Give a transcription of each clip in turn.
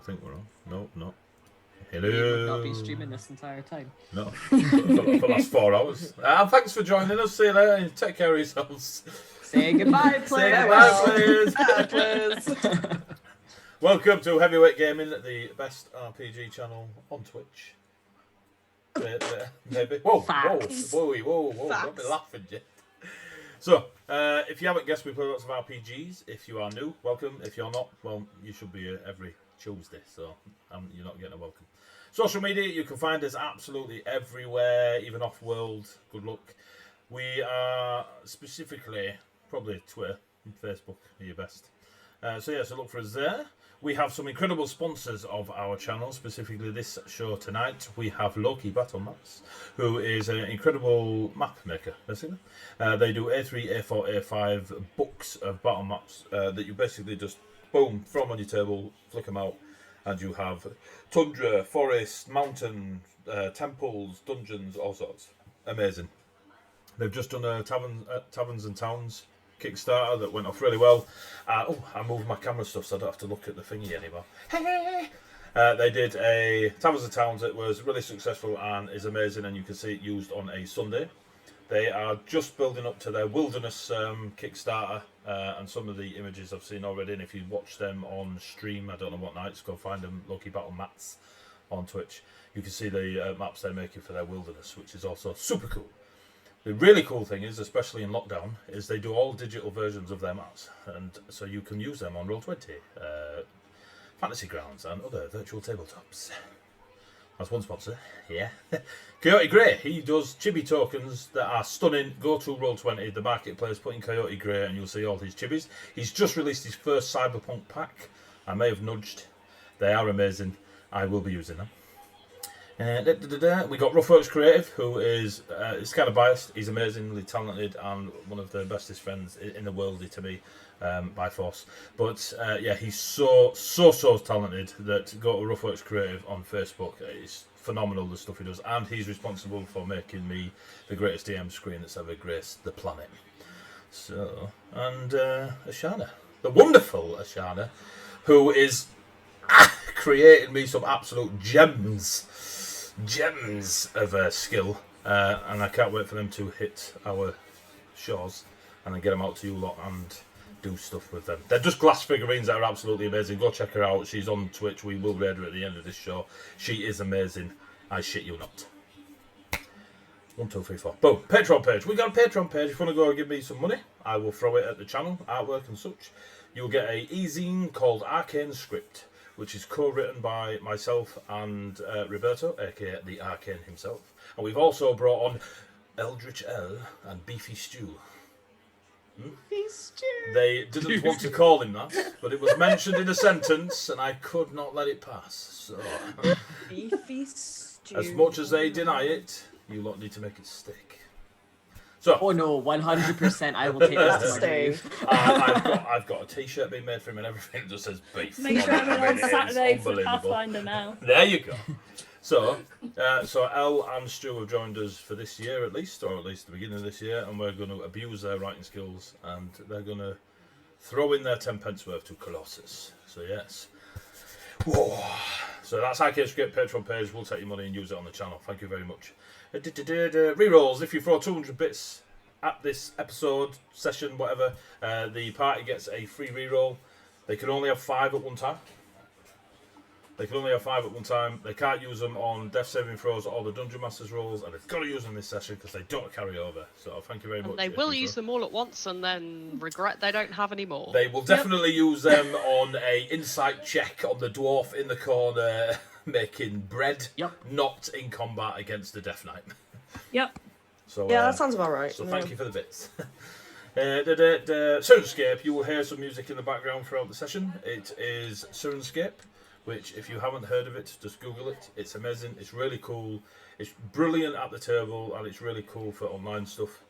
think we're on. No, not. We would Hello. not be streaming this entire time. No, for the last 4 hours. Thanks for joining us. See you later. Take care of yourselves. Say goodbye, players. Say goodbye, players. Bye, players. Welcome to Heavyweight Gaming, the best RPG channel on Twitch. Maybe. Whoa, Facts. whoa. Facts. Don't be laughing, yet. So, if you haven't guessed, we play lots of RPGs. If you are new, welcome. If you're not, well, you should be here every Tuesday, so you're not getting a welcome. Social media, you can find us absolutely everywhere, even off-world. Good luck. We are specifically, probably Twitter and Facebook are your best. So look for us there. We have some incredible sponsors of our channel, specifically this show tonight. We have Loke Battle Maps, who is an incredible map maker, basically. They do A3, A4, A5 books of battle maps that you basically just, boom, throw them on your table, flick them out, and you have tundra, forest, mountain, temples, dungeons, all sorts. Amazing. They've just done a Taverns and Towns Kickstarter that went off really well. I moved my camera stuff so I don't have to look at the thingy anymore. They did a Taverns and Towns. It was really successful and is amazing, and you can see it used on a Sunday. They are just building up to their Wilderness Kickstarter, and some of the images I've seen already, and if you watch them on stream, I don't know what nights, go find them, Loki Battle Mats on Twitch. You can see the maps they're making for their Wilderness, which is also super cool. The really cool thing is, especially in lockdown, is they do all digital versions of their maps, and so you can use them on Roll20, Fantasy Grounds, and other virtual tabletops. That's one sponsor, yeah. Coyote Grey, he does chibi tokens that are stunning. Go to Roll20, the marketplace, put in Coyote Grey, and you'll see all his chibis. He's just released his first Cyberpunk pack. I may have nudged. They are amazing. I will be using them. We got Ruffworx Creative, who is kind of biased. He's amazingly talented and one of the bestest friends in the world to me, by force. But he's so talented that go to Ruffworx Creative on Facebook. It's phenomenal, the stuff he does, and he's responsible for making me the greatest DM screen that's ever graced the planet. So, and Ashana, the wonderful Ashana, who is creating me some absolute gems of skill, and I can't wait for them to hit our shores and then get them out to you lot and do stuff with them. They're just glass figurines that are absolutely amazing. Go check her out. She's on Twitch. We will raid her at the end of this show. She is amazing. I shit you not. 1, 2, 3, 4. Boom. Patreon page. We got a Patreon page. If you want to go and give me some money, I will throw it at the channel, artwork and such. You'll get a e-zine called Arcane Script, which is co-written by myself and Roberto, aka the Arcane himself. And we've also brought on Eldritch L and Beefy Stew. Beefy Stew. They didn't want to call him that, but it was mentioned in a sentence, and I could not let it pass. So, Beefy Stew. as much as they deny it, you lot need to make it stick. So, Oh no, 100% I will take this to my grave. I've got a T-shirt being made for him and everything that just says beef. Make sure I'm on It is Saturday for unbelievable. Pathfinder now. There you go. So Elle and Stu have joined us for this year at least, or at least the beginning of this year, and we're going to abuse their writing skills, and they're going to throw in their 10 pence worth to Colossus. So yes. Whoa. So that's Arcane Script Patreon page. We'll take your money and use it on the channel. Thank you very much. Rerolls. If you throw 200 bits at this episode, session, whatever, the party gets a free reroll. They can only have 5 at one time. They can't use them on death saving throws or the Dungeon Master's rolls, and they've got to use them this session because they don't carry over. So thank you very much. They will use them all at once and then regret they don't have any more. They will definitely use them on a insight check on the dwarf in the corner making bread, not in combat against the Death Knight. Yep. So Yeah, that sounds about right. So thank you for the bits. Syrinscape, you will hear some music in the background throughout the session. It is Syrinscape, which if you haven't heard of it, just Google it. It's amazing. It's really cool. It's brilliant at the table, and it's really cool for online stuff.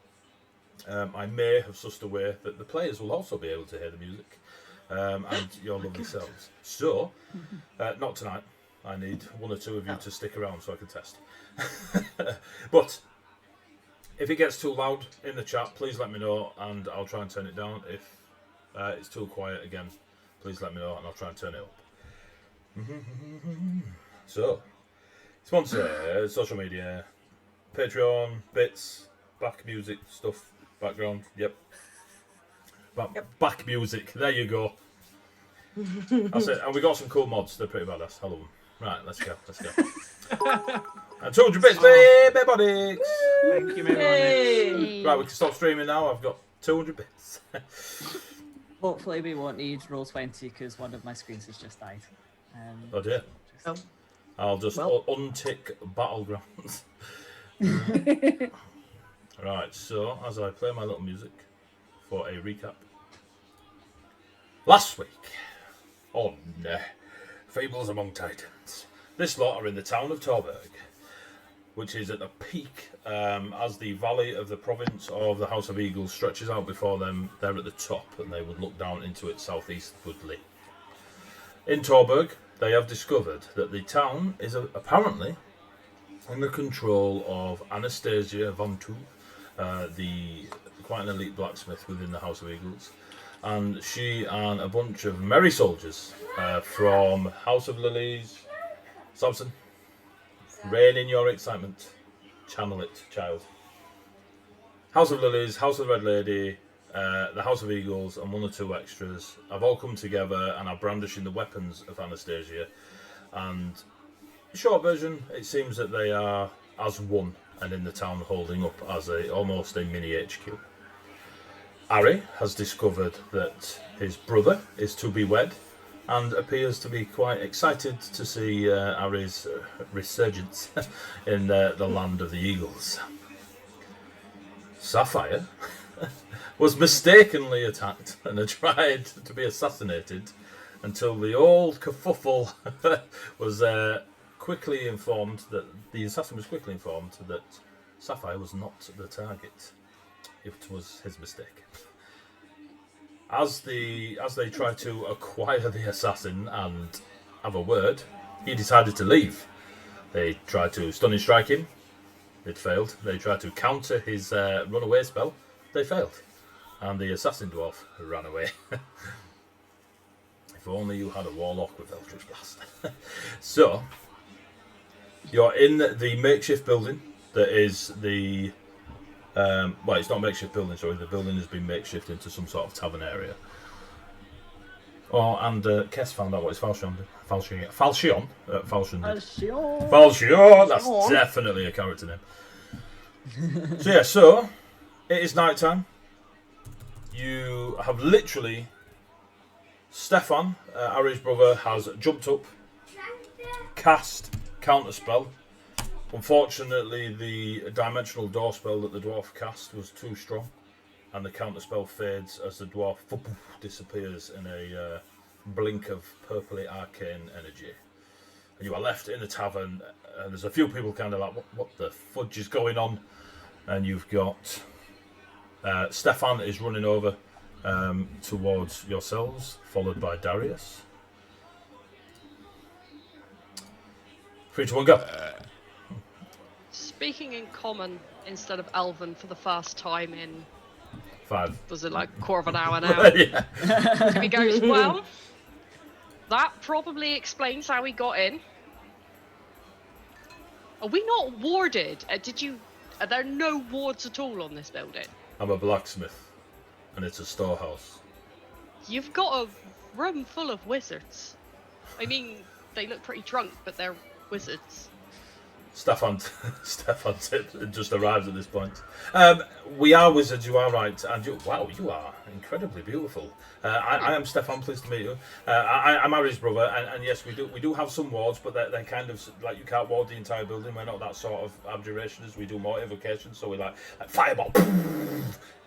I may have sussed away that the players will also be able to hear the music, and your lovely selves. So, not tonight. I need 1 or 2 of you to stick around so I can test. But if it gets too loud in the chat, please let me know, and I'll try and turn it down. If it's too quiet again, please let me know, and I'll try and turn it up. So, sponsor, social media, Patreon, bits, back music stuff, background, yep. Back music, there you go. That's it, and we got some cool mods, they're pretty badass, I love them. Right, let's go. And 200 bits, baby buddies! Thank you, everyone. Yay. Right, we can stop streaming now, I've got 200 bits. Hopefully we won't need Roll20 because one of my screens has just died. Oh dear. Oh. I'll just Well. untick Battlegrounds. Right, so as I play my little music for a recap. Last week on Fables Among Titans, this lot are in the town of Torberg, which is at the peak as the valley of the province of the House of Eagles stretches out before them. They're at the top and they would look down into it southeastwardly. In Torberg, they have discovered that the town is apparently under control of Anastasia von Tu, the quite an elite blacksmith within the House of Eagles, and she and a bunch of merry soldiers from House of Lilies. Samson, rein in your excitement, channel it, child. House of Lilies, House of the Red Lady, the House of Eagles, and one or two extras have all come together and are brandishing the weapons of Anastasia. And short version, it seems that they are as one and in the town holding up as almost a mini HQ. Ari has discovered that his brother is to be wed and appears to be quite excited to see Ari's resurgence in the land of the Eagles. Sapphire was mistakenly attacked and had tried to be assassinated until the old kerfuffle was quickly informed that the assassin was quickly informed that Sapphire was not the target. It was his mistake. As they tried to acquire the assassin and have a word, he decided to leave. They tried to stun and strike him. It failed. They tried to counter his runaway spell. They failed. And the assassin dwarf ran away. If only you had a warlock with Eldritch Blast. So, you're in the makeshift building that is the... well, it's not a makeshift building, sorry. The building has been makeshift into some sort of tavern area. Oh, and Kess found out what it's Falchion. Falchion. Falchion. That's definitely a character name. So it is night time. You have literally... Stefan, Ari's brother, has jumped up, cast counterspell. Unfortunately, the dimensional door spell that the dwarf cast was too strong, and the counterspell fades as the dwarf disappears in a blink of purpley arcane energy. And you are left in the tavern, and there's a few people kind of like, what the fudge is going on? And you've got Stefan is running over towards yourselves, followed by Darius. 3, 2, 1, go. Speaking in common instead of Elven for the first time in 5. was it like quarter of an hour now? Yeah. He goes, well, that probably explains how we got in. Are we not warded? Are there no wards at all on this building? I'm a blacksmith, and it's a storehouse. You've got a room full of wizards. I mean, they look pretty drunk, but they're wizards. Stefan just arrives at this point. We are wizards, you are right, and you are incredibly beautiful. I am Stefan, pleased to meet you. I'm Ari's brother, and yes, we do have some wards, but they're kind of like you can't ward the entire building. We're not that sort of abjurationists. We do more evocations, so we like fireball,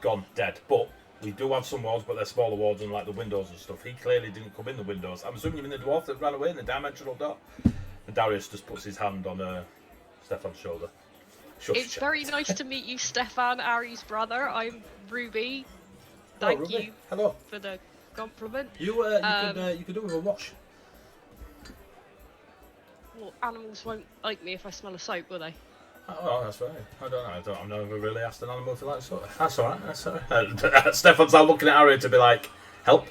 gone, dead. But we do have some wards, but they're smaller wards, and like the windows and stuff. He clearly didn't come in the windows. I'm assuming you mean the dwarf that ran away in the dimensional door. And Darius just puts his hand on Stefan's shoulder. It's very nice to meet you, Stefan, Ari's brother. I'm Ruby. Thank Ruby. you Hello. for the compliment. You could do with a wash. Well, animals won't like me if I smell of soap, will they? Oh, that's right. I don't know. I've never really asked an animal if they like soap. That's alright. That's alright. Stefan's now looking at Ari to be like, help.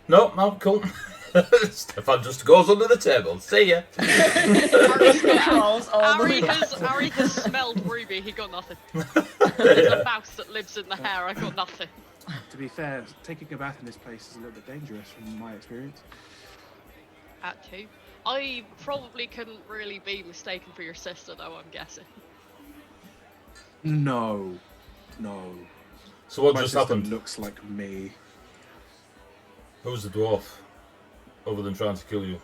No, cool. Stefan just goes under the table. See ya. Harry has smelled Ruby, he got nothing. There's a mouse that lives in the hair, I got nothing. To be fair, taking a bath in this place is a little bit dangerous from my experience. At 2. I probably couldn't really be mistaken for your sister, though, I'm guessing. No. So what My just sister happened? looks like me. Who's the dwarf? Other than trying to kill you?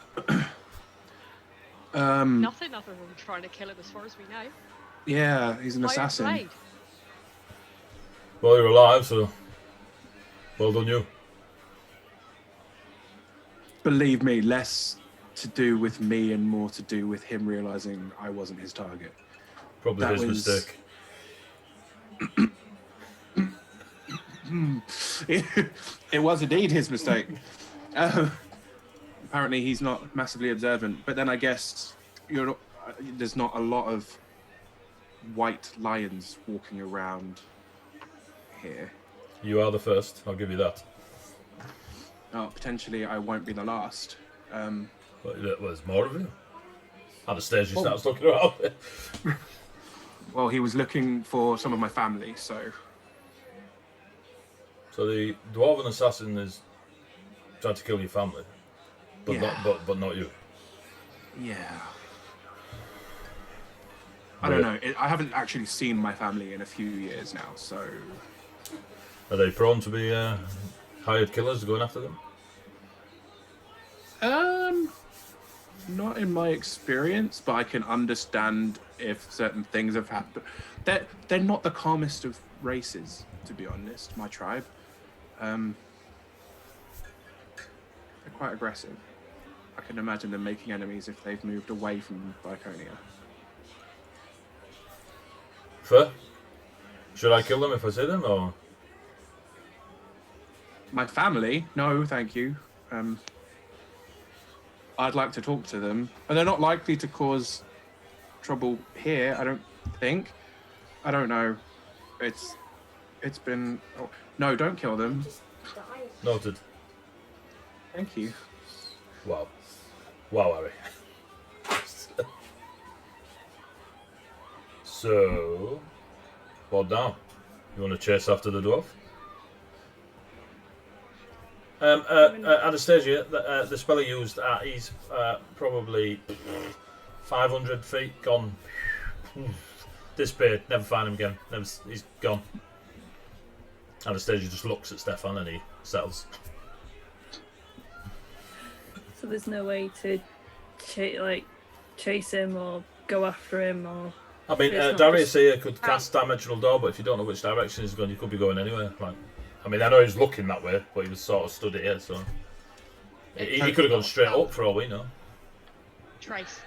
Nothing other than trying to kill him, as far as we know. Yeah, he's an Iron assassin. Blade. Well, you're alive, so well done you. Believe me, less to do with me and more to do with him realizing I wasn't his target. Probably That his was- mistake. It was indeed his mistake. Apparently, he's not massively observant. But then I guess there's not a lot of white lions walking around here. You are the first. I'll give you that. Potentially, I won't be the last. But there's more of you. Anastasia starts looking around. Well, he was looking for some of my family, so So the dwarven assassin is trying to kill your family, but Yeah. but not you. yeah. I don't know. I haven't actually seen my family in a few years now, so Are they prone to be hired killers going after them? not in my experience, but I can understand if certain things have happened. They're not the calmest of races, to be honest. My tribe, they're quite aggressive. I can imagine them making enemies if they've moved away from Viconia. Fair. Should I kill them if I see them, or My family, no, thank you. I'd like to talk to them, and they're not likely to cause trouble here. I don't think. I don't know. It's been. Oh, no, don't kill them. noted? Thank you. Wow, Harry. So, what now? You want to chase after the dwarf? Anastasia, the spell he used, he's probably 500 feet gone. Disappeared. Never find him again. He's gone. Anastasia just looks at Stefan and he settles. So there's no way to chase him or go after him or. I mean, It's not Darius just- here could cast Dimensional Door, but if you don't know which direction he's going, you could be going anywhere. Like, I mean, I know he's looking that way, but he was sort of stood here, so he could have gone straight up for all we know. Trace,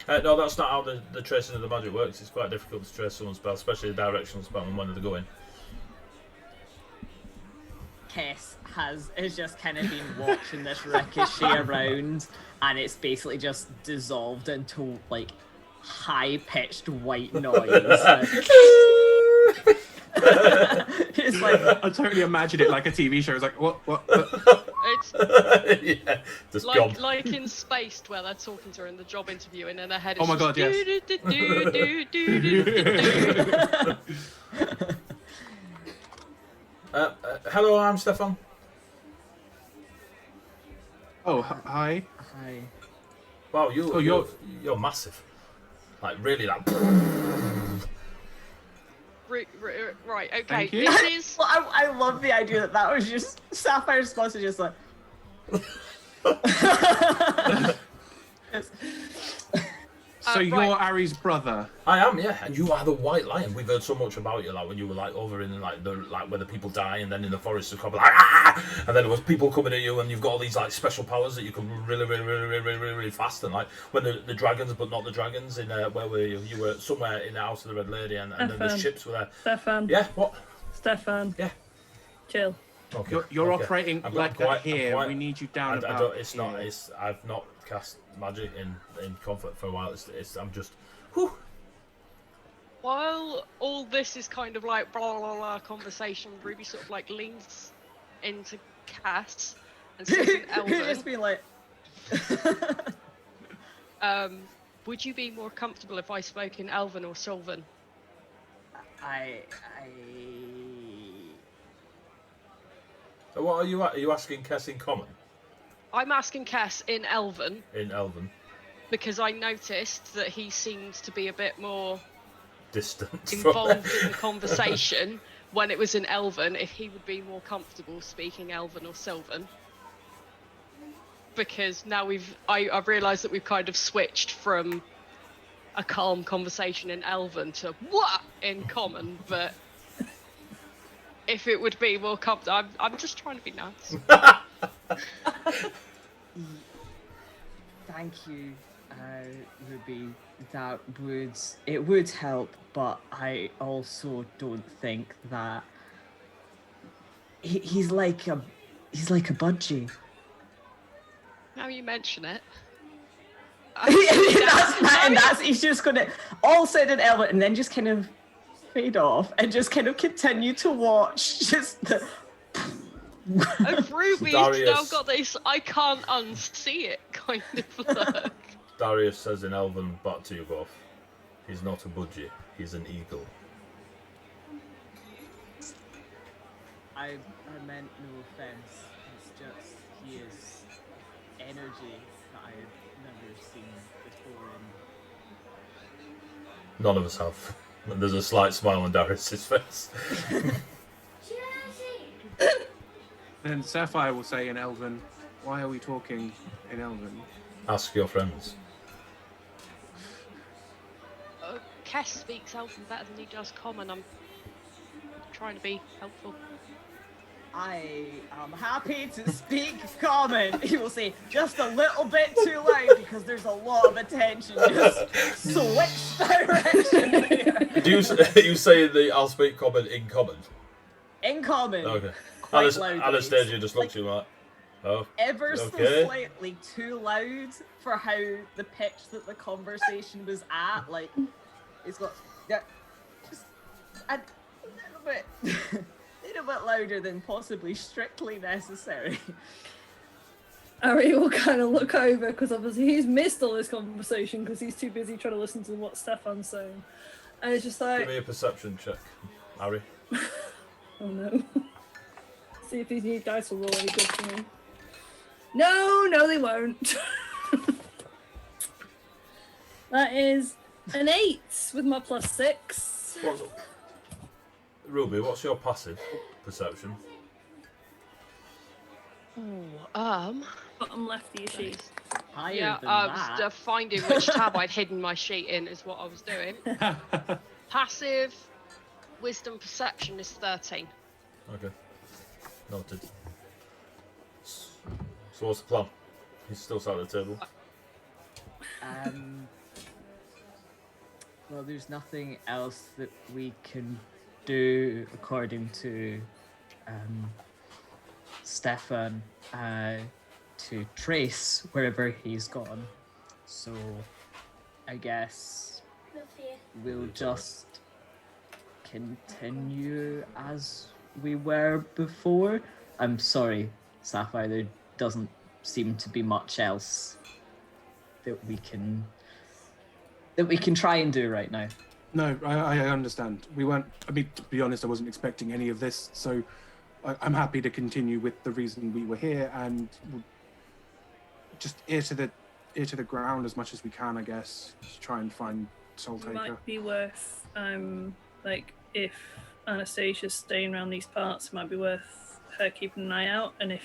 then. No, that's not how the tracing of the magic works. It's quite difficult to trace someone's spell, especially the directional spell and when they're going. Kess has just kind of been watching this ricochet around, and it's basically just dissolved into like high-pitched white noise. It's like I totally imagine it like a TV show. It's like what? It's Yeah, just gone. like in Spaced, where they're talking to her in the job interview, and in her head Oh it's my God, yes. Hello, I'm Stefan. Oh, hi. hi. Wow, Oh, you're massive. Like really, like. Right, okay. Thank you. This is Well, I love the idea that was just Sapphire's response is just like. It's- So you're right. Ari's brother. I am, yeah, and you are the White Lion. We've heard so much about you, like when you were like over in like where the people die, and then in the forest of Cobble, like and then there was people coming at you, and you've got all these like special powers that you can really fast, and like when the dragons, but not the dragons. In where were you? You were somewhere in the House of the Red Lady, and then the ships were there. Stefan. Yeah, what? Stefan. Yeah. Chill. Okay. You're okay. operating I'm like quite- that here. I'm quite- We need you down I about don't, it's not. here. It's I've not cast magic in comfort for a while. It's I'm just. Whew. while all this is kind of like blah blah blah conversation, Ruby sort of like leans into Cass and says in Just Elven, being like. would you be more comfortable if I spoke in Elven or Sylvan? What are you asking Kess in common? I'm asking Cass in Elven In Elven. because I noticed that he seems to be a bit more Distant. involved in the conversation when it was in Elven, if he would be more comfortable speaking Elven or Sylvan. Because now I've realised that we've kind of switched from a calm conversation in Elven to what in common, but if it would be more comfortable, I'm just trying to be nice. Thank you, Ruby. It would help, but I also don't think that he's like a budgie. Now you mention it. That's he's just gonna all said in Elven and then just kind of fade off and just kind of continue to watch just the. And Ruby's Darius. now got this I can't unsee it kind of look. Darius says in Elven, back to you both. He's not a budgie, he's an eagle. I meant no offense. It's just he is energy that I've never seen before. None of us have. And there's a slight smile on Darius's face. Then Sapphire will say in Elven, why are we talking in Elven? Ask your friends. Kess speaks Elven better than he does Common. I'm trying to be helpful. I am happy to speak common. He will say just a little bit too loud because there's a lot of attention. Just switch direction here. Do you say the I'll speak common in common? In common. Okay. Quite loudly. Anastasia just looks at you like, oh. Ever Okay. so slightly too loud for how the pitch that the conversation was at. Like, it's got just a little bit, little bit louder than possibly strictly necessary. Ari will kind of look over because obviously he's missed all this conversation because he's too busy trying to listen to what Stefan's saying. And it's just Give like, me a perception check, Harry. oh no. See if these new dice will roll any good for me. No, they won't. That is an 8 with my +6. Ruby, what's your passive perception? Bottom left of your sheet. Higher Yeah, than I that. was finding which tab I'd hidden my sheet in is what I was doing. Passive wisdom perception is 13. Okay. Noted. So what's the plan? He's still sat at the table. Well, there's nothing else that we can do according to Stefan to trace wherever he's gone. So I guess we'll just continue as we were before. I'm sorry, Sapphire, there doesn't seem to be much else that we can try and do right now. No, I understand. We weren't, I mean, to be honest, I wasn't expecting any of this, so I'm happy to continue with the reason we were here and we'll just ear to the ground as much as we can, I guess. Just try and find Soul It Taker. might be worth, like, if Anastasia's staying around these parts, it might be worth her keeping an eye out. And if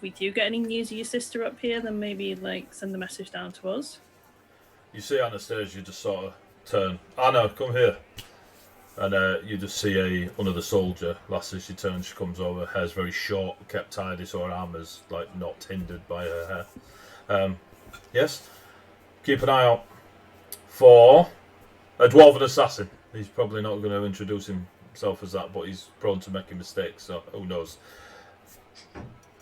we do get any news of your sister up here, then maybe, like, send a message down to us. You see Anastasia just sort of turn. Anna, come here. And you just see another soldier. Last as she turns, she comes over. Hair's very short, kept tidy, so her armor's like not hindered by her hair. Yes. Keep an eye out for a dwarven assassin. He's probably not going to introduce himself as that, but he's prone to making mistakes. So who knows?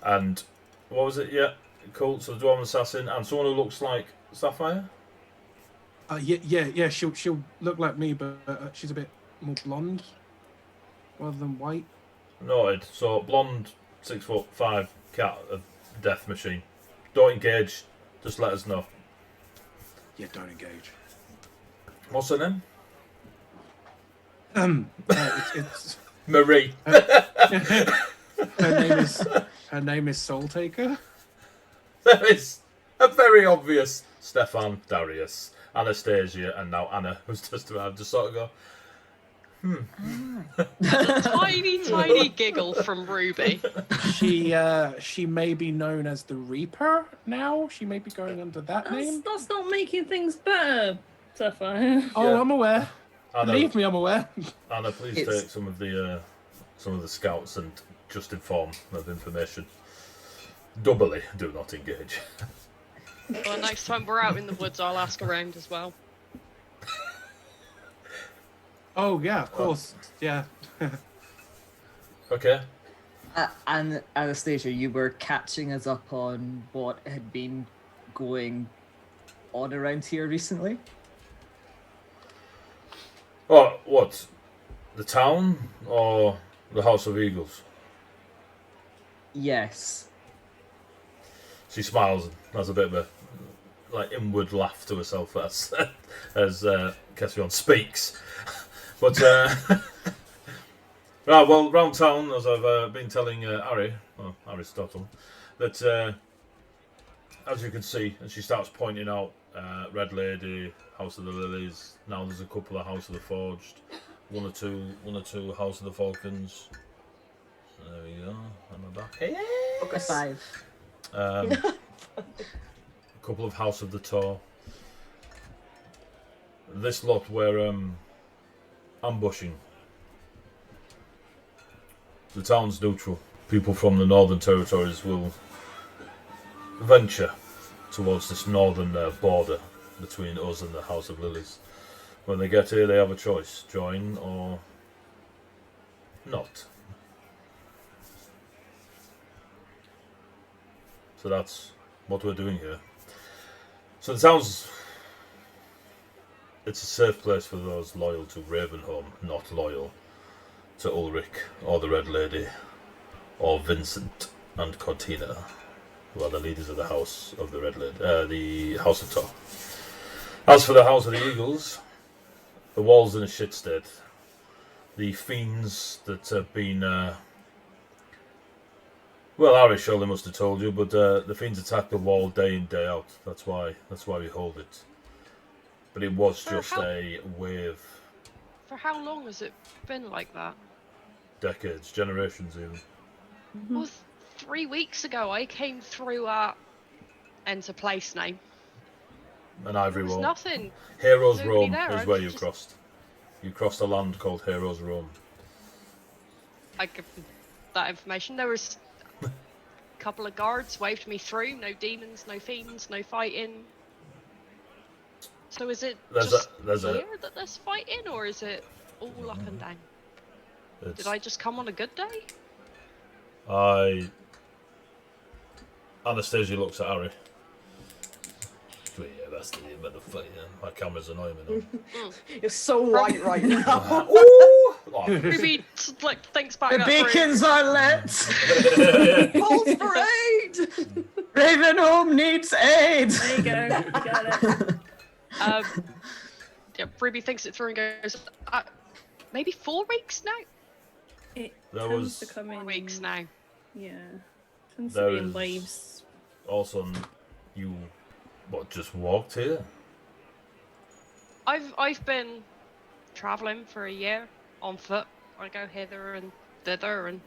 And what was it? Yeah, cool. So dwarven assassin and someone who looks like Sapphire. Yeah. She'll look like me, but she's a bit more blonde rather than white. Noted. So blonde 6'5" cat, a death machine. Don't engage. Just let us know. Yeah, don't engage. What's her name? It's Marie. her name is Soul Taker. There is a very obvious Stefan, Darius, Anastasia, and now Anna, who's just about to sort of go, Tiny giggle from Ruby. She may be known as the Reaper now. She may be going under that name. That's not making things better, Sapphire. Oh, Yeah. I'm aware. Anna, Believe me, I'm aware. Anna, please It's- take some of the scouts and just inform of information. Doubly, do not engage. Well, next time we're out in the woods, I'll ask around as well. Oh yeah, of course. Yeah. Okay. And Anastasia, you were catching us up on what had been going on around here recently? Oh, what? The town or the House of Eagles? Yes. She smiles and has a bit of a inward laugh to herself as Kession speaks. But right, well, round town, as I've been telling Aristotle, that as you can see, and she starts pointing out Red Lady, House of the Lilies. Now there's a couple of House of the Forged, one or two House of the Falcons. There we go. I'm back. Hey. Okay, 5. A couple of House of the Tor. This lot were ambushing. The town's neutral. People from the northern territories will venture towards this northern border between us and the House of Lilies. When they get here, they have a choice: join or not. So that's what we're doing here. So the town's... It's a safe place for those loyal to Ravenholm, not loyal to Ulrich or the Red Lady or Vincent and Cortina, who are the leaders of the House of the Red Lady, the House of Tor. As for the House of the Eagles, the wall's in a shit state. The fiends that have been... well, Ari surely must have told you, but the fiends attack the wall day in, day out. That's why we hold it. But it was just a wave. For how long has it been like that? Decades, generations even. Well, 3 weeks ago, I came through enter place name. An ivory There was wall. nothing. Heroes Nobody Rome there, is I where was you just- crossed. You crossed a land called Heroes Rome. I give that information. There was a couple of guards waved me through. No demons, no fiends, no fighting. So is it There's just a- here that there's fighting, or is it all up and down? Did I just come on a good day? Anastasia looks at Harry. Yeah, that's the name of the fight. Yeah. My camera's annoying me now. You're so white right now. Ooh! Oh, Ruby thinks back The up beacons are lit! Calls for aid! Ravenholm needs aid! There you go. You got it. Yeah, Ruby thinks it through and goes, maybe 4 weeks now? It There tends was- to come 4 in. weeks now. Yeah. Tends There to be in is- waves. Also, you just walked here? I've been travelling for a year on foot. I go hither and thither and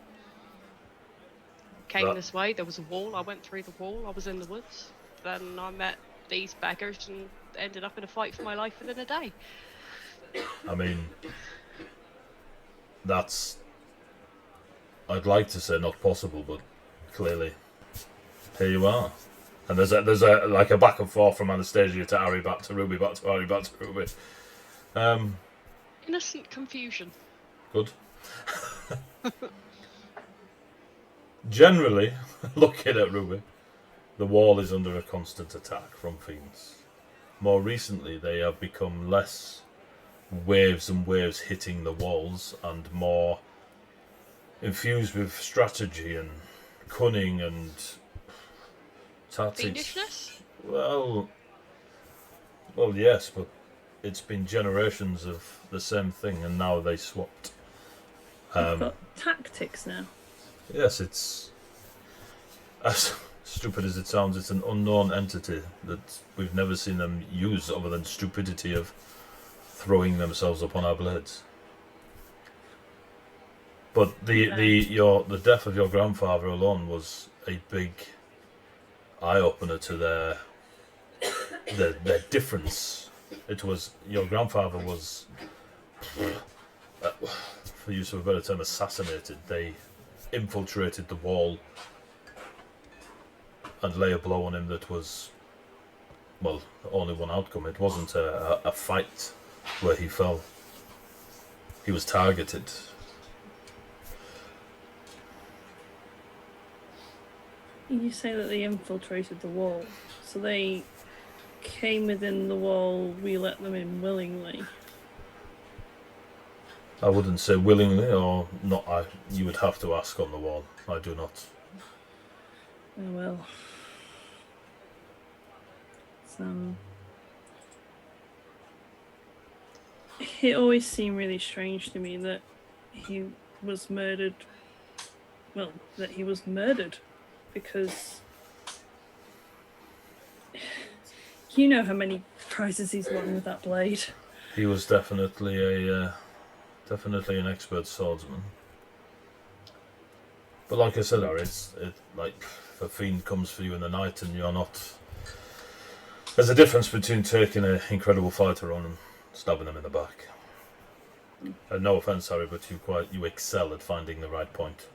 came That- this way. There was a wall. I went through the wall. I was in the woods. Then I met these beggars and ended up in a fight for my life within a day. I mean, that's... I'd like to say not possible, but clearly, here you are. And there's a back and forth from Anastasia to Harry, back to Ruby, back to Harry, back to Ruby. Innocent confusion. Good. Generally, looking at Ruby, the wall is under a constant attack from fiends. More recently, they have become less waves and waves hitting the walls and more infused with strategy and cunning and tactics. Fiendishness? Well, yes, but it's been generations of the same thing, and now they swapped. They've got tactics now. Yes, it's as stupid as it sounds. It's an unknown entity that we've never seen them use, other than stupidity of throwing themselves upon our blades. But the death of your grandfather alone was a big eye opener to their difference. It was your grandfather was, for use of a better term, assassinated. They infiltrated the wall and lay a blow on him that was, well, only one outcome. It wasn't a fight where he fell. He was targeted. You say that they infiltrated the wall, so they came within the wall, we let them in willingly. I wouldn't say willingly or not. You would have to ask on the wall. I do not. Oh well. It always seemed really strange to me that he was murdered. Well, that he was murdered because you know how many prizes he's won with that blade. He was definitely an expert swordsman. But like I said, Harry, it's like if a fiend comes for you in the night and you're not. There's a difference between taking an incredible fighter on and stabbing them in the back. And no offense, Harry, but you excel at finding the right point.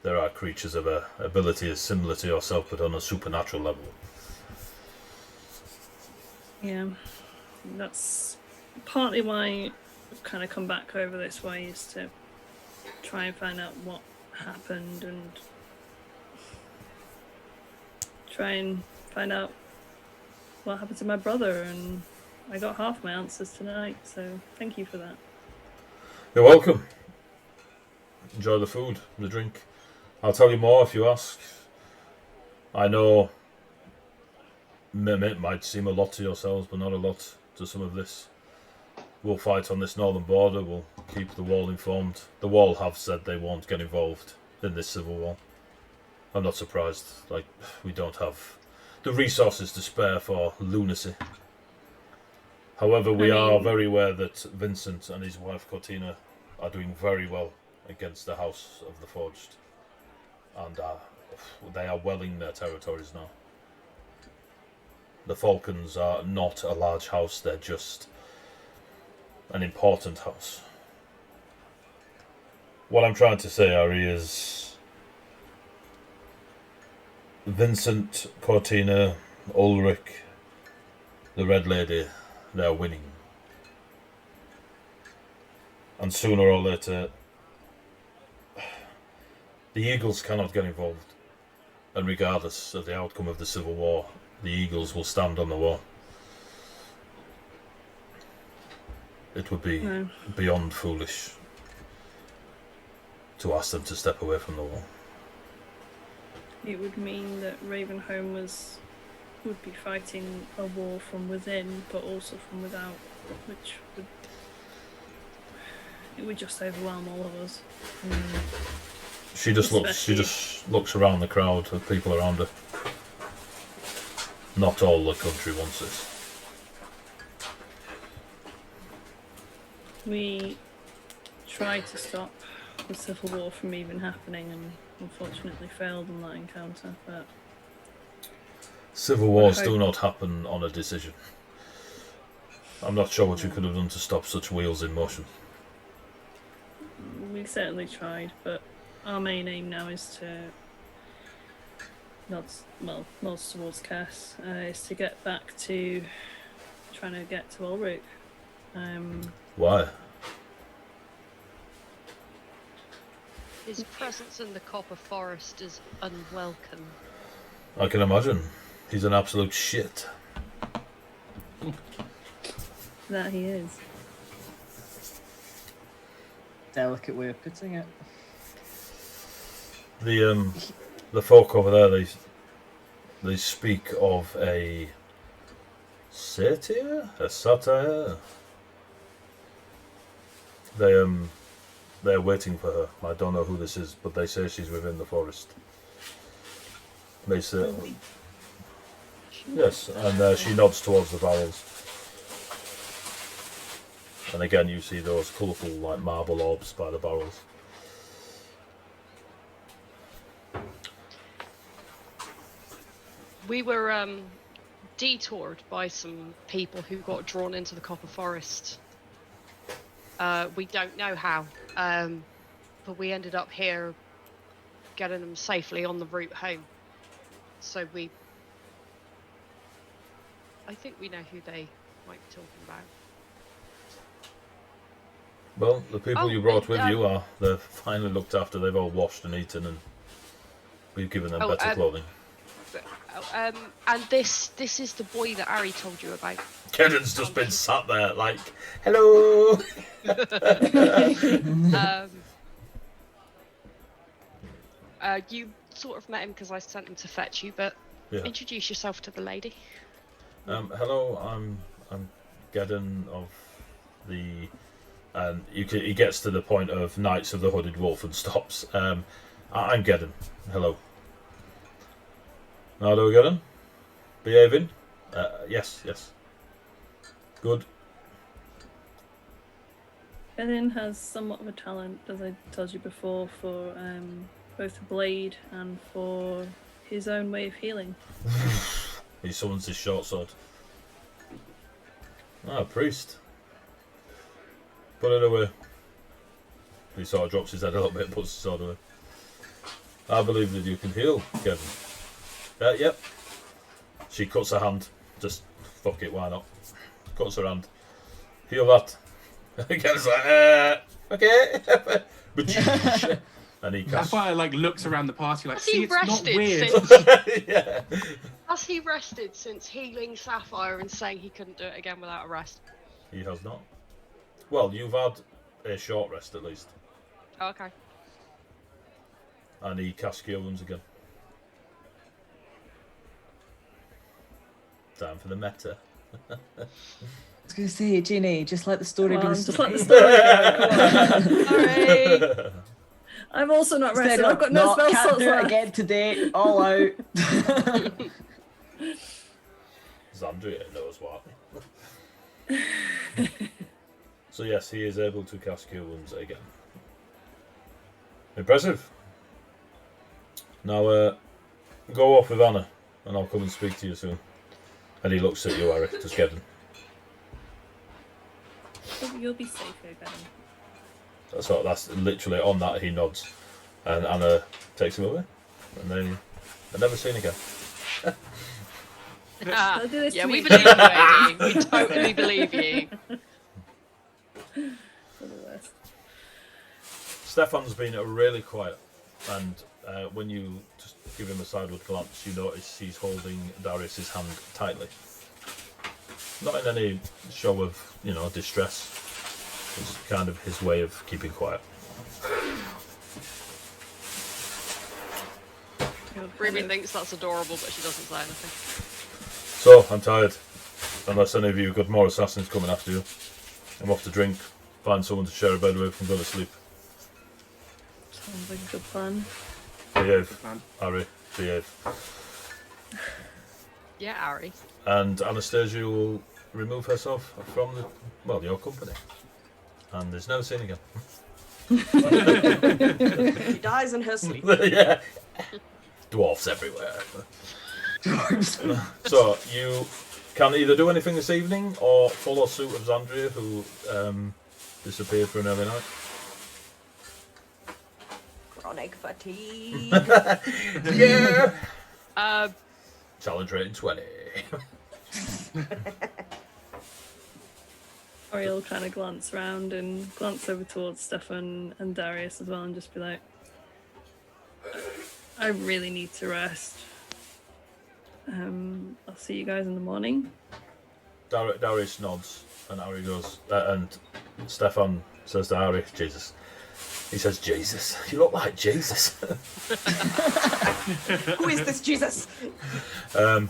There are creatures of a ability as similar to yourself, but on a supernatural level. Yeah, that's partly why I've kind of come back over this way, is to try and find out what happened and try and find out what happened to my brother, and I got half my answers tonight, so thank you for that. You're welcome. Enjoy the food, the drink. I'll tell you more if you ask. I know it might seem a lot to yourselves, but not a lot to some of this. We'll fight on this northern border. We'll keep the wall informed. The wall have said they won't get involved in this civil war. I'm not surprised. Like, we don't have the resources to spare for lunacy. However, we are very aware that Vincent and his wife Cortina are doing very well against the House of the Forged. And they are welling their territories now. The Falcons are not a large house, they're just an important house. What I'm trying to say, Ari, is Vincent, Cortina, Ulrich, the Red Lady, they're winning. And sooner or later, the Eagles cannot get involved. And regardless of the outcome of the Civil War, the Eagles will stand on the wall. It would be beyond foolish to ask them to step away from the wall. It would mean that Ravenholm would be fighting a war from within, but also from without, which would just overwhelm all of us. She just looks around the crowd of people around her. Not all the country wants this. We tried to stop the Civil War from even happening and unfortunately failed in that encounter, but Civil wars do not happen on a decision. I'm not sure what you could have done to stop such wheels in motion. We certainly tried, but our main aim now is to nods towards Cass, is to get back to trying to get to Ulrich. Why? His presence in the Copper Forest is unwelcome. I can imagine. He's an absolute shit. That he is. Delicate way of putting it. the folk over there, they speak of a satire, a satire. They're waiting for her. I don't know who this is, but they say she's within the forest. They say yes, and she nods towards the barrels. And again, you see those colourful, like marble orbs by the barrels. We were detoured by some people who got drawn into the copper forest. We don't know how, but we ended up here getting them safely on the route home. So I think we know who they might be talking about. Well, the people you brought with you are, they're finally looked after. They've all washed and eaten, and we've given them better clothing. And this is the boy that Ari told you about. Kevin's just been sat there like, hello. You sort of met him because I sent him to fetch you, but introduce yourself to the lady. Hello, I'm Geddon of the, and he gets to the point of Knights of the Hooded Wolf and stops. I'm Geddon. Hello. Now do we get him? Behaving? Yes. Good. Edin has somewhat of a talent, as I told you before, for both the blade and for his own way of healing. He summons his short sword. Priest. Put it away. He sort of drops his head a little bit and puts the sword away. I believe that you can heal, Kevin. Yep. She cuts her hand. Just fuck it, why not? Cuts her hand. Heal that. Kevin's like, okay. And he casts. That's why I looks around the party like, see, it's not weird. Yeah. Has he rested since healing Sapphire and saying he couldn't do it again without a rest? He has not. Well, you've had a short rest at least. Oh, okay. And he casts Cure Wounds again. Time for the meta. I was going to say, Ginny, just let the story be the Just story. let the story go. Come on. Sorry. I'm also not rested. Instead I've of, got no spell can't slots do it left. again today. All out. Zandria knows why. So yes, he is able to cast Cure Wounds again. Impressive. Now go off with Anna, and I'll come and speak to you soon. And he looks at you, Eric, just getting. You'll be safe here, Ben. That's literally on that he nods, and Anna takes him away, and then they're never seen again. They'll do this Yeah, to we me. believe you, Amy. We totally believe you. For the worst. Stefan's been really quiet, and when you just give him a sideward glance, you notice he's holding Darius's hand tightly. Not in any show of, distress. It's kind of his way of keeping quiet. Ruby thinks that's adorable, but she doesn't say anything. So, I'm tired. Unless any of you got more assassins coming after you. I'm off to drink, find someone to share a bed with, and go to sleep. Sounds like a good plan. Behave, Harry, behave. Yeah, Ari. And Anastasia will remove herself from your company. And there's no sin again. She dies in her sleep. Yeah. Dwarfs everywhere. So you can either do anything this evening or follow suit of Zandria, who disappeared for an early night. Chronic fatigue. Yeah. Challenge rating 20. Ari will kind of glance around and glance over towards Stefan and Darius as well and just be like, I really need to rest. I'll see you guys in the morning. Darius nods, and Harry goes, and Stefan says to Harry, Jesus, He says, Jesus, you look like Jesus. Who is this Jesus? Good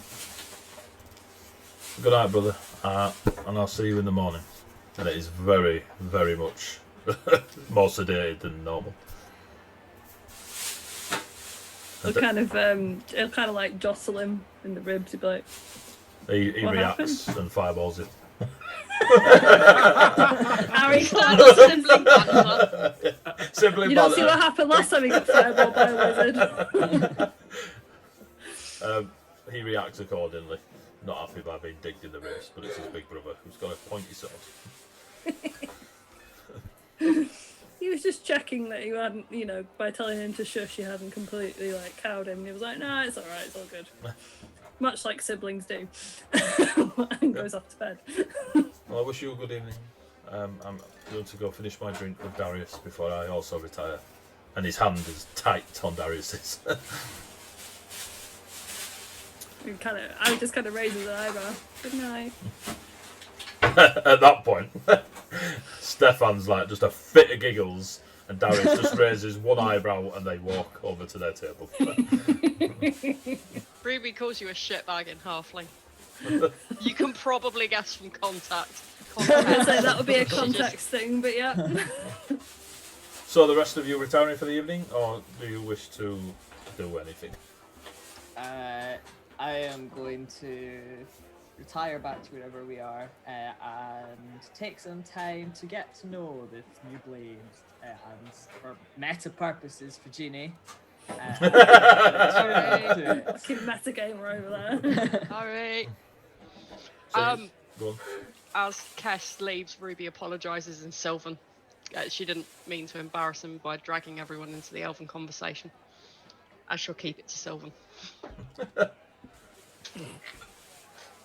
night, brother. And I'll see you in the morning. And it is very, very much more sedated than normal. He'll kind of like jostle him in the ribs. He'll be like, He What reacts and fireballs it. Harry, Standard sibling banter. Sibling you don't see banter. what happened last time he got fireballed by a lizard. He reacts accordingly. Not happy by being digged in the ribs, but it's his big brother who's got a pointy sword. He was just checking that you hadn't, you know, by telling him to shush, you hadn't completely like cowed him. And he was like, "No, it's all right, it's all good." Much like siblings do, and goes off to bed. Well, I wish you a good evening. I'm going to go finish my drink with Darius before I also retire. And his hand is tight on Darius's. I just kind of raises an eyebrow. Good night. At that point, Stefan's like just a fit of giggles, and Darius just raises one eyebrow and they walk over to their table. Ruby calls you a shitbagging halfling. You can probably guess from context. So that would be a context thing, but yeah. So the rest of you retiring for the evening, or do you wish to do anything? I am going to retire back to wherever we are and take some time to get to know this new blade and for meta purposes for Jeannie. Fucking metagamer over there. Alright. So, go on. As Kess leaves, Ruby apologises in Sylvan. She didn't mean to embarrass him by dragging everyone into the elven conversation. I shall keep it to Sylvan.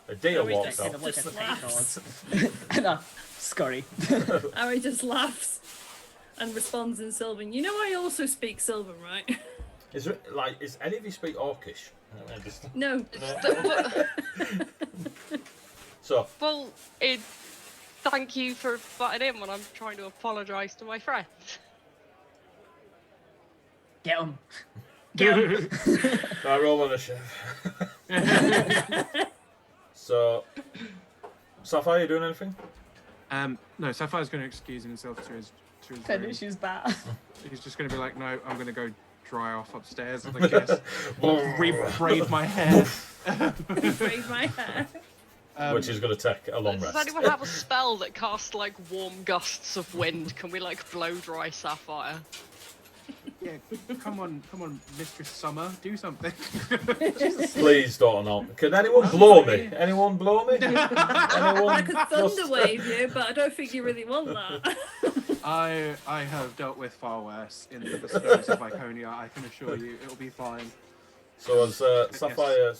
A deer Harry walks just- up. Like a just tight laughs. nod. Scurry. Harry just laughs and responds in Sylvan. You know I also speak Sylvan, right? Is any of you speak Orcish? No. So, Well, thank you for butting in when I'm trying to apologise to my friend. Get him. I roll on a chef. So, Sapphire, you doing anything? No, Sapphire's going to excuse himself to his Finish room. his bath. He's just going to be like, no, I'm going to go dry off upstairs. I guess. Braid my hair. Braid my hair. Which is going to take a long Does rest. anyone have a spell that casts like warm gusts of wind? Can we like blow dry Sapphire? Yeah, come on, Mistress Summer, do something. Please don't know. Can anyone blow me? Anyone blow me? I could Just- thunder wave you, but I don't think you really want that. I have dealt with far worse in the snows of Iconia. I can assure you, it'll be fine. So as Sapphire,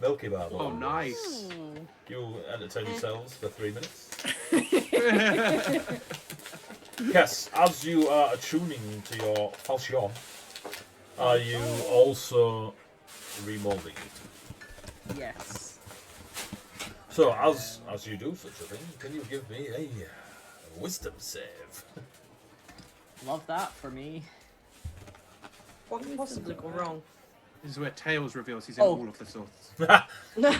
Milky Bar. Oh, nice. You entertain yourselves for 3 minutes. Yes, as you are attuning to your falchion, are you also remolding it? Yes. So as you do such a thing, can you give me a wisdom save? Love that for me. What could possibly go wrong? This is where Tails reveals he's in Oh. all of the sorts. Well, Every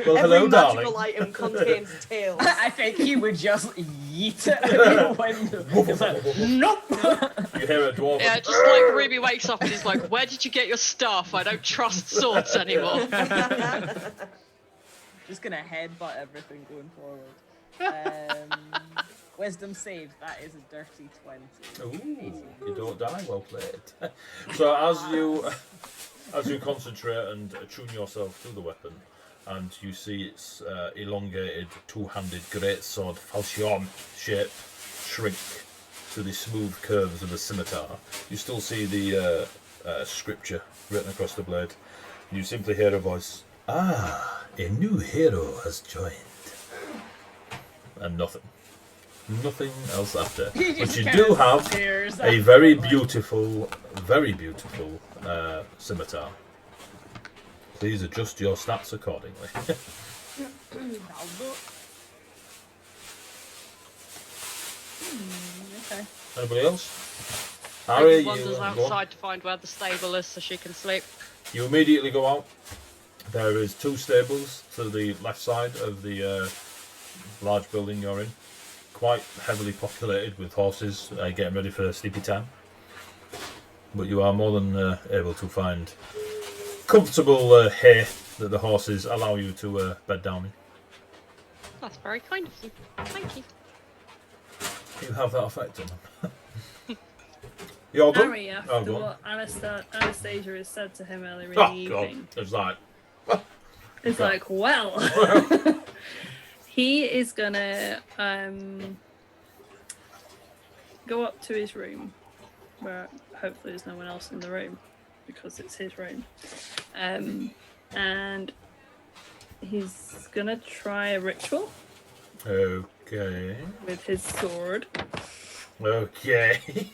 hello, magical darling. item contains tails. I think he would just yeet it out the window. It's like, nope. You hear a dwarf. Yeah, just like Ruby wakes up and he's like, "Where did you get your stuff? I don't trust swords anymore." Just gonna headbutt everything going forward. Wisdom save, that is a dirty 20. Ooh, you don't die. Well played. So as you concentrate and attune yourself to the weapon, and you see its elongated two-handed greatsword falchion shape shrink to the smooth curves of a scimitar, you still see the scripture written across the blade. You simply hear a voice. Ah, a new hero has joined. And nothing. Nothing else after. But you do have a very beautiful scimitar. Please adjust your stats accordingly. Okay. Anybody else? Harry, Maybe wanders go on. outside to find where the stable is so she can sleep. You immediately go out. There is 2 stables to the left side of the large building you're in. Quite heavily populated with horses getting ready for sleepy time. But you are more than able to find comfortable hay that the horses allow you to bed down in. That's very kind of you. Thank you. You have that effect on them. You all done? Harry, after Oh, go on. what Anastasia has said to him earlier in Oh, the God. evening, It's like, it's Okay. like, well, he is gonna go up to his room, where hopefully there's no one else in the room because it's his room, and he's gonna try a ritual okay. with his sword. Okay.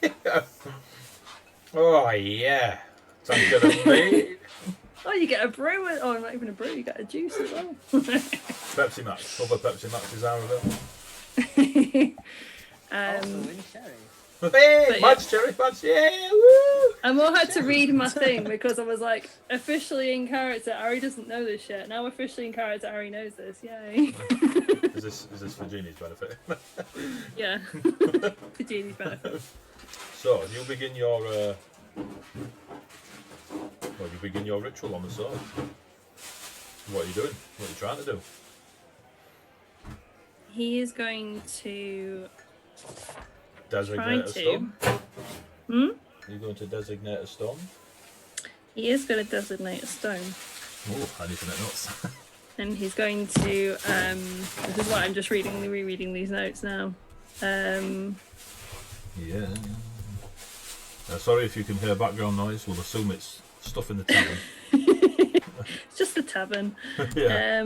Oh, yeah. Sounds good to me. Oh, you get a brew, or not even a brew, you get a juice as well. Pepsi Max. Other Pepsi Maxes are available. Also in cherry. Hey, But Mads, cherry, Mads, yeah, woo! I more had to read my thing because I was like, officially in character, Ari doesn't know this yet. Now officially in character, Ari knows this. Yay. Is this for Jeannie's benefit? Yeah. For Jeannie's benefit. So, you begin your ritual on the sword. What are you doing? What are you trying to do? He is going to try Designate a stone? to. Are you going to designate a stone? He is going to designate a stone. Oh, I need to make notes. And he's going to, this is why I'm just rereading these notes now. Yeah. Sorry if you can hear background noise. We'll assume it's stuff in the tavern. It's just a tavern. Yeah.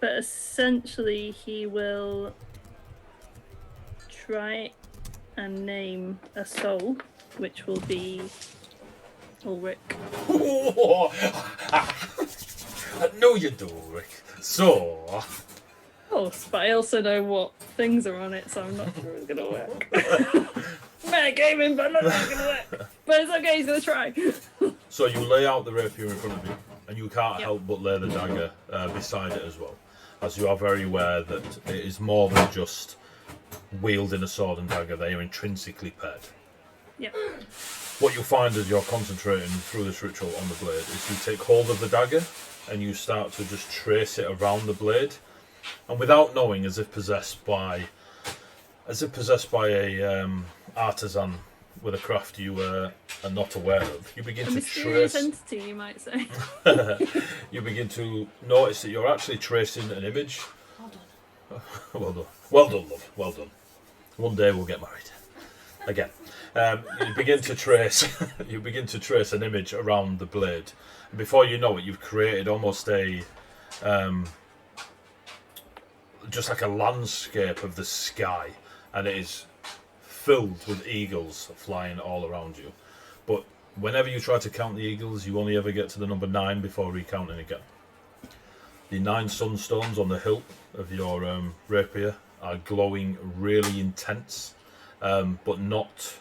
But essentially he will try and name a soul, which will be Ulrich. I know you do, Rick. So, Of course, but I also know what things are on it, so I'm not sure it's gonna work. Metagaming, but not gonna work. But it's okay, he's gonna try. so you lay out the rapier in front of you, and you can't Yep. help but lay the dagger beside it as well, as you are very aware that it is more than just wielding a sword and dagger. They are intrinsically paired. Yeah. What you'll find as you're concentrating through this ritual on the blade is you take hold of the dagger and you start to just trace it around the blade, and without knowing, as if possessed by a artisan with a craft you are not aware of, you begin A to mysterious trace. entity, you might say. You begin to notice that you're actually tracing an image. Well done, well done, love, well done. One day we'll get married again. You begin to trace. You begin to trace an image around the blade. And before you know it, you've created almost a, just like a landscape of the sky, and it is filled with eagles flying all around you. But whenever you try to count the eagles, you only ever get to the number 9 before recounting again. The 9 sunstones on the hilt of your rapier are glowing really intense, but not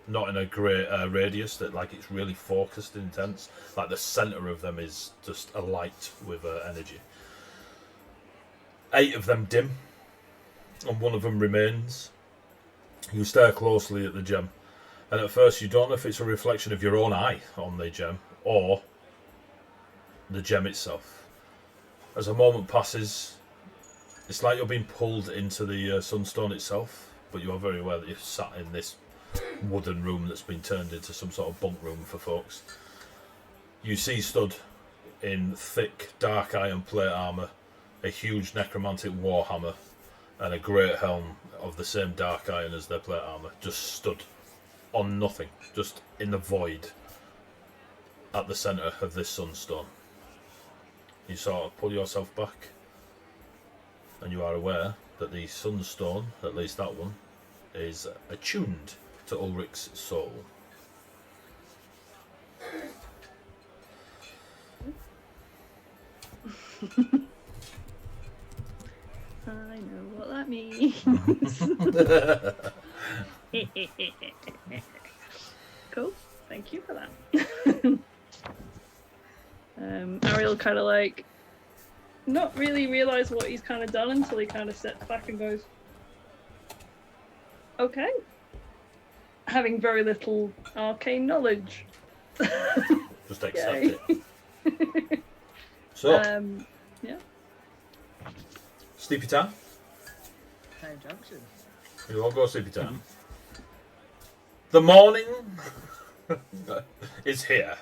in a great radius. That like it's really focused and intense. Like the center of them is just alight with energy. 8 of them dim, and 1 of them remains. You stare closely at the gem, and at first you don't know if it's a reflection of your own eye on the gem or the gem itself. As a moment passes, it's like you're being pulled into the sunstone itself, but you are very aware that you're sat in this wooden room that's been turned into some sort of bunk room for folks. You see stood in thick dark iron plate armour a huge necromantic warhammer and a great helm of the same dark iron as their plate armour, just stood on nothing, just in the void at the centre of this sunstone. You sort of pull yourself back, and you are aware that the sunstone, at least that one, is attuned to Ulrich's soul. I know what that means. Cool. Thank you for that. Ariel kind of like not really realise what he's kind of done until he kind of steps back and goes, okay. Having very little arcane knowledge. Just accept Yay. it. So, yeah. sleepy time? Time Junction. You all go sleepy time. The morning is here.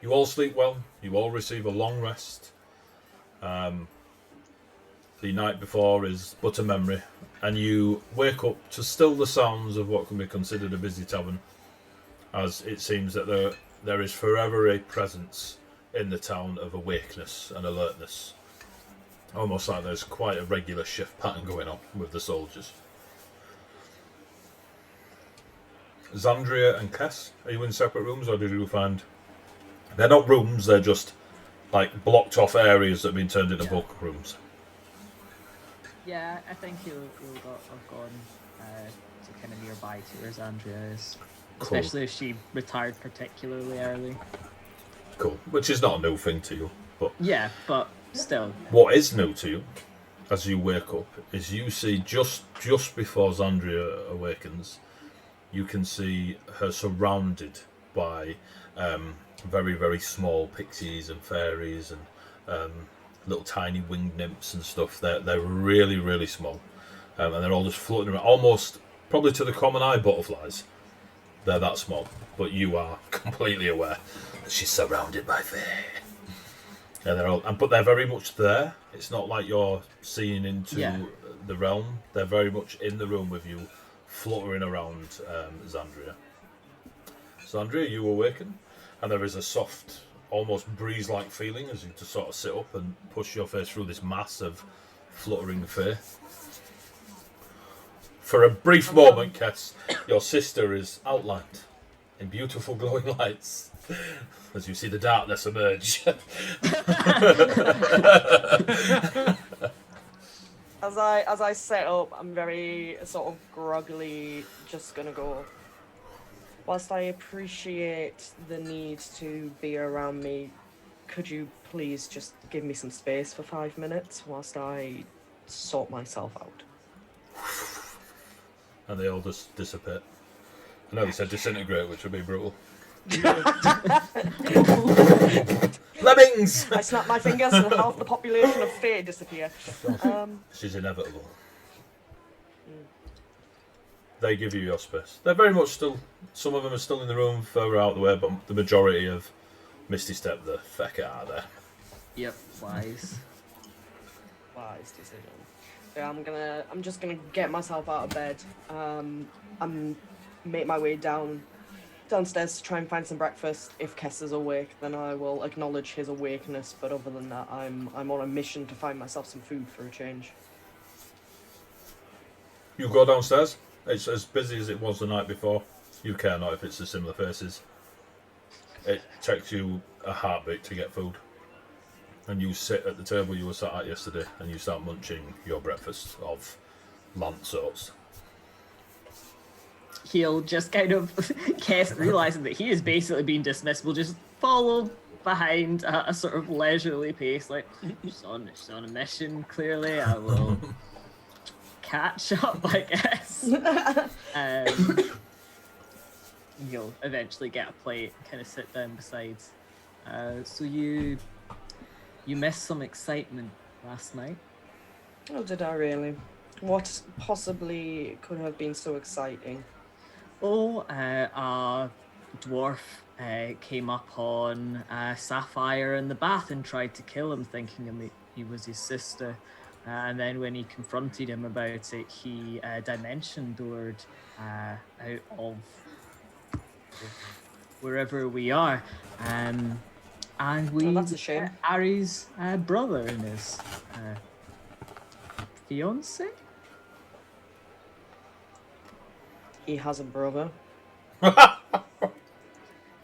You all sleep well. You all receive a long rest. The night before is but a memory, and you wake up to still the sounds of what can be considered a busy tavern, as it seems that there is forever a presence in the town of awakeness and alertness. Almost like there's quite a regular shift pattern going on with the soldiers. Xandria and Kess, are you in separate rooms, or did you find... They're not rooms, they're just like blocked off areas that have been turned into book rooms. Yeah, I think he'll have gone to kind of nearby to where Xandria is. Cool. Especially if she retired particularly early. Cool. Which is not a new thing to you, but... Yeah, but still. What is new to you, as you wake up, is you see just before Xandria awakens, you can see her surrounded by very, very small pixies and fairies and little tiny winged nymphs and stuff. They're really, really small, and they're all just floating around, almost probably to the common eye butterflies. They're that small, but you are completely aware that she's surrounded by fae. And but they're very much there. It's not like you're seeing into the realm. They're very much in the room with you, fluttering around Xandria. Xandria, you awaken, and there is a soft, almost breeze-like feeling as you just sort of sit up and push your face through this mass of fluttering fae. For a brief moment, Kess, your sister is outlined in beautiful glowing lights as you see the darkness emerge. As I set up, I'm very sort of groggily just gonna go. Whilst I appreciate the need to be around me, could you please just give me some space for 5 minutes whilst I sort myself out? And they all just dissipate. I know they said disintegrate, which would be brutal. Lemmings! I snap my fingers and half the population of Fae disappear. She's inevitable. They give you your space. They're very much still... Some of them are still in the room further out the way, but the majority of Misty Step the feck out of there. Yep, wise. Wise decision. Yeah, I'm just gonna get myself out of bed. I'm make my way downstairs to try and find some breakfast. If Kess is awake, then I will acknowledge his awakeness. But other than that, I'm on a mission to find myself some food for a change. You go downstairs. It's as busy as it was the night before. You care not if it's the similar faces. It takes you a heartbeat to get food. And you sit at the table you were sat at yesterday and you start munching your breakfast of lance oats. He'll just kind of, Kess, realising that he is basically being dismissed, will just follow behind at a sort of leisurely pace, like, she's on a mission, clearly, I will catch up, I guess. You'll eventually get a plate, kind of sit down beside. So you missed some excitement last night. Oh, did I really? What possibly could have been so exciting? Oh, a dwarf came up on Sapphire in the bath and tried to kill him, thinking he was his sister. And then when he confronted him about it, he dimension doored out of wherever we are. And we that's a shame. Ari's brother and his fiance. He has a brother.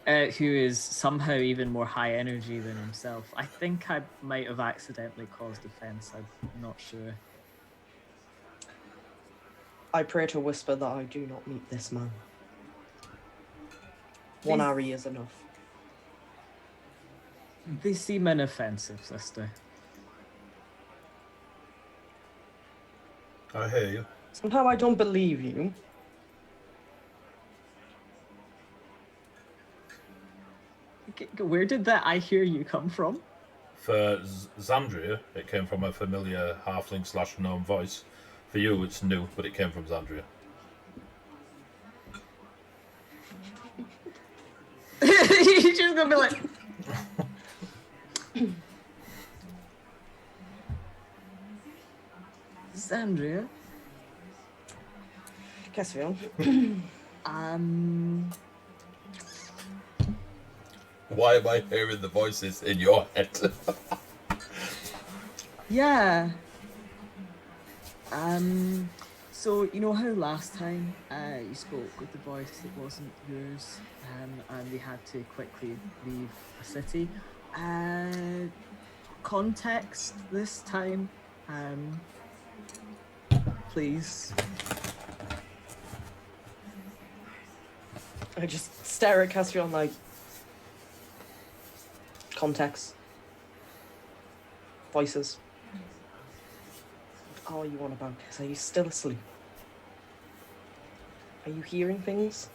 who is somehow even more high energy than himself. I think I might have accidentally caused offense. I'm not sure. I pray to whisper that I do not meet this man. One Ari is enough. They seem inoffensive, sister. I hear you. Somehow I don't believe you. Where did that "I hear you" come from? For Xandria, it came from a familiar halfling / gnome voice. For you, it's new, but it came from Xandria. You're just gonna be like... Xandria? Cassian. Why am I hearing the voices in your head? Yeah. So you know how last time you spoke with the voice that wasn't yours, and we had to quickly leave the city? Context this time, please. I just stare at Cassian like... Context. Voices. What are you on about? Are you still asleep? Are you hearing things?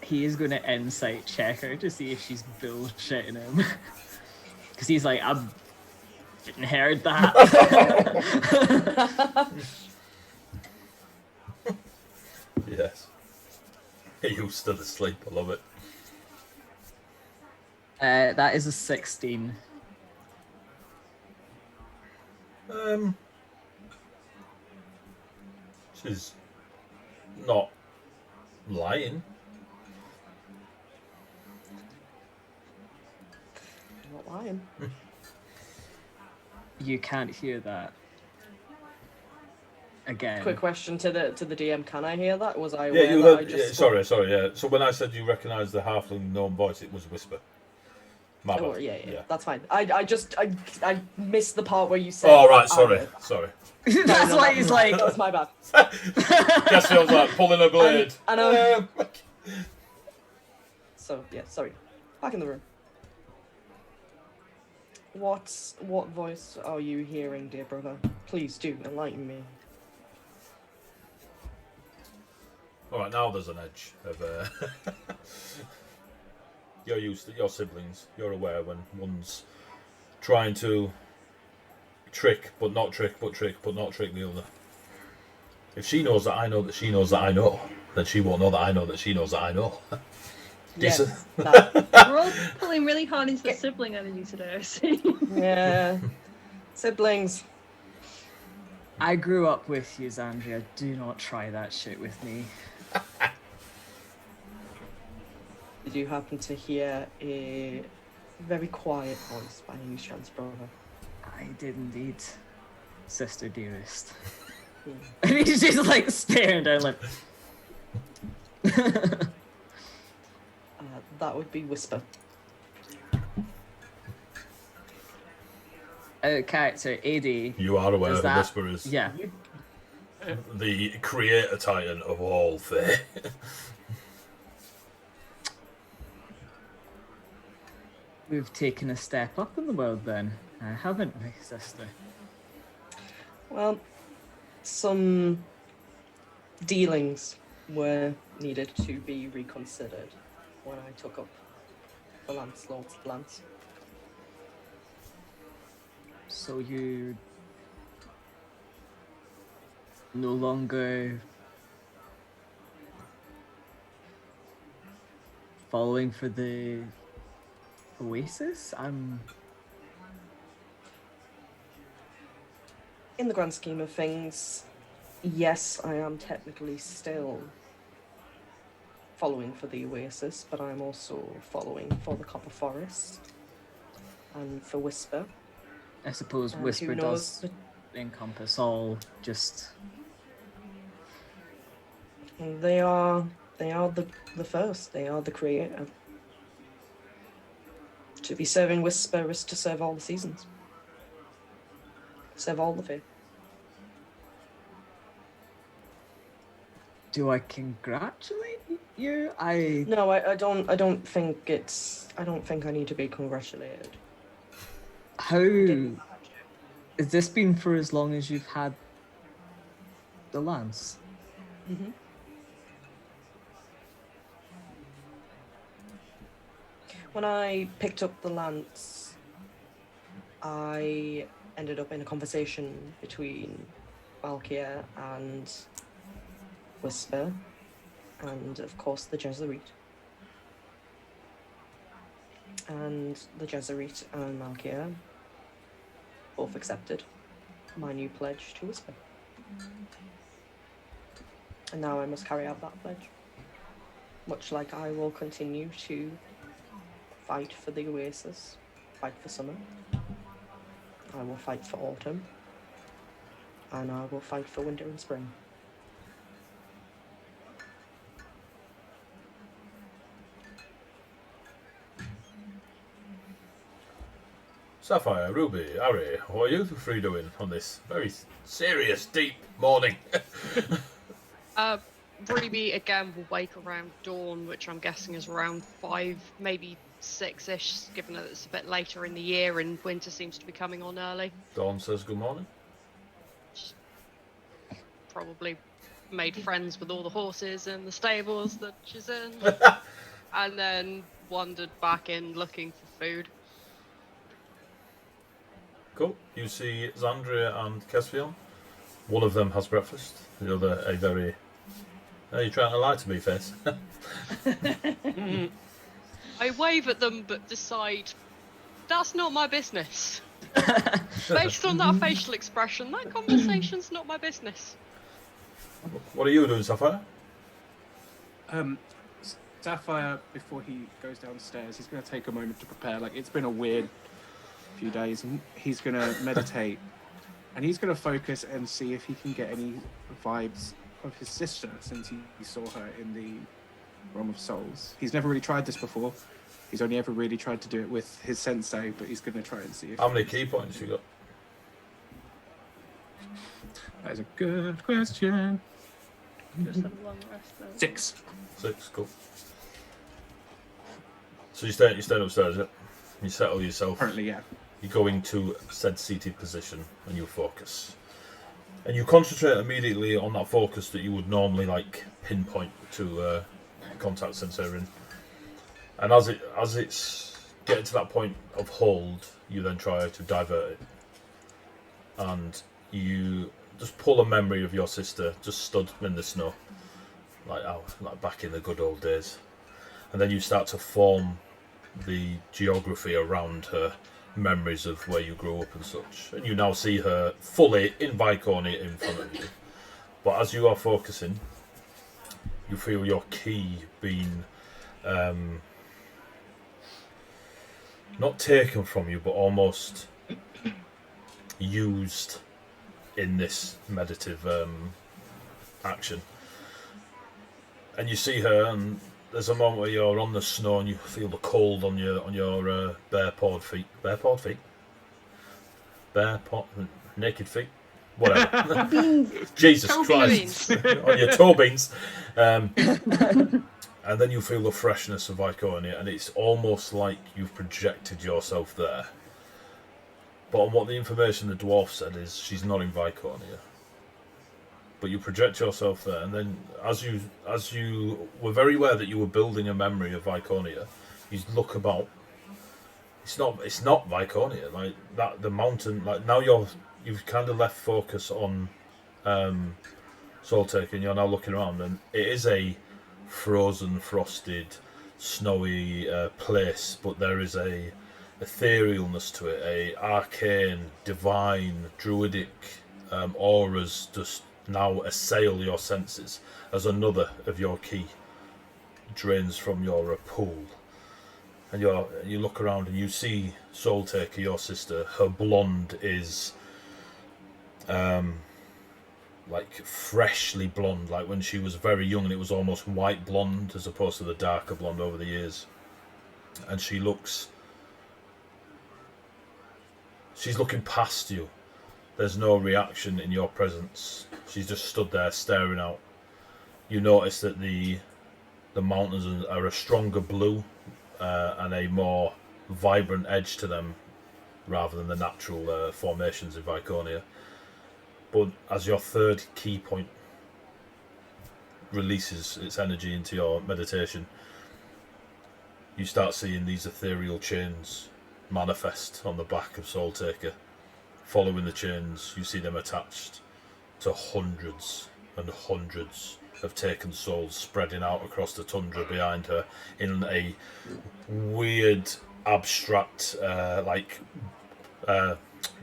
He is going to insight check her to see if she's bullshitting him. Because he's like, I didn't heard that. Yes. You still asleep, I love it. That is a 16. She's not lying. I'm not lying. You can't hear that. Again. Quick question to the DM: can I hear that? Was I Yeah, aware you that I heard. just Yeah, sorry. Yeah. So when I said you recognised the halfling gnome voice, it was whisper. My Oh, bad. yeah, that's fine. I missed the part where you said. Oh right, sorry. That's why he's like. That's my bad. Guess feels like pulling a blade. I know. So yeah, sorry. Back in the room. What voice are you hearing, dear brother? Please do enlighten me. All right, now there's an edge of. You're used to your siblings. You're aware when one's trying to trick, but not trick, but trick, but not trick the other. If she knows that I know that she knows that I know, then she won't know that I know that she knows that I know. Yes, We're all pulling really hard into the sibling energy today, I see. yeah. Siblings. I grew up with you, Xandria. Do not try that shit with me. Did you happen to hear a very quiet voice by any chance, brother? I did indeed, sister dearest. And he's just like staring down like... That would be Whisper. Character, AD. You are aware Is the that- whisper is Yeah. the creator titan of all Fae. We've taken a step up in the world then, haven't we, sister? Well, some dealings were needed to be reconsidered when I took up the Lancelot's lance. So you no longer following for the Oasis? In the grand scheme of things, yes, I am technically still following for the Oasis, but I'm also following for the Copper Forest and for Whisper. I suppose And Whisper who knows? does encompass all, just... They are They are the first. They are the creator. To be serving Whisper is to serve all the seasons. Serve all of it. Do I congratulate you? No, I don't think it's. I don't think I need to be congratulated. How has this been for as long as you've had the lance? Mm-hmm. When I picked up the lance, I ended up in a conversation between Valkyria and Whisper, and of course the Jesuit. And the Jesuit and Valkyria both accepted my new pledge to Whisper. And now I must carry out that pledge. Much like I will continue to fight for the Oasis, fight for summer. I will fight for autumn. And I will fight for winter and spring. Sapphire, Ruby, Harry, what are you three doing on this very serious, deep morning? Ruby again will wake around dawn, which I'm guessing is around 5, maybe 6-ish, given that it's a bit later in the year and winter seems to be coming on early. Dawn says good morning. She's probably made friends with all the horses in the stables that she's in, and then wandered back in looking for food. Cool. You see Xandria and Kesvion. One of them has breakfast. The other a very... Are you trying to lie to me, Face? I wave at them but decide that's not my business. Based on that facial expression, that conversation's not my business. What are you doing, Sapphire? Sapphire, before he goes downstairs, he's going to take a moment to prepare. Like, it's been a weird few days, and he's going to meditate, and he's going to focus and see if he can get any vibes of his sister, since he saw her in the Realm of Souls. He's never really tried this before. He's only ever really tried to do it with his sensei, but he's going to try and see if... How many key points you got? That is a good question. Just have a long rest though. 6. 6, cool. So you stay upstairs, yeah? You settle yourself. Currently, yeah. You go into said seated position and you focus. And you concentrate immediately on that focus that you would normally like pinpoint to contact Sensei Rin. And as it's getting to that point of hold, you then try to divert it. And you just pull a memory of your sister just stood in the snow. Like back in the good old days. And then you start to form the geography around her, memories of where you grew up and such. And you now see her fully in Vicornia in front of you. But as you are focusing, you feel your key being not taken from you, but almost used in this meditative action. And you see her, and there's a moment where you're on the snow and you feel the cold on your bare-pawed feet. Bare-pawed feet? Naked feet? Whatever. Jesus Toe Christ. On your toe beans. And then you feel the freshness of Vicornia, and it's almost like you've projected yourself there. But on what the information the dwarf said is she's not in Vicornia. But you project yourself there, and then as you were very aware that you were building a memory of Vicornia, you look about. It's not Vicornia, like that. The mountain, like now you've kind of left focus on Soultaker, and you're now looking around, and it is a frozen, frosted, snowy place, but there is a etherealness to it, a arcane, divine, druidic auras just now assail your senses as another of your key drains from your pool. And you look around and you see Soultaker, your sister. Her blonde is like freshly blonde, like when she was very young, and it was almost white blonde as opposed to the darker blonde over the years. And she's looking past you. There's no reaction in your presence. She's just stood there staring out. You notice that the mountains are a stronger blue and a more vibrant edge to them rather than the natural formations in Viconia. But as your third key point releases its energy into your meditation, you start seeing these ethereal chains manifest on the back of Soul Taker. Following the chains, you see them attached to hundreds and hundreds of taken souls spreading out across the tundra behind her in a weird, abstract,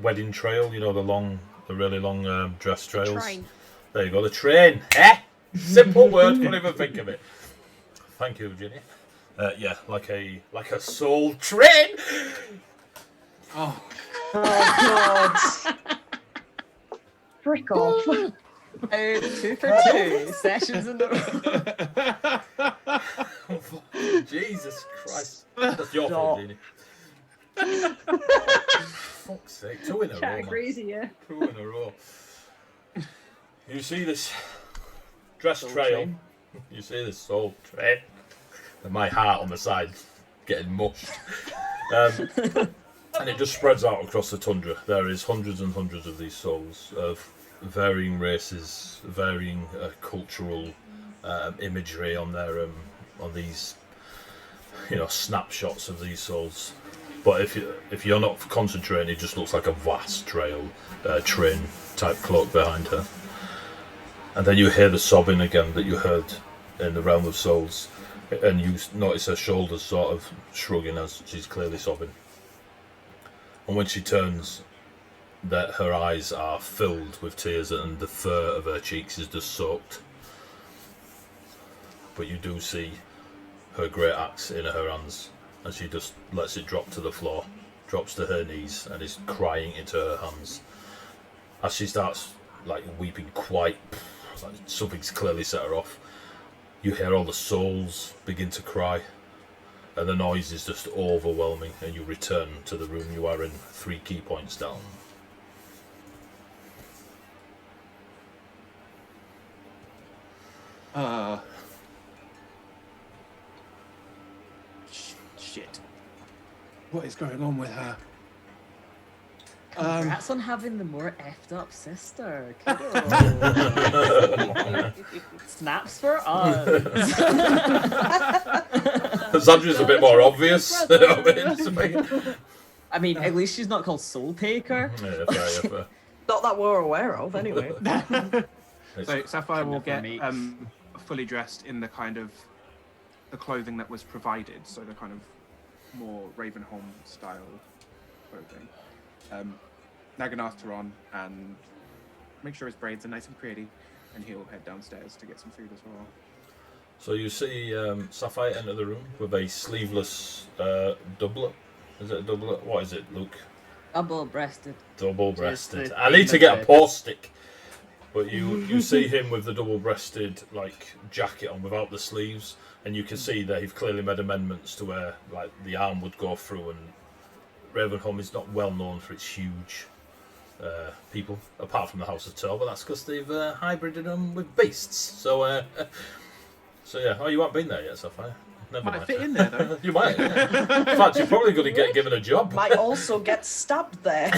wedding trail. You know, the really long dress trails. Train. There you go, the train. Simple word, couldn't even think of it. Thank you, Virginia. Yeah, like a soul train. Oh, Oh god. Frick off. 2 for 2 sessions in the row. Jesus Christ. That's your fault, Virginia. Fuck's sake, 2 in a row. Chat Man. crazy, yeah. 2 in a row. You see this dress Soul trail. train. You see this soul train. And my heart on the side getting mushed. And it just spreads out across the tundra. There is hundreds and hundreds of these souls of varying races, varying cultural imagery on their on these, snapshots of these souls. But if you're not concentrating, it just looks like a vast trail, train type cloak behind her. And then you hear the sobbing again that you heard in the realm of souls, and you notice her shoulders sort of shrugging as she's clearly sobbing. And when she turns, that her eyes are filled with tears and the fur of her cheeks is just soaked. But you do see her great axe in her hands, and she just lets it drop to the floor, drops to her knees, and is crying into her hands. As she starts weeping quite, like something's clearly set her off, you hear all the souls begin to cry, and the noise is just overwhelming, and you return to the room you are in 3 key points down. Shit. What is going on with her? Congrats on having the more effed up sister. Snaps for us. Sandra's a bit more obvious. I mean, at least she's not called Soul Taker. Yeah, fair. Not that we're aware of, anyway. So Sapphire will get me. fully dressed in the kind of the clothing that was provided, so the kind of more Ravenholm style clothing. Naginata on and make sure his braids are nice and pretty, and he'll head downstairs to get some food as well. So you see Sapphire enter the room with a sleeveless doublet. Is it a doublet? What is it, Luke? Double-breasted. Double-breasted. Just the I need to thing get a of it. pause stick. But you see him with the double-breasted jacket on without the sleeves, and you can see they've clearly made amendments to where the arm would go through. And Ravenholm is not well known for its huge people, apart from the House of Tor, but that's because they've hybrided them with beasts. So yeah. Oh, you haven't been there yet, Sapphire. Never Might mind. fit in there though. You might. Yeah. In fact, you're probably going to get given a job. Might also get stabbed there.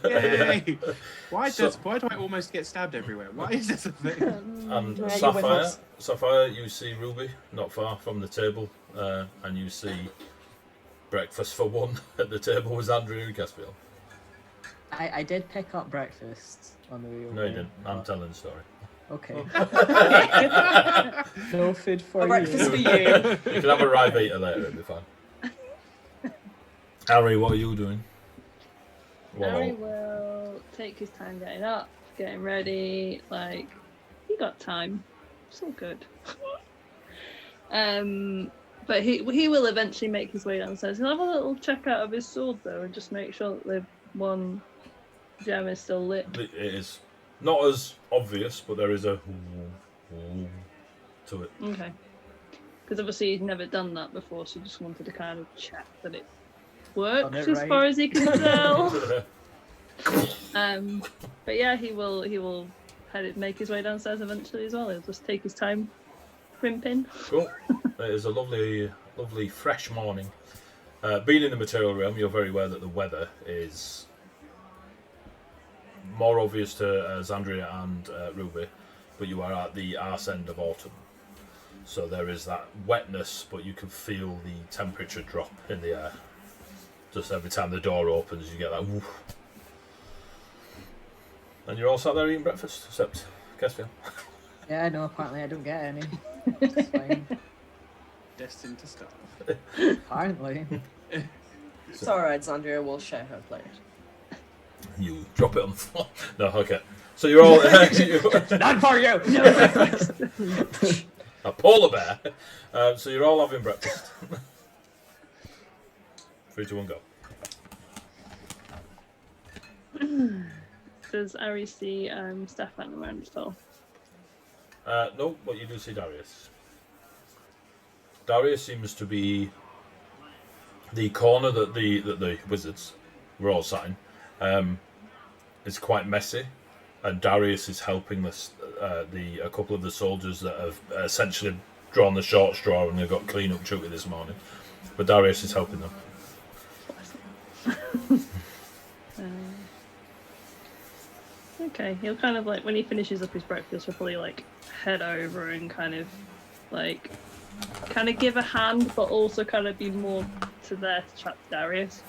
Yay! Why do I almost get stabbed everywhere? Why is this a thing? And Yeah, you're with us. Sapphire, you see Ruby not far from the table, and you see breakfast for one at the table with Andrew and Caspiel. I did pick up breakfast on the way over. No, you didn't. I'm telling the story. Okay. No food for A you. breakfast for you. You can have a Ribena later, it'll be fine. Harry, what are you doing? Harry will take his time getting up, getting ready. He got time. It's all good. But he will eventually make his way downstairs. He'll have a little check out of his sword though, and just make sure that the one gem is still lit. It is. Not as obvious, but there is a to it. Okay. Because obviously he'd never done that before, so he just wanted to kind of check that it worked Done it as right. far as he can tell. But yeah, he will make his way downstairs eventually as well. He'll just take his time crimping. Cool. It is a lovely, lovely fresh morning. Being in the material realm, you're very aware that the weather is more obvious to Xandria and Ruby, but you are at the arse end of autumn. So there is that wetness, but you can feel the temperature drop in the air. Just every time the door opens, you get that woof. And you're all sat there eating breakfast, except Kespiel. Yeah, no, apparently I don't get any. It's fine. Destined to starve. Apparently. It's alright, Xandria will share her plate. You drop it on the floor. No, okay. So you're all... Not for you! A polar bear. So you're all having breakfast. 3, 2, 1, go. Does Ari see Stefan around at all? No, but you do see Darius. Darius seems to be the corner that the wizards were all sat in. It's quite messy, and Darius is helping a couple of the soldiers that have essentially drawn the short straw and they've got clean up duty this morning. But Darius is helping them. Okay, he'll kind of like, when he finishes up his breakfast, he'll probably like head over and kind of give a hand, but also kind of be more to there to chat to Darius.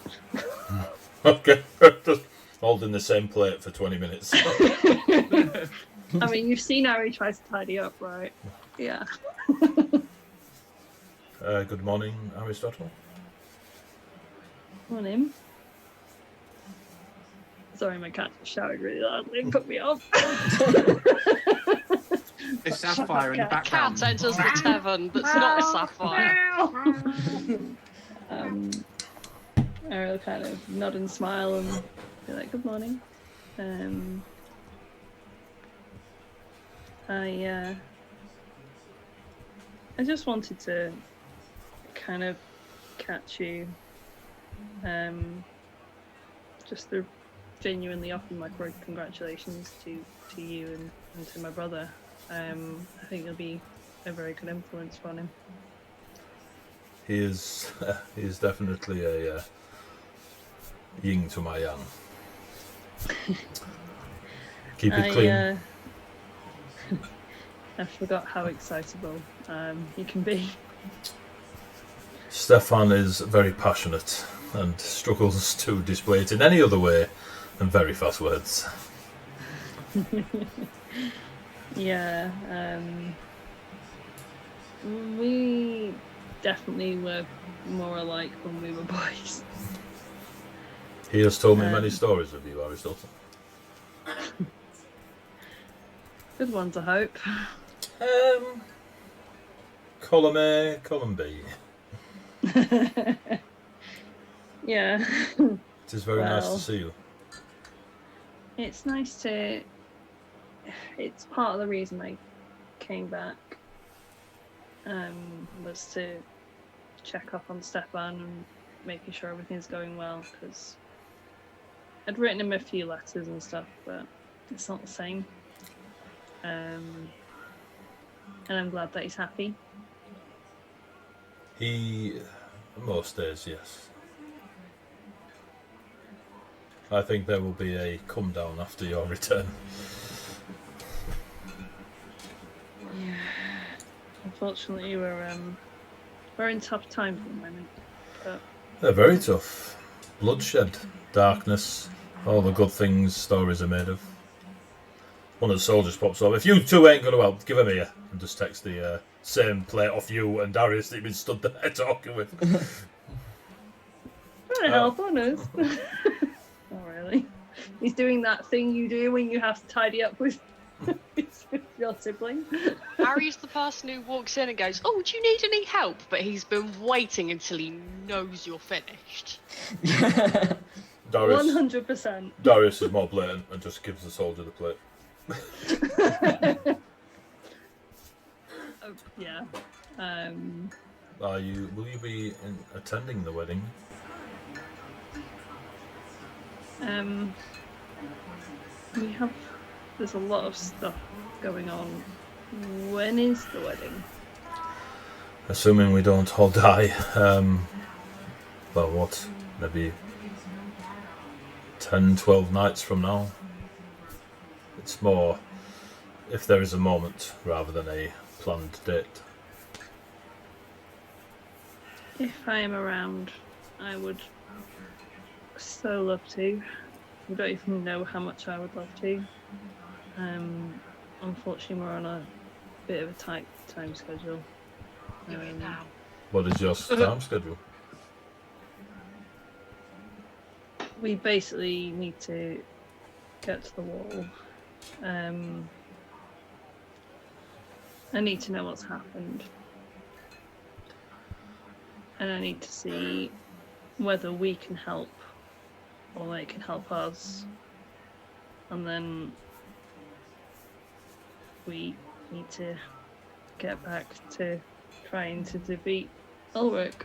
Okay, just holding the same plate for 20 minutes. I mean, you've seen Ari tries to tidy up, right? Yeah. Good morning, Aristotle. Morning. Sorry, my cat shouted really loudly and cut me off. There's Sapphire in the background. Cat enters the tavern that's not Sapphire. Ariel kind of nod and smile and be like, good morning. I just wanted to kind of catch you, just to genuinely offer my congratulations to you and to my brother. I think you'll be a very good influence on him. He is definitely a yin to my yang. Keep it clean. I forgot how excitable he can be. Stefan is very passionate and struggles to display it in any other way than very fast words. Yeah, we definitely were more alike when we were boys. He has told me many stories of you, Aristotle. Good ones, I hope. Column A, column B. Yeah. It is very nice to see you. It's nice to... It's part of the reason I came back, was to check up on Stefan and making sure everything's going well, because I'd written him a few letters and stuff, but it's not the same. And I'm glad that he's happy. Most days, yes. I think there will be a come down after your return. Yeah. Unfortunately, we're in tough times at the moment. But They're very tough. Bloodshed, darkness, all the good things stories are made of. One of the soldiers pops up. If you two ain't going to help, give him here. And just takes the same plate off you and Darius that you've been stood there talking with. trying to help on us. Not really. He's doing that thing you do when you have to tidy up with your sibling. Harry's the person who walks in and goes, "Oh, do you need any help?" But he's been waiting until he knows you're finished. Darius, 100%. Darius is more blatant and just gives the soldier the plate. Oh, yeah. Will you be attending the wedding? There's a lot of stuff going on. When is the wedding? Assuming we don't all die. Well, what? Maybe 10, 12 nights from now. It's more if there is a moment rather than a planned date. If I am around, I would so love to. I don't even know how much I would love to. Unfortunately, we're on a bit of a tight time schedule. What is your time schedule? We basically need to get to the wall. I need to know what's happened. And I need to see whether we can help or they can help us. And then we need to get back to trying to defeat Ulrich.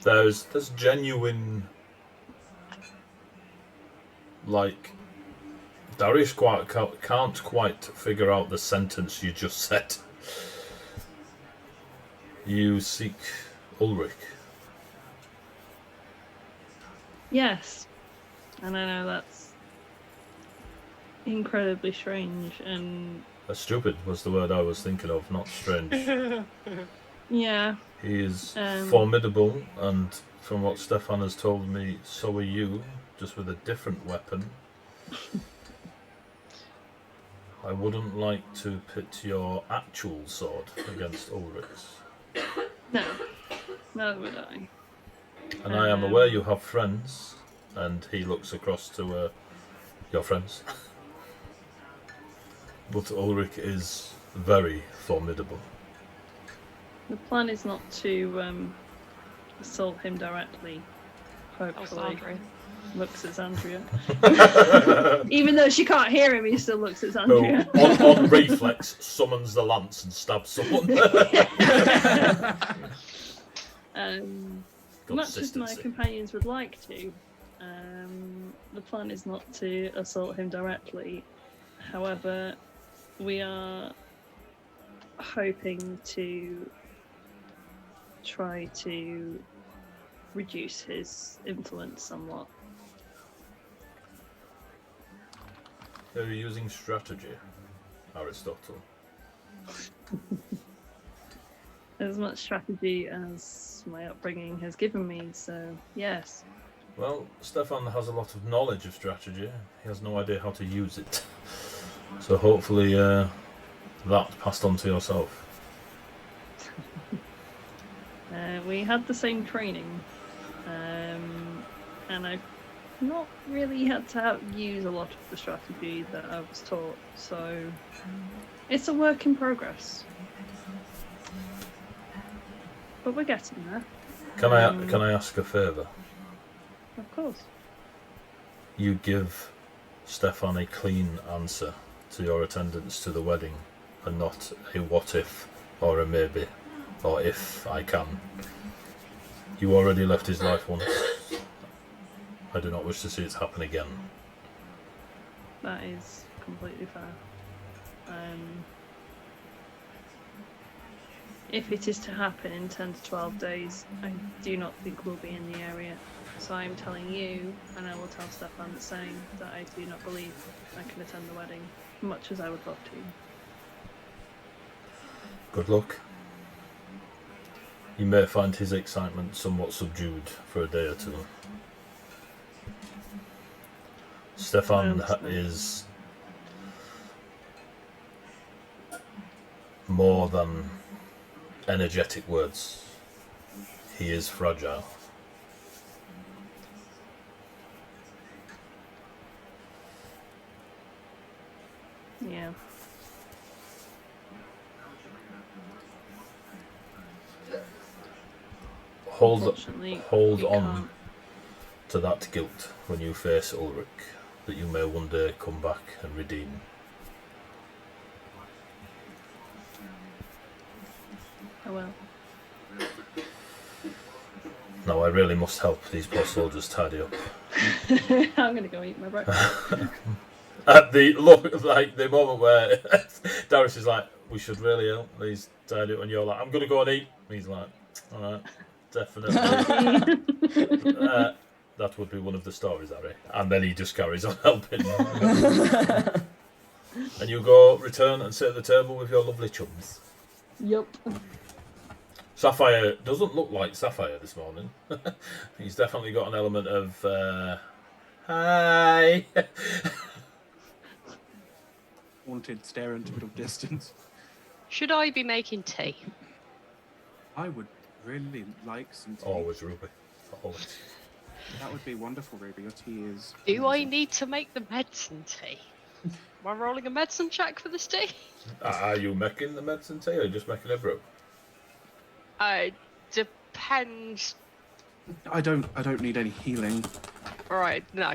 There's genuine, like, Darius can't quite figure out the sentence you just said. You seek Ulrich. Yes, and I know that's incredibly strange, and Stupid was the word I was thinking of, not strange. yeah. He is formidable, and from what Stefan has told me, so are you, just with a different weapon. I wouldn't like to pit your actual sword against Ulrich's. No, neither would I. And I am aware you have friends, and he looks across to your friends. But Ulrich is very formidable. The plan is not to assault him directly, hopefully. Looks at Andrea. Even though she can't hear him, he still looks at Andrea. Who, on reflex, summons the lance and stabs someone. Much as my companions would like to, the plan is not to assault him directly. However, we are hoping to try to reduce his influence somewhat. Are you using strategy, Aristotle? As much strategy as my upbringing has given me, so yes. Well, Stefan has a lot of knowledge of strategy. He has no idea how to use it. So hopefully that passed on to yourself. We had the same training, and I've not really had to use a lot of the strategy that I was taught, so it's a work in progress. But we're getting there. Can I ask a favour? Of course. You give Stefan a clean answer to your attendance to the wedding, and not a what if, or a maybe, or if I can. You already left his life once. I do not wish to see it happen again. That is completely fair. If it is to happen in 10 to 12 days, I do not think we'll be in the area. So I'm telling you, and I will tell Stefan the same, that I do not believe I can attend the wedding, much as I would love to. Good luck. You may find his excitement somewhat subdued for a day or two. Stefan is more than energetic words. He is fragile. Yeah. Hold Unfortunately, on we can't. to that guilt when you face Ulrich. that you may one day come back and redeem. Oh well. Now I really must help these poor soldiers tidy up. I'm gonna go eat my breakfast. At the look, like the moment where Darius is like, "We should really help these tidy up," and you're like, "I'm gonna go and eat." He's like, "All right, definitely." That would be one of the stories, Harry. And then he just carries on helping. And you go return and sit at the table with your lovely chums. Yup. Sapphire doesn't look like Sapphire this morning. He's definitely got an element of hi. Haunted stare into middle distance. Should I be making tea? I would really like some tea. Always, Ruby. Always. That would be wonderful, Ruby. Your tea is... Do I need to make the medicine tea? Am I rolling a medicine check for this tea? Are you making the medicine tea or are you just making a brew? Depends. I don't need any healing. Alright, no.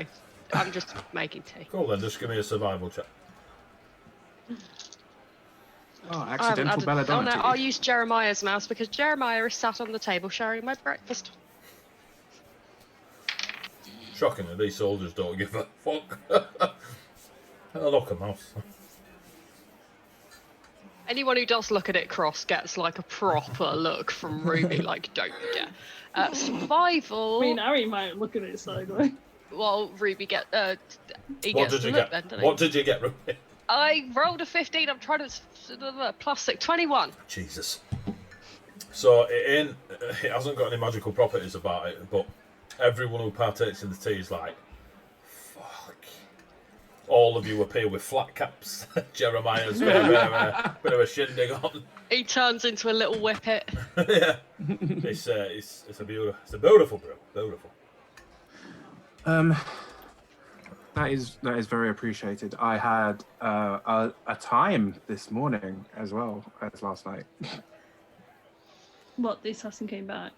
I'm just making tea. Cool, then just give me a survival check. Oh, accidental belladonna no, tea. I'll use Jeremiah's mouse because Jeremiah is sat on the table sharing my breakfast. Shockingly, these soldiers don't give a fuck. Look, a mouse. Anyone who does look at it cross gets like a proper look from Ruby, like, don't get. Survival. I mean, Harry might look at it sideways. Well, Ruby What gets did to you look get? then, doesn't he? What did you get, Ruby? I rolled a 15. I'm trying to plus 6, 21. Jesus. So it hasn't got any magical properties about it, but everyone who partakes in the tea is like, fuck. All of you appear with flat caps. Jeremiah's got a bit of a shindig on. He turns into a little whippet. Yeah. It's a beautiful brew. Beautiful. That is very appreciated. I had a time this morning as well as last night. What, the assassin came back?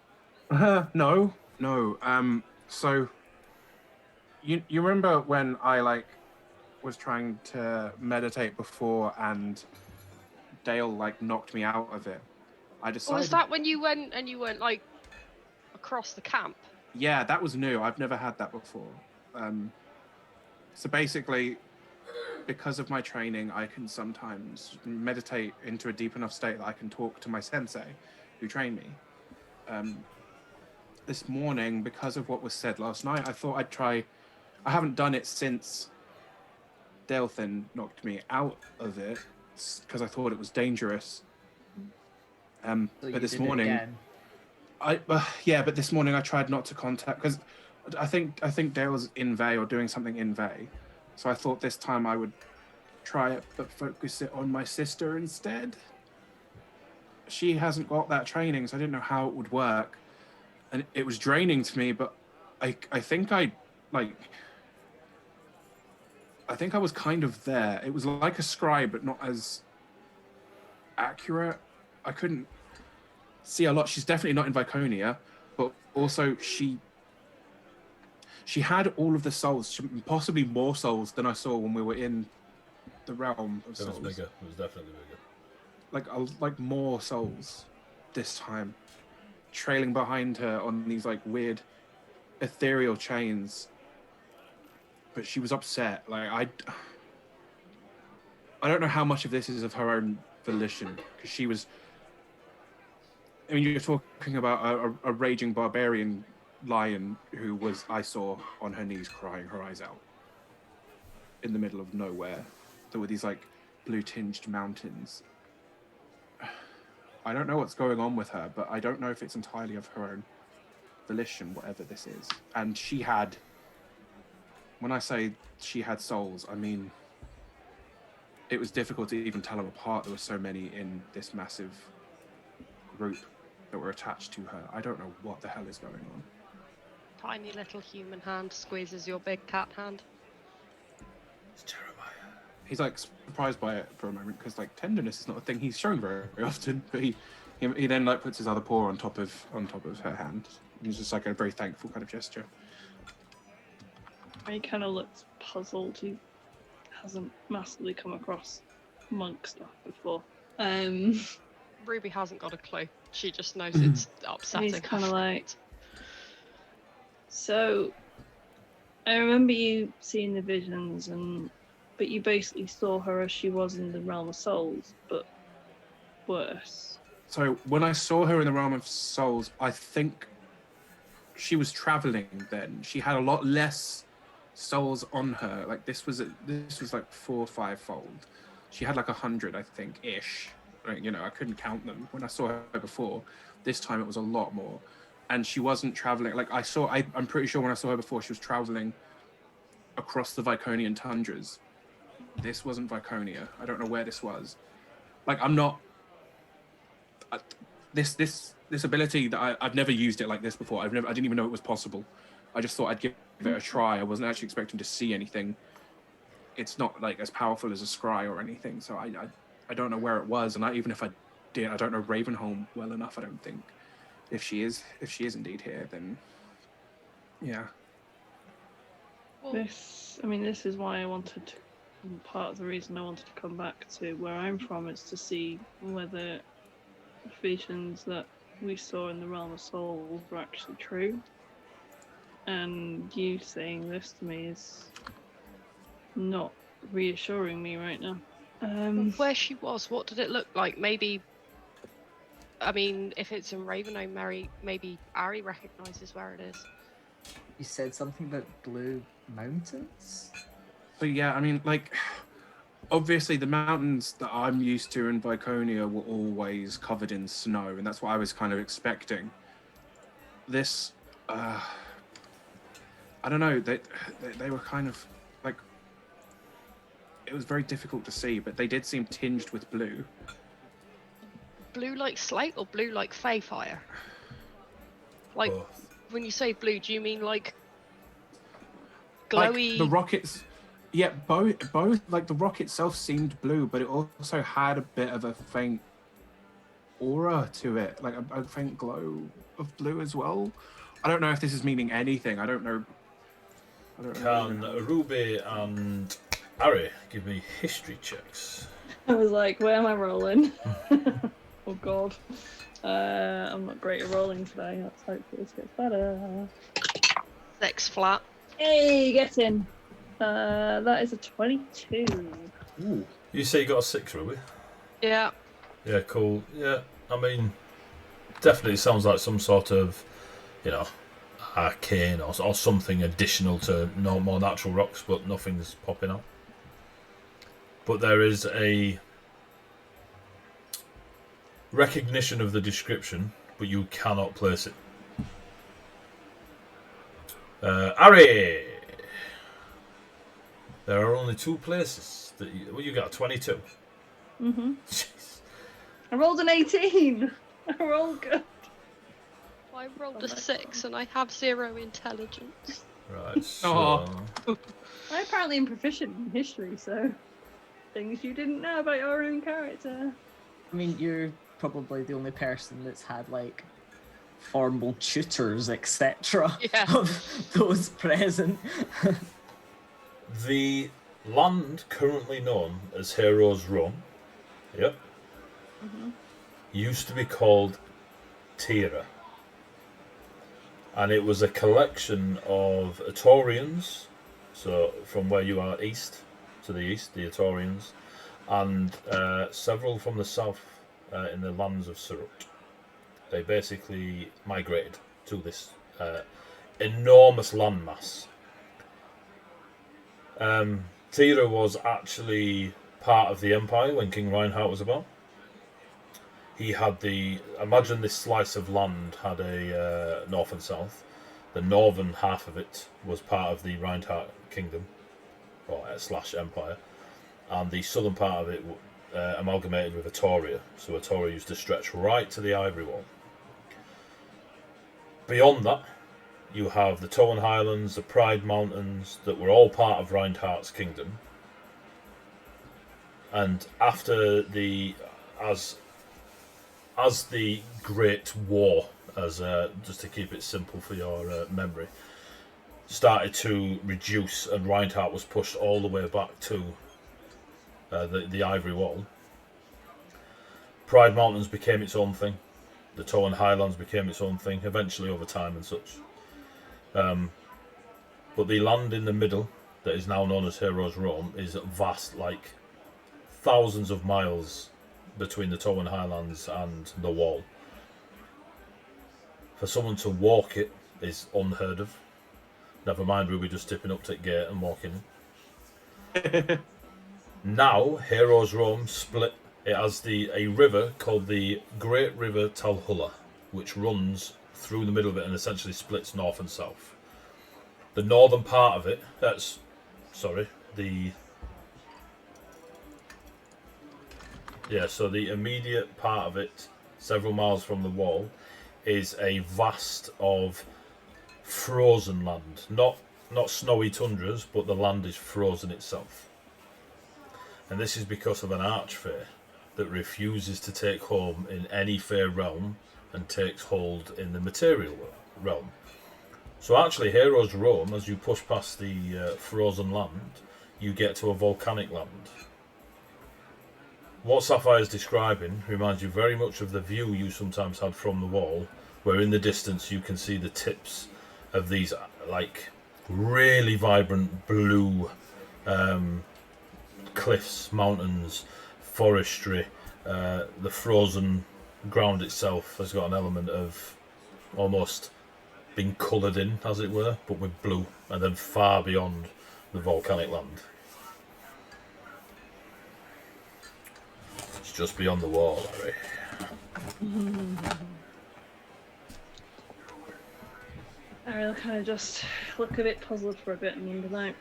No. So you remember when I was trying to meditate before and Dale knocked me out of it? I decided. Or was that when you went like across the camp? Yeah, that was new. I've never had that before. So basically, because of my training, I can sometimes meditate into a deep enough state that I can talk to my sensei, who trained me. This morning, because of what was said last night, I thought I'd try. I haven't done it since Daelthin knocked me out of it, because I thought it was dangerous. So but this morning, but this morning I tried not to contact, because I think Dale's in Vey or doing something in Vey, so I thought this time I would try it, but focus it on my sister instead. She hasn't got that training, so I didn't know how it would work, and it was draining to me. But I think I was kind of there. It was like a scribe, but not as accurate. I couldn't see a lot. She's definitely not in Viconia, but also she had all of the souls, possibly more souls than I saw when we were in the realm of souls. It was bigger. It was definitely bigger. Like more souls this time, trailing behind her on these weird ethereal chains. But she was upset. I don't know how much of this is of her own volition, because she was. I mean, you're talking about a raging barbarian lion who I saw on her knees crying her eyes out in the middle of nowhere. There were these blue tinged mountains. I don't know what's going on with her, but I don't know if it's entirely of her own volition, whatever this is. And she had, when I say she had souls, I mean, it was difficult to even tell them apart. There were so many in this massive group that were attached to her. I don't know what the hell is going on. Tiny little human hand squeezes your big cat hand. It's Jeremiah. He's surprised by it for a moment, because tenderness is not a thing he's shown very often. But he then puts his other paw on top of her hand. And it's just a very thankful kind of gesture. He kind of looks puzzled. He hasn't massively come across monk stuff before. Ruby hasn't got a clue. She just knows it's upsetting. He's kind of like, so I remember you seeing the visions, but you basically saw her as she was in the realm of souls, but worse. So when I saw her in the realm of souls, I think she was traveling then. She had a lot less souls on her. Like this was like 4 or 5 fold. She had like 100, I think, ish. Like, you know, I couldn't count them when I saw her before. This time it was a lot more, and she wasn't traveling. Like I'm pretty sure when I saw her before, she was traveling across the Viconian tundras. This wasn't Viconia. I don't know where this was. Like I'm not. This ability that I've never used it like this before. I didn't even know it was possible. I just thought I'd give it a try. I wasn't actually expecting to see anything. It's not like as powerful as a scry or anything. So I don't know where it was, and even if I did, I don't know Ravenholm well enough. I don't think. If she is indeed here, then yeah. This is why I wanted to. Part of the reason I wanted to come back to where I'm from is to see whether visions that we saw in the realm of souls were actually true. And you saying this to me is not reassuring me right now. Where she was, what did it look like? Maybe, I mean, if it's in Ravenholm, maybe Ari recognises where it is. You said something about blue mountains? But yeah, I mean, like, obviously the mountains that I'm used to in Viconia were always covered in snow, and that's what I was kind of expecting. This, I don't know, they were kind of, like, it was very difficult to see, but they did seem tinged with blue. Blue like slate or blue like fey fire? Like, when you say blue, do you mean like glowy? Like the rockets, yeah, both. Like the rock itself seemed blue, but it also had a bit of a faint aura to it, like a faint glow of blue as well. I don't know if this is meaning anything. I don't know. Can Ruby and Ari give me history checks? I was like, where am I rolling? Oh god. I'm not great at rolling today. Let's hope this gets better. 6 flat. Hey, get in. That is a 22. Ooh. You say you got a 6, Ruby? Yeah. Yeah, cool. Yeah, I mean, definitely sounds like some sort of, you know, arcane or something additional to no more natural rocks, but nothing's popping up. But there is a recognition of the description, but you cannot place it. Ari! There are only 2 places that you got a 22. Mm-hmm. Jeez. I rolled an 18. I rolled good. I rolled a 6 and I have 0 intelligence. Right, so... I apparently am proficient in history, so things you didn't know about your own character. I mean, you're probably the only person that's had, like, formal tutors, etc. Yeah. of those present. The land currently known as Heroes Run, yep, used to be called Tira. And it was a collection of Atorians, so from where you are east, to the east, the Atorians, and several from the south in the lands of Surut. They basically migrated to this enormous landmass. Tira was actually part of the Empire when King Reinhardt was about. He had imagine this slice of land had a north and south. The northern half of it was part of the Reinhardt Kingdom, or / Empire, and the southern part of it amalgamated with Atoria. So Atoria used to stretch right to the Ivory Wall. Beyond that, you have the Towan Highlands, the Pride Mountains, that were all part of Reinhardt's kingdom. And after as the Great War, just to keep it simple for your memory, started to reduce, and Reinhardt was pushed all the way back to the Ivory Wall. Pride Mountains became its own thing. The Towan Highlands became its own thing, eventually over time and such. But the land in the middle, that is now known as Heroes' Rome, is vast, like thousands of miles between the Towan Highlands and the Wall. For someone to walk it is unheard of. Never mind, we were just tipping up to the gate and walking in. Now, Heroes' Rome split. It has a river called the Great River Talhulla, which runs through the middle of it and essentially splits north and south. The northern part of it, so the immediate part of it, several miles from the wall, is a vast of frozen land. Not snowy tundras, but the land is frozen itself. And this is because of an archfey that refuses to take home in any fair realm and takes hold in the material realm. So actually, Heroes' Rome, as you push past the frozen land, you get to a volcanic land. What Sapphire's describing reminds you very much of the view you sometimes had from the wall, where in the distance you can see the tips of these like really vibrant blue cliffs, mountains, forestry. The frozen ground itself has got an element of almost being coloured in, as it were, but with blue, and then far beyond the volcanic land. It's just beyond the wall, Harry. Ariel kind of just look a bit puzzled for a bit and be like,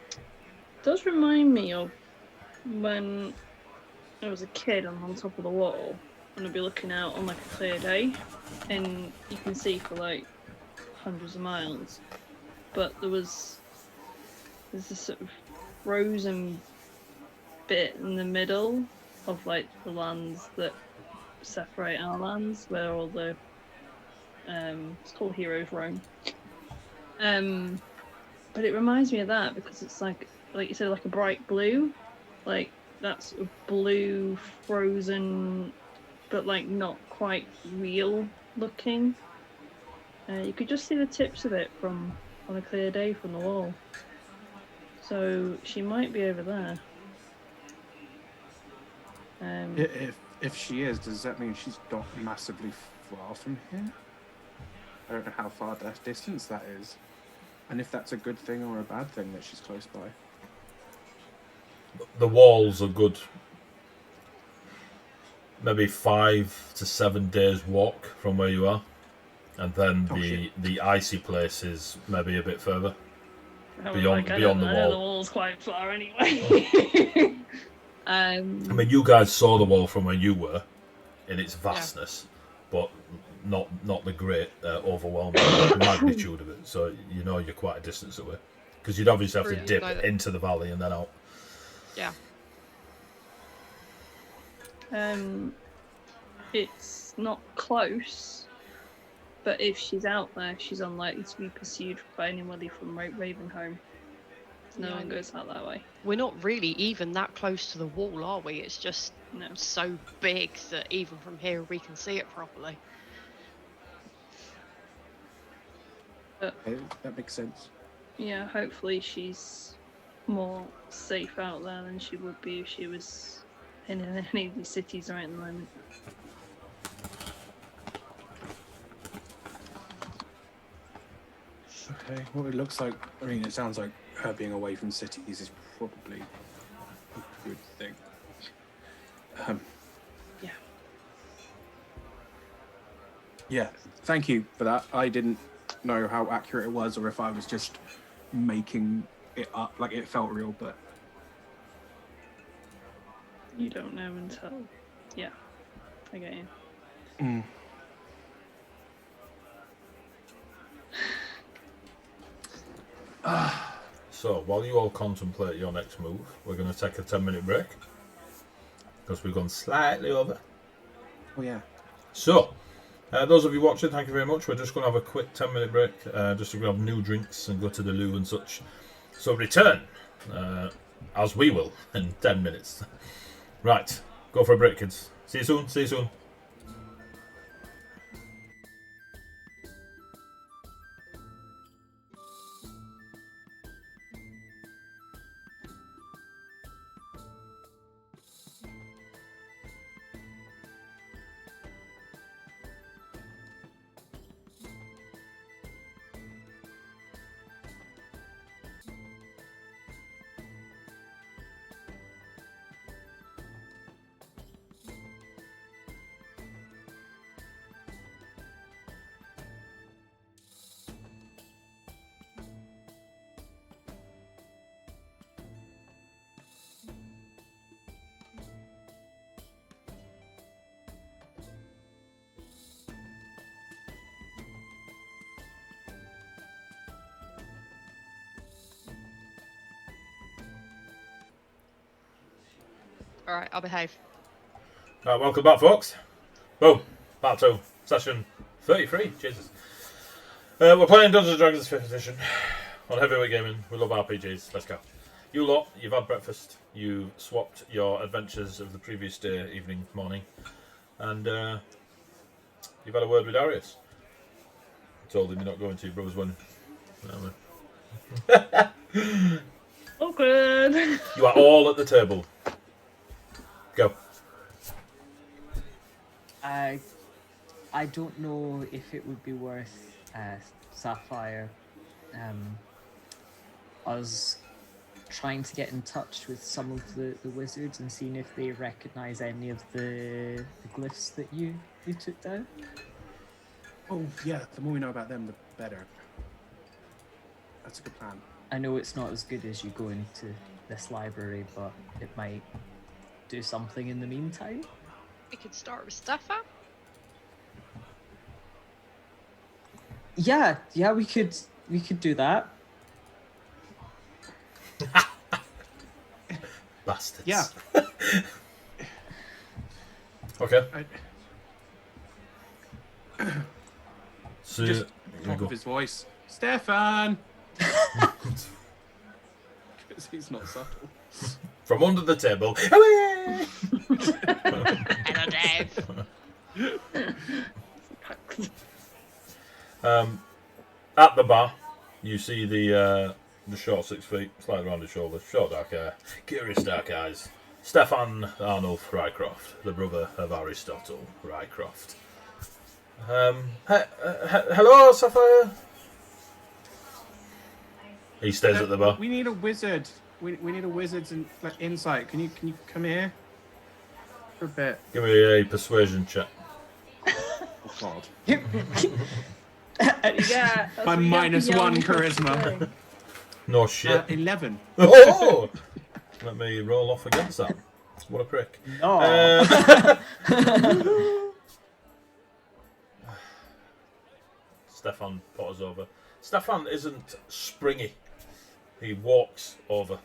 it does remind me of when I was a kid and on top of the wall, and I'd be looking out on like a clear day, and you can see for like hundreds of miles, but there's this sort of frozen bit in the middle of like the lands that separate our lands, where all the it's called Heroes' Rome. But it reminds me of that because it's like you said, like a bright blue, like that sort of blue frozen, but like not quite real looking. You could just see the tips of it on a clear day from the wall. So she might be over there. If she is, does that mean she's not massively far from here? I don't know how far that distance that is, and if that's a good thing or a bad thing that she's close by. The walls are good. Maybe 5 to 7 days walk from where you are, and then the icy place is maybe a bit further beyond the wall. The wall's quite far anyway. I mean, you guys saw the wall from where you were, in its vastness, but not the great overwhelming magnitude of it. So you know you're quite a distance away, because you'd obviously have to dip into the valley and then out. Yeah. It's not close, but if she's out there, she's unlikely to be pursued by anybody from Ravenholm. No one goes out that way. We're not really even that close to the wall, are we? It's just so big that even from here we can see it properly. That makes sense. Yeah, hopefully she's more safe out there than she would be if she was in any of these cities right at the moment. Okay, well, it looks like, I mean, it sounds like her being away from cities is probably a good thing. Yeah. Yeah, thank you for that. I didn't know how accurate it was, or if I was just making it up, like it felt real, but... You don't know until... Yeah, I get you. So, while you all contemplate your next move, we're going to take a 10-minute break, because we've gone slightly over. Oh, yeah. So, Those of you watching, thank you very much. We're just going to have a quick 10-minute break just to grab new drinks and go to the loo and such. So return, as we will, in 10 minutes. Right, go for a break, kids. See you soon, see you soon. Alright, I'll behave. Welcome back, folks. Boom, part 2, session 33. Jesus. We're playing Dungeons & Dragons 5th edition on Heavyweight Gaming. We love RPGs. Let's go. You lot, you've had breakfast. You swapped your adventures of the previous day, evening, morning, and you've had a word with Darius. Told him you're not going to your brother's wedding. Awkward. You are all at the table. Go. I don't know if it would be worth Sapphire us trying to get in touch with some of the wizards and seeing if they recognise any of the glyphs that you took down. Oh, yeah, the more we know about them, the better. That's a good plan. I know it's not as good as you go into this library, but it might do something in the meantime. We could start with Stefan. Yeah, we could do that. Bastards. Yeah. Okay. I, So, just you top go. of his voice. Stefan! Because he's not subtle. From under the table. Hello, Dave. At the bar, you see the short 6 feet, slightly round his shoulders, short dark hair, curious dark eyes. Stefan Arnulf Rycroft, the brother of Aristotle Rycroft. Hello, Sapphire. He stays at the bar. We need a wizard. We need a wizard's insight. Can you come here for a bit? Give me a persuasion check. Oh God. Yeah. That's My what you get -1 for yelling across the charisma. thing. No shit. 11. Oh! Let me roll off against that. What a prick. No. Stefan potters over. Stefan isn't springy. He walks over.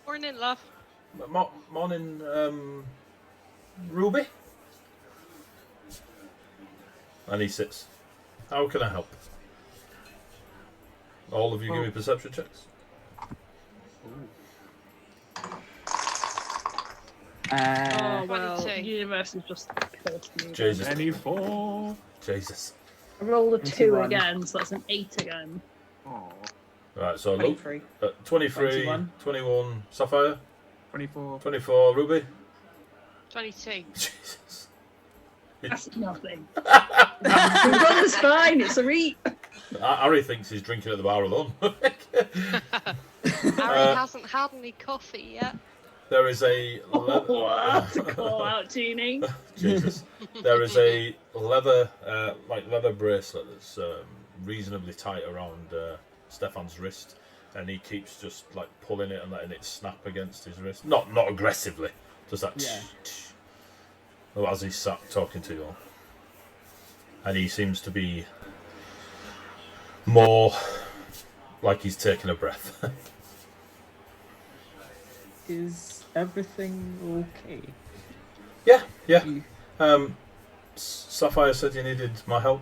Morning, love. Morning, Ruby. And he sits. How can I help? All of you give me perception checks. Oh well, 22. the universe has just killed me. Jesus. 24. Jesus. I rolled a 2 21. again, so that's an 8 again. Oh. Right, so Luke. 23. 23, 21. 21, Sapphire. 24. 24, Ruby. 22. Jesus. That's nothing. My brother's fine, it's a reap. Harry thinks he's drinking at the bar alone. Harry hasn't had any coffee yet. There is a What a call out, Jeannie. Jesus. There is a leather bracelet that's reasonably tight around Stefan's wrist, and he keeps just like pulling it and letting it snap against his wrist. Not aggressively, just like as he's sat talking to you. And he seems to be more like he's taking a breath. Is everything okay? Yeah. You- Sapphire said you needed my help.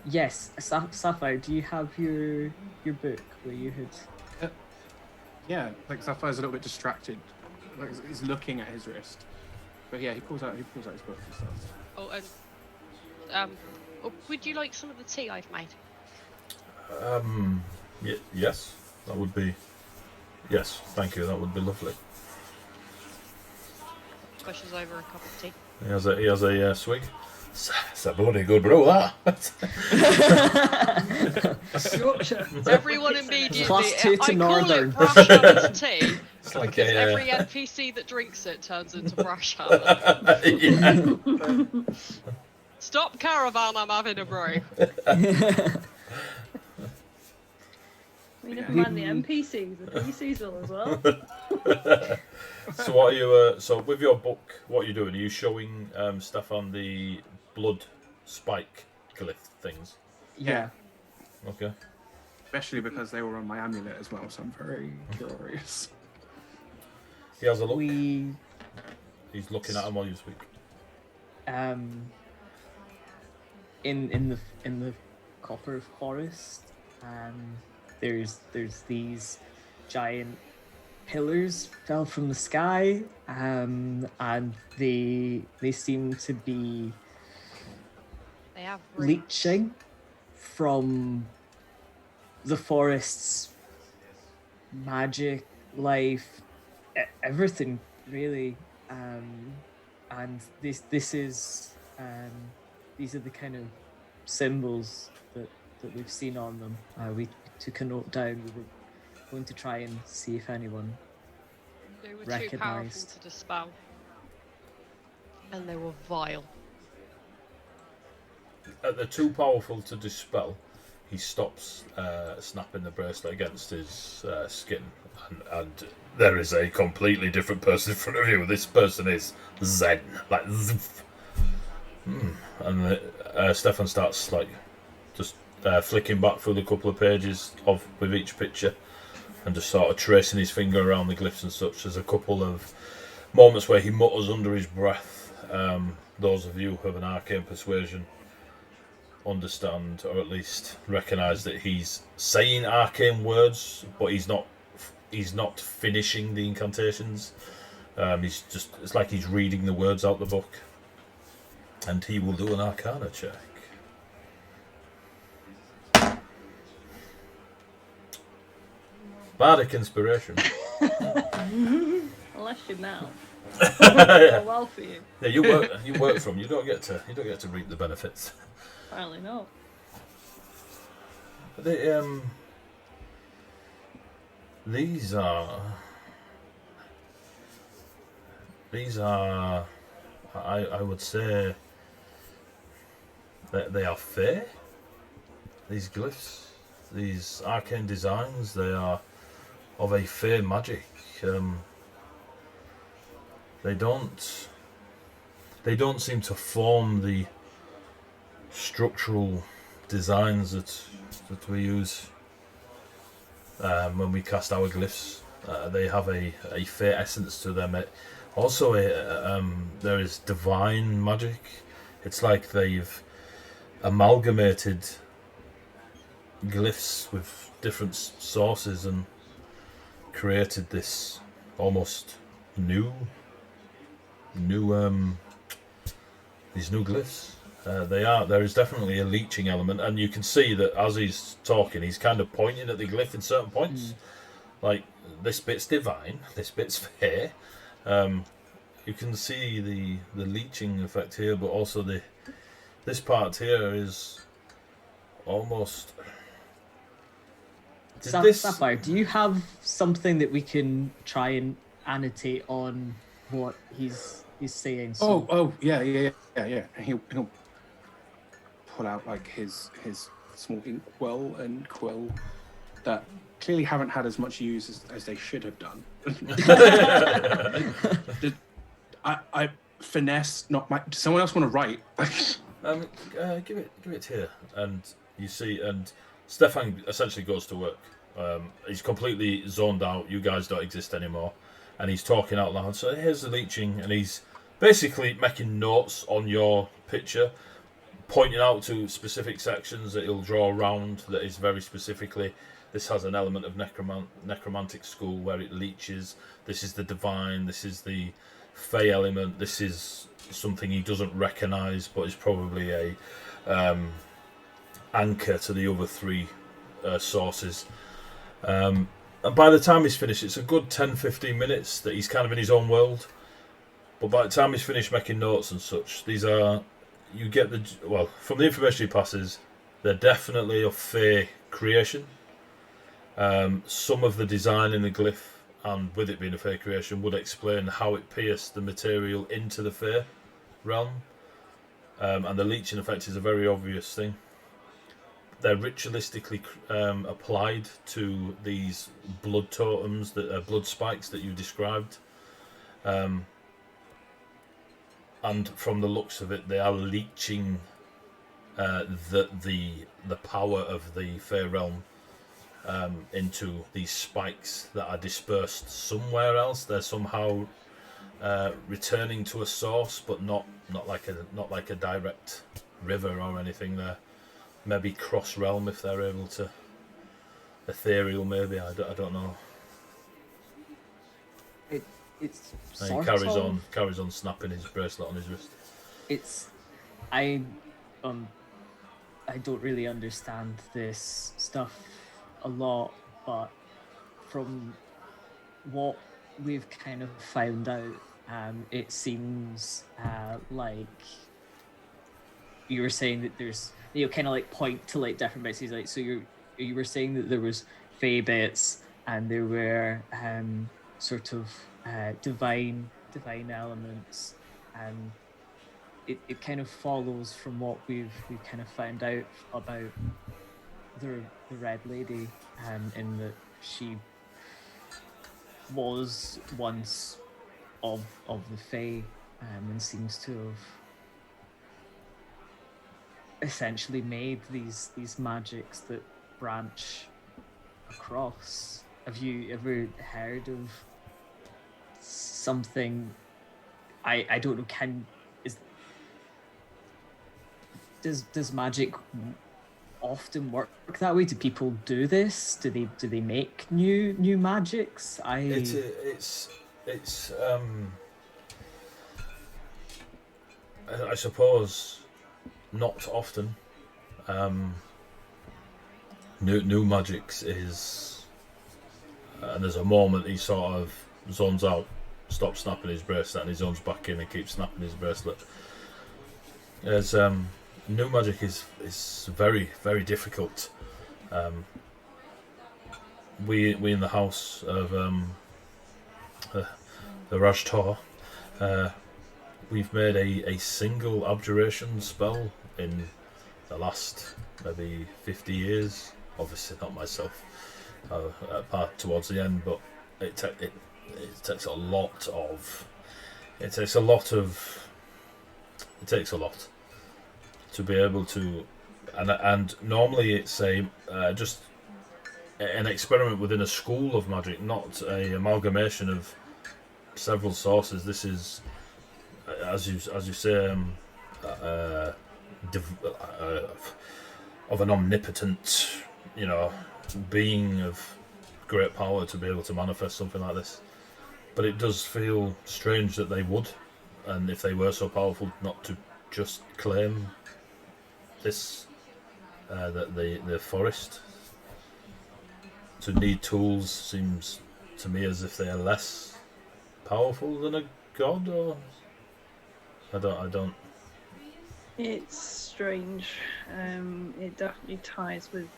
Yes, Sapphire, do you have your book where you had? Yeah, like Sapphire's a little bit distracted. Like he's looking at his wrist. But yeah, he pulls out his book and stuff. Oh, and would you like some of the tea I've made? Yes, that would be. Yes, thank you. That would be lovely. Pushes over a cup of tea. He has a swig. It's a bloody good brew, that. Yorkshire. Everyone immediately. +2 to I Northern. call it Brashammer's tea. It's like Because a. every NPC that drinks it turns into Brashammer. Yeah. Stop, caravan! I'm having a brew. We never mind the NPCs, the PCs will as well. So what are you? So with your book, what are you doing? Are you showing Stefan the blood spike glyph things? Yeah. Okay. Especially because they were on my amulet as well, so I'm very curious. He has a look. We He's looking at him while you speak. in the copper forest, there's these giant pillars fell from the sky, and they seem to be They have roots. leeching from the forest's magic, life, everything really. And this is these are the kind of symbols that we've seen on them. We took a note down. We were going to try and see if anyone They were too powerful recognized. to dispel. And they were vile. They're too powerful to dispel. He stops snapping the bracelet against his skin, and there is a completely different person in front of you. This person is Zen, like zoof. And Stefan starts like just flicking back through the couple of pages with each picture, and just sort of tracing his finger around the glyphs and such. There's a couple of moments where he mutters under his breath. Those of you who have an arcane persuasion understand, or at least recognise that he's saying arcane words, but he's not finishing the incantations. It's like he's reading the words out the book. And he will do an Arcana check. Bardic inspiration. Unless you're now. Yeah. Well for you. Yeah, you work from. You don't get to reap the benefits. Apparently not. These are. I would say that they are fair. These glyphs, these arcane designs, they are of a fair magic. They don't seem to form the structural designs that we use when we cast our glyphs. They have a fair essence to them. Also, there is divine magic. It's like they've amalgamated glyphs with different sources and created this almost these new glyphs. There is definitely a leeching element, and you can see that as he's talking, he's kind of pointing at the glyph in certain points. Like, this bit's divine, this bit's fair. You can see the leeching effect here, but also this part here is almost. Sapphire, do you have something that we can try and annotate on what he's saying? So, Yeah. He'll pull out like his small inkwell and quill that clearly haven't had as much use as they should have done. I finesse, not my. Does someone else want to write? Give it here, and you see, and Stefan essentially goes to work. He's completely zoned out. You guys don't exist anymore, and he's talking out loud. So here's the leeching, and he's basically making notes on your picture, pointing out to specific sections that he'll draw around that is very specifically, this has an element of necromantic school where it leeches, this is the divine, this is the fey element, this is something he doesn't recognise but is probably a anchor to the other three sources. And by the time he's finished, it's a good 10-15 minutes that he's kind of in his own world. But by the time he's finished making notes and such, these are, you get the, well, from the information he passes, they're definitely of fey creation. Some of the design in the glyph, and with it being a fey creation, would explain how it pierced the material into the fey realm. And the leeching effect is a very obvious thing. They're ritualistically applied to these blood totems, that blood spikes that you described. And from the looks of it, they are leeching the power of the fey realm into these spikes that are dispersed somewhere else. They're somehow returning to a source, but not like a direct river or anything. There, maybe cross realm if they're able to. Ethereal, maybe. I don't know. It's And he carries on snapping his bracelet on his wrist. I don't really understand this stuff a lot, but from what we've kind of found out, it seems like you were saying that there's, you know, kind of like point to like different bits. He's like, so you were saying that there was fey bits and there were sort of divine elements, and it kind of follows from what we've kind of found out about the Red Lady, in that she was once of the Fae, and seems to have essentially made these magics that branch across. Have you ever heard of something? I don't know. Does magic often work that way? Do people do this? Do they make new magics? I suppose not often. New magics is, and there's a moment he sort of zones out, stops snapping his bracelet, and he zones back in and keeps snapping his bracelet. There's new magic is very, very difficult. We in the house of the Rajtor, we've made a single abjuration spell in the last maybe 50 years. Obviously not myself, part towards the end, but it takes a lot to be able to, and normally it's just an experiment within a school of magic, not a amalgamation of several sources. This is, as you say, of an omnipotent, being of great power to be able to manifest something like this. But it does feel strange that they would, and if they were so powerful, not to just claim this, the forest. To need tools seems to me as if they are less powerful than a god, or I don't. It's strange. It definitely ties with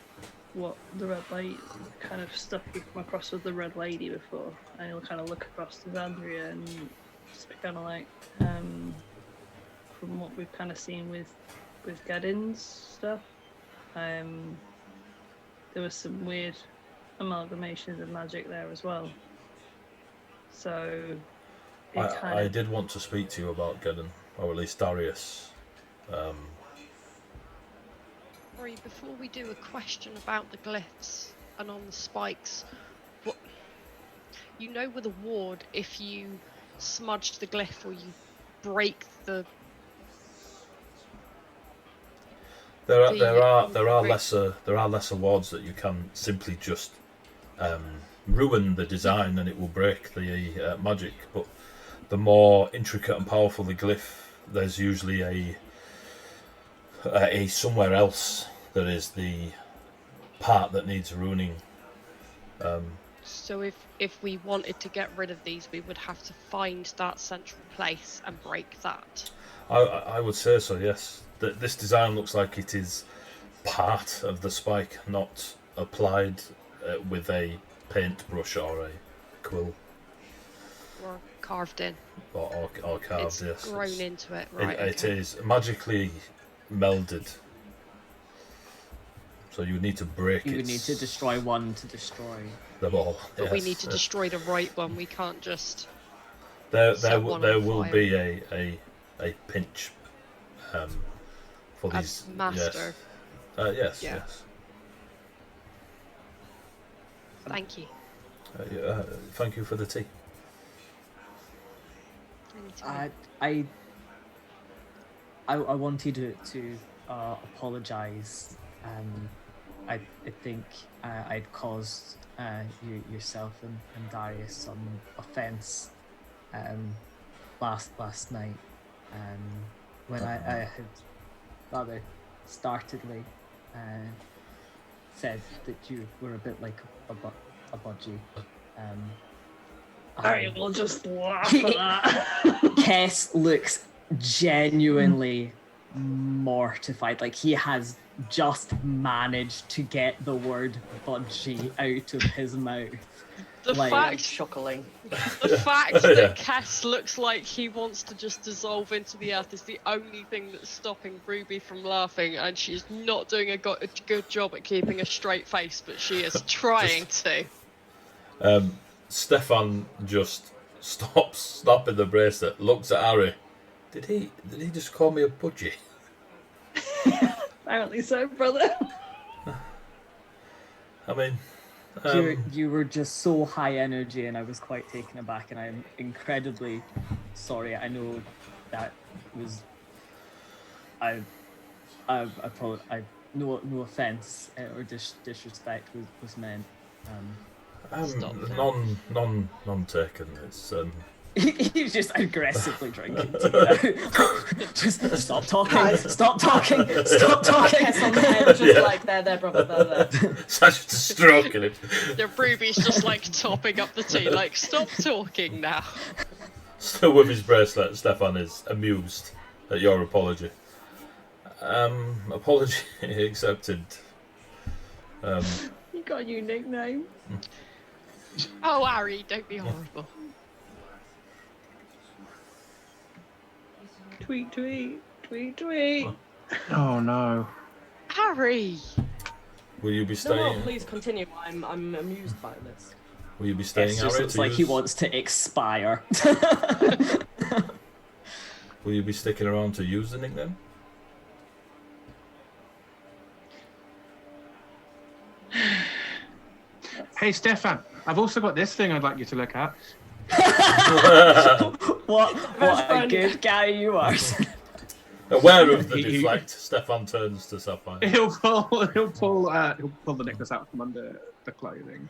what the Red Lady kind of stuff we've come across with the Red Lady before, and you'll kind of look across to Zandria and just kind of like, from what we've kind of seen with Geddin's stuff, there was some weird amalgamations of magic there as well. So I did want to speak to you about Geddin, or at least Darius. Sorry, before we do, a question about the glyphs and on the spikes. you know with a ward, if you smudge the glyph or you break the... There are lesser wards that you can simply just ruin the design and it will break the magic. But the more intricate and powerful the glyph, there's usually a somewhere else that is the part that needs ruining. So if we wanted to get rid of these, we would have to find that central place and break that. I would say so, yes. This design looks like it is part of the spike, not applied with a paintbrush or a quill. Or carved in. Or carved, it's yes. Grown into it, right? It is magically melded. So you would need to break it. You would need to destroy one to destroy them all. But we need to destroy the right one. We can't just. There will be a pinch for these. Master. Yes. Yeah. Yes. Thank you. Thank you for the tea. I wanted to apologize. I think I'd caused yourself and Darius some offense last night when I had rather startlingly said that you were a bit like a budgie. I will just laugh at that. Kess looks genuinely mortified. Like he has just managed to get the word budgie out of his mouth. The fact that Kess looks like he wants to just dissolve into the earth is the only thing that's stopping Ruby from laughing, and she's not doing a good job at keeping a straight face, but she is trying to. Stefan just stops snapping the bracelet, looks at Harry. Did he just call me a budgie? Apparently so, brother. I mean, you were just so high energy, and I was quite taken aback, and I'm incredibly sorry. I know that was no offense or disrespect was meant. None taken. It's He's just aggressively drinking tea now. Just stop talking. Stop talking. Stop talking. Kiss on the head, just like there, brother, there. Such a stroking it. The Ruby's just like topping up the tea, like stop talking now. Still with his bracelet, Stefan is amused at your apology. Apology accepted. You got a unique name. Oh, Harry, don't be horrible. Tweet, tweet, tweet, tweet. Oh no. Harry! Will you be staying? No, please continue. I'm amused by this. Will you be staying, It Harry? just looks like he wants to expire. Will you be sticking around to use the nickname? Hey Stefan, I've also got this thing I'd like you to look at. What a good guy you are. Aware of the deflect, Stefan turns to Sapphire. He'll pull the necklace out from under the clothing,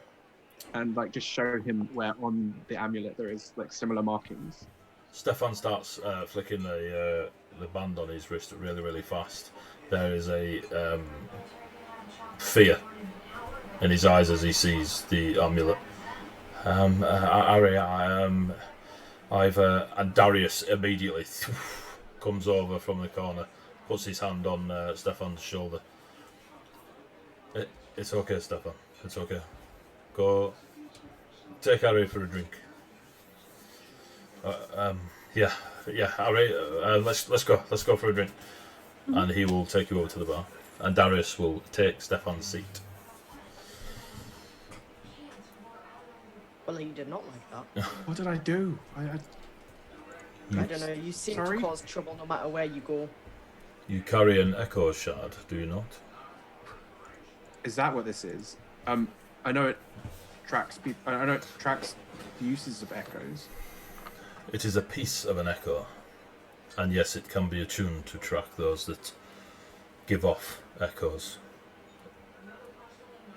and like just show him where on the amulet there is like similar markings. Stefan starts flicking the band on his wrist really, really fast. There is a fear in his eyes as he sees the amulet. Harry, and Darius immediately comes over from the corner, puts his hand on Stefan's shoulder. It's okay, Stefan. It's okay. Go take Harry for a drink. Yeah, Harry. Let's go. Let's go for a drink. Mm-hmm. And he will take you over to the bar, and Darius will take Stefan's seat. Well, he did not like that. What did I do? I don't know. You seem to cause trouble no matter where you go. You carry an echo shard, do you not? Is that what this is? I know it. tracks I know it tracks the uses of echoes. It is a piece of an echo, and yes, it can be attuned to track those that give off echoes.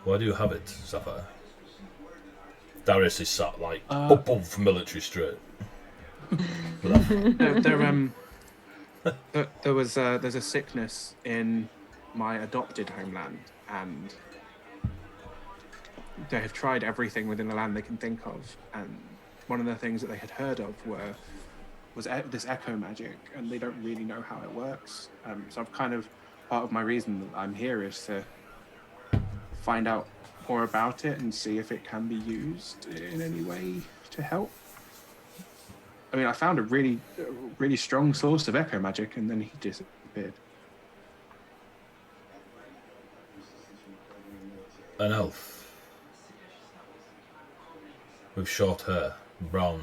Why do you have it, Sapphire? Darius is sat like above military straight. There's a sickness in my adopted homeland, and they have tried everything within the land they can think of, and one of the things that they had heard of was this echo magic, and they don't really know how it works. So I've kind of, part of my reason that I'm here is to find out more about it and see if it can be used in any way to help. I mean, I found a really strong source of echo magic, and then he disappeared. An elf with short hair, brown,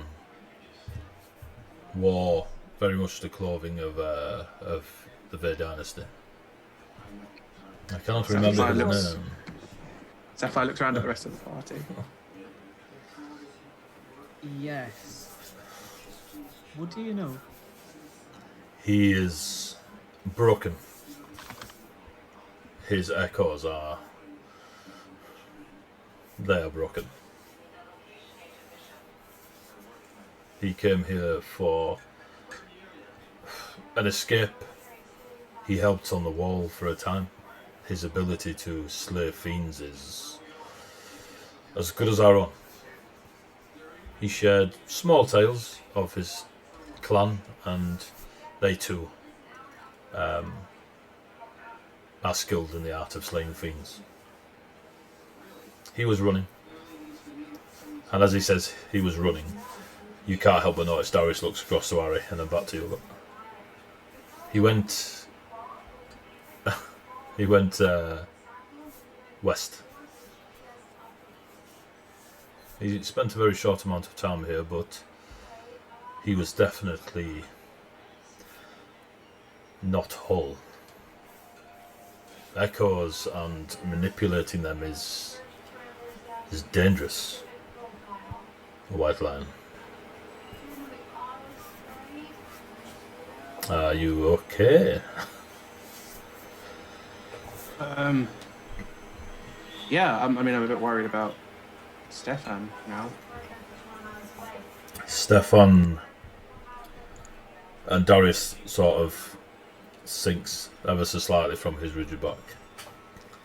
wore very much the clothing of the Vey dynasty. I cannot remember his name. Sapphire looks around at the rest of the party. Yes. What do you know? He is broken. His echoes are... they are broken. He came here for an escape. He helped on the wall for a time. His ability to slay fiends is as good as our own. He shared small tales of his clan, and they too are skilled in the art of slaying fiends. He was running, and as he says he was running, you can't help but notice Darius looks across to Harry and then back to you. Look. He went west. He spent a very short amount of time here, but he was definitely not whole. Echoes and manipulating them is dangerous. A white lion. Are you okay? Yeah, I'm a bit worried about Stefan now. Stefan and Darius sort of sinks ever so slightly from his rigid back.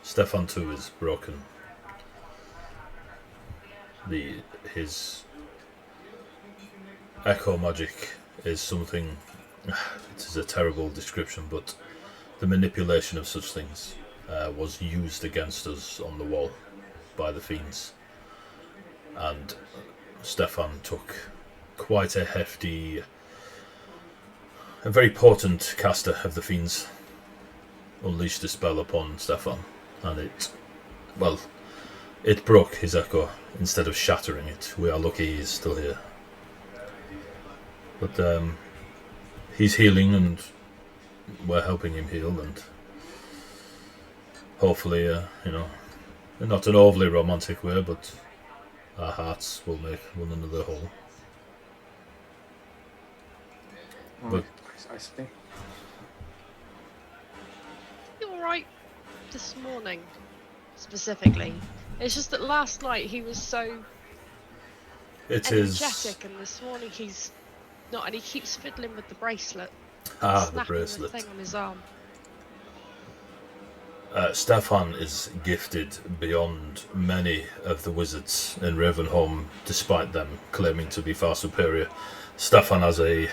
Stefan too is broken. His echo magic is something. It is a terrible description, but the manipulation of such things was used against us on the wall by the fiends, and Stefan took quite a hefty, a very potent caster of the fiends unleashed a spell upon Stefan, and it broke his echo instead of shattering it. We are lucky he's still here, but he's healing, and we're helping him heal, and hopefully, in not an overly romantic way, but our hearts will make one another whole. But Precisely. You alright this morning, specifically? It's just that last night he was so energetic, and this morning he's not, and he keeps fiddling with the bracelet. the Snapping bracelet. the thing on his arm. Stefan is gifted beyond many of the wizards in Ravenholm, despite them claiming to be far superior. Stefan has a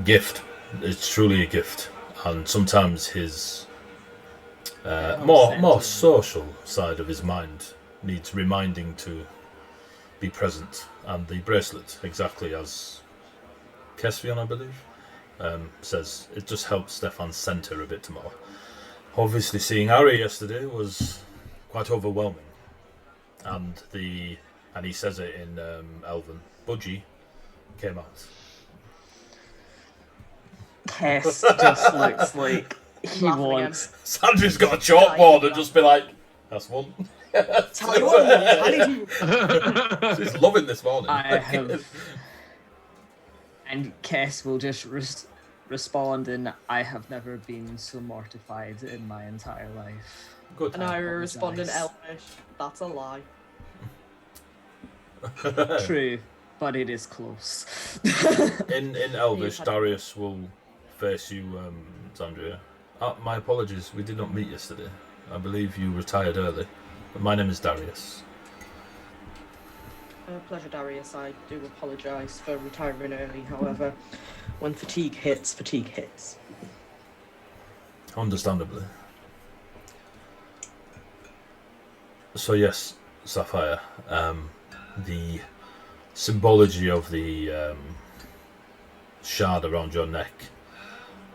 gift. It's truly a gift, and sometimes his more social side of his mind needs reminding to be present. And the bracelet, exactly as Kesvion, I believe, says, it just helps Stefan centre a bit more. Obviously, seeing Harry yesterday was quite overwhelming, and he says it in Elven. Budgie came out. Kess just looks like he Laughing wants. Sandry's got a chalkboard and just be like, "That's one." Tell you what, honey. She's loving this morning. I have. And Kess will just respond, and I have never been so mortified in my entire life. Good. And I respond in apologise. Elvish. That's a lie. True, but it is close. In Elvish, Darius will face you, Zandria. My apologies, we did not meet yesterday. I believe you retired early. But my name is Darius. Pleasure, Darius. I do apologise for retiring early. However, when fatigue hits, fatigue hits. Understandably. So yes, Sapphire, the symbology of the shard around your neck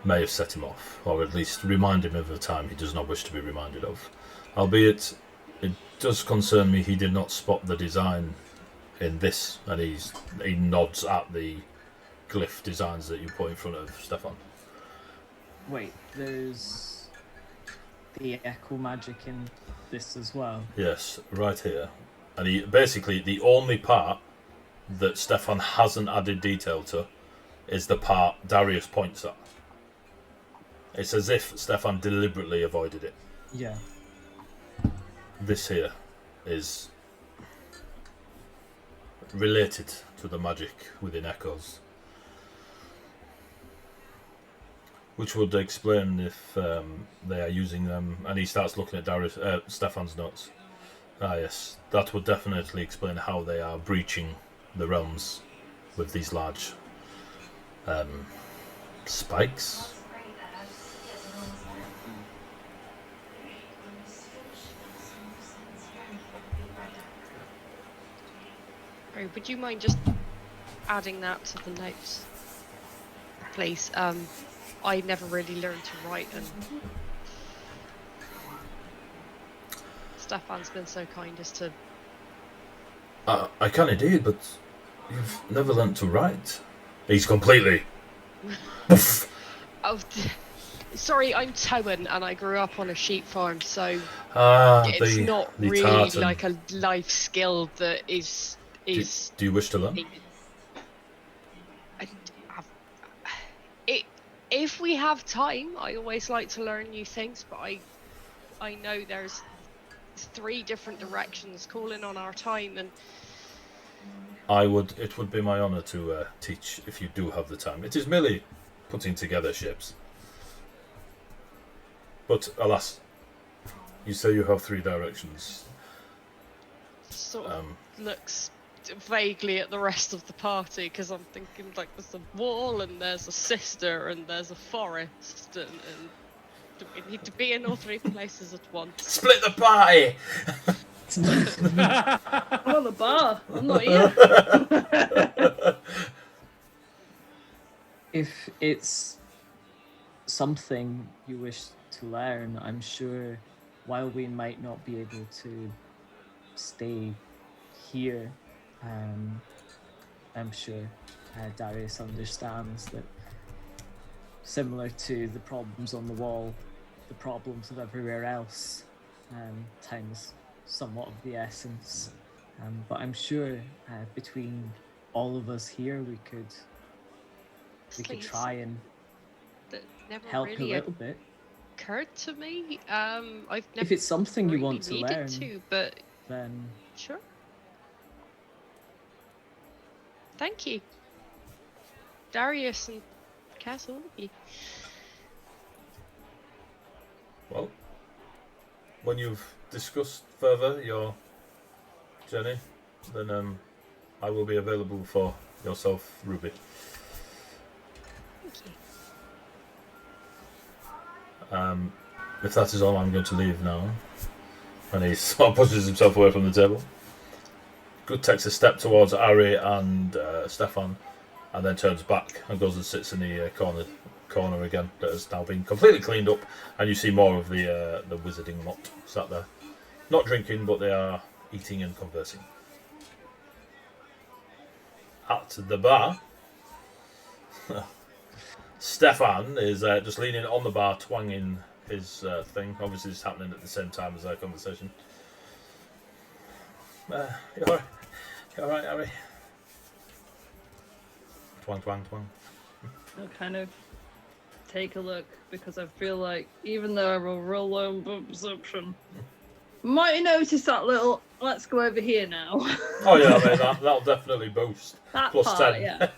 may have set him off, or at least remind him of a time he does not wish to be reminded of. Albeit, it does concern me he did not spot the design in this, and he nods at the glyph designs that you put in front of Stefan. Wait, there's the echo magic in this as well. Yes, right here. And he basically, the only part that Stefan hasn't added detail to is the part Darius points at. It's as if Stefan deliberately avoided it. Yeah. This here is related to the magic within Echoes, which would explain if they are using them. And he starts looking at Darius, Stefan's notes. Ah yes, that would definitely explain how they are breaching the realms with these large spikes. Would you mind just adding that to the notes, please? I never really learned to write, and Stefan's been so kind as to... I can indeed, but you've never learnt to write. He's completely... Oh, sorry, I'm Towan, and I grew up on a sheep farm, so it's not the really tartan. like a life skill that is... Do you wish to learn? If we have time, I always like to learn new things, but I know there's 3 different directions calling on our time, and It would be my honour to teach if you do have the time. It is merely putting together ships. But alas, you say you have 3 directions. sort of looks vaguely at the rest of the party, because I'm thinking like there's a wall and there's a sister and there's a forest, and do we need to be in all 3 places at once? Split the party! I'm on the bar. I'm not here. If it's something you wish to learn, I'm sure while we might not be able to stay here, I'm sure Darius understands that similar to the problems on the wall, the problems of everywhere else, time is somewhat of the essence. But I'm sure between all of us here we could Please. try and That never help really a little bit. occurred to me. I've never If it's something you really want to needed learn, to, but then sure. Thank you, Darius and Cass, all of you. Well, when you've discussed further your journey, then I will be available for yourself, Ruby. Thank you. If that is all, I'm going to leave now. And he sort of pushes himself away from the table. Good takes a step towards Ari and Stefan, and then turns back and goes and sits in the corner again that has now been completely cleaned up, and you see more of the wizarding lot sat there. Not drinking, but they are eating and conversing. At the bar, Stefan is just leaning on the bar, twanging his thing. Obviously, it's happening at the same time as their conversation. You alright, Harry? Twang, twang, twang. I'll kind of take a look because I feel like even though I will roll on perception, might notice that little. Let's go over here now. Oh yeah, I mean that'll definitely boost. That Plus part, 10. yeah.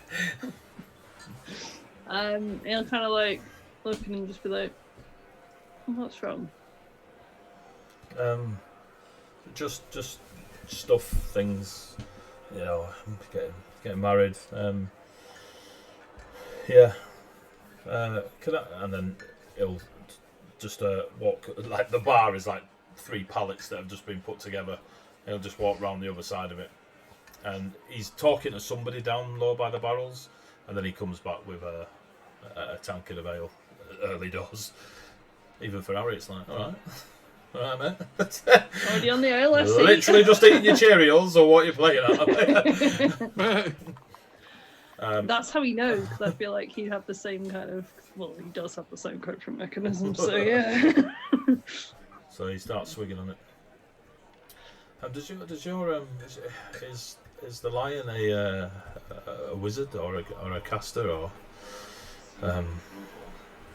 He'll kind of like look and just be like, "What's wrong?" Just stuff, things, you know, getting married. Yeah. Can I, and then he'll just walk, like the bar is like 3 pallets that have just been put together. He'll just walk round the other side of it, and he's talking to somebody down low by the barrels, and then he comes back with a tankard of ale, early doors. Even for Harry, it's like, all right, mate. Already on the ale, I see. Literally just eating your Cheerios, or what you're playing at. That's how he knows, because I feel like he'd have the same kind of. Well, he does have the same coping mechanism, so yeah. So he starts swigging on it. Is the lion a wizard or a caster, or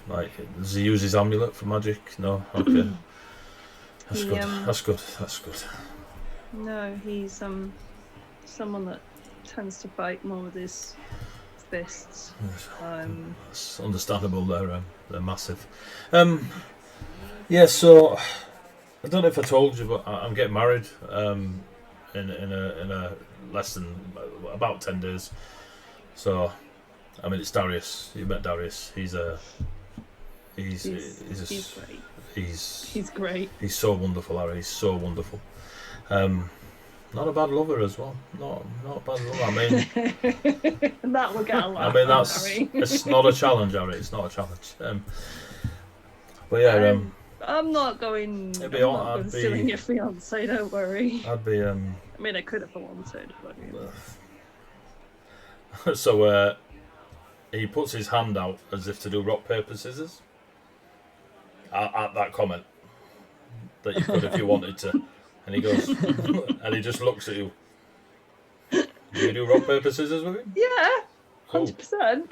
like does he use his amulet for magic? No, okay. That's good. That's good. No, he's someone that tends to fight more with his fists. It's understandable. They're massive. Yeah. So I don't know if I told you, but I'm getting married. In a less than about 10 days. So, I mean, it's Darius. You met Darius. He's great. He's great. He's so wonderful, Harry. He's so wonderful. Not a bad lover as well. Not a bad lover. I mean, that will get a lot. I mean, it's not a challenge, Harry. It's not a challenge. But yeah, I'm not going. Stealing your fiance. Don't worry. I'd be. I mean, I could if I wanted, but. So he puts his hand out as if to do rock paper scissors. At that comment that you could if you wanted to, and he goes, and he just looks at you. Do you do rock paper scissors with him? Yeah, 100%.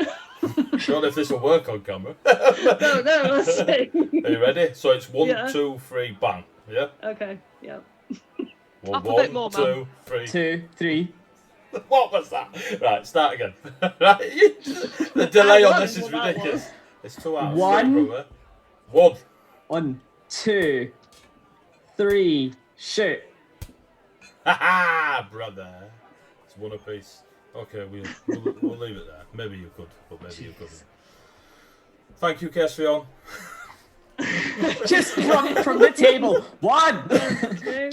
Don't know if this will work on camera. No, let's see. Are you ready? So it's 1, 2, 3, bang. Yeah. Okay. Yeah. Well, Up a bit more, 1, 2, 3. 2, 3. What was that? Right, start again. Right, the delay on this is ridiculous. It's 2 out of 3, brother. 1. 1, 2, 3. Shoot. Ha, brother. It's 1 apiece. Okay, we'll leave it there. Maybe you could, but maybe you couldn't. Thank you, Kesvion. Just from the table. 1, 2,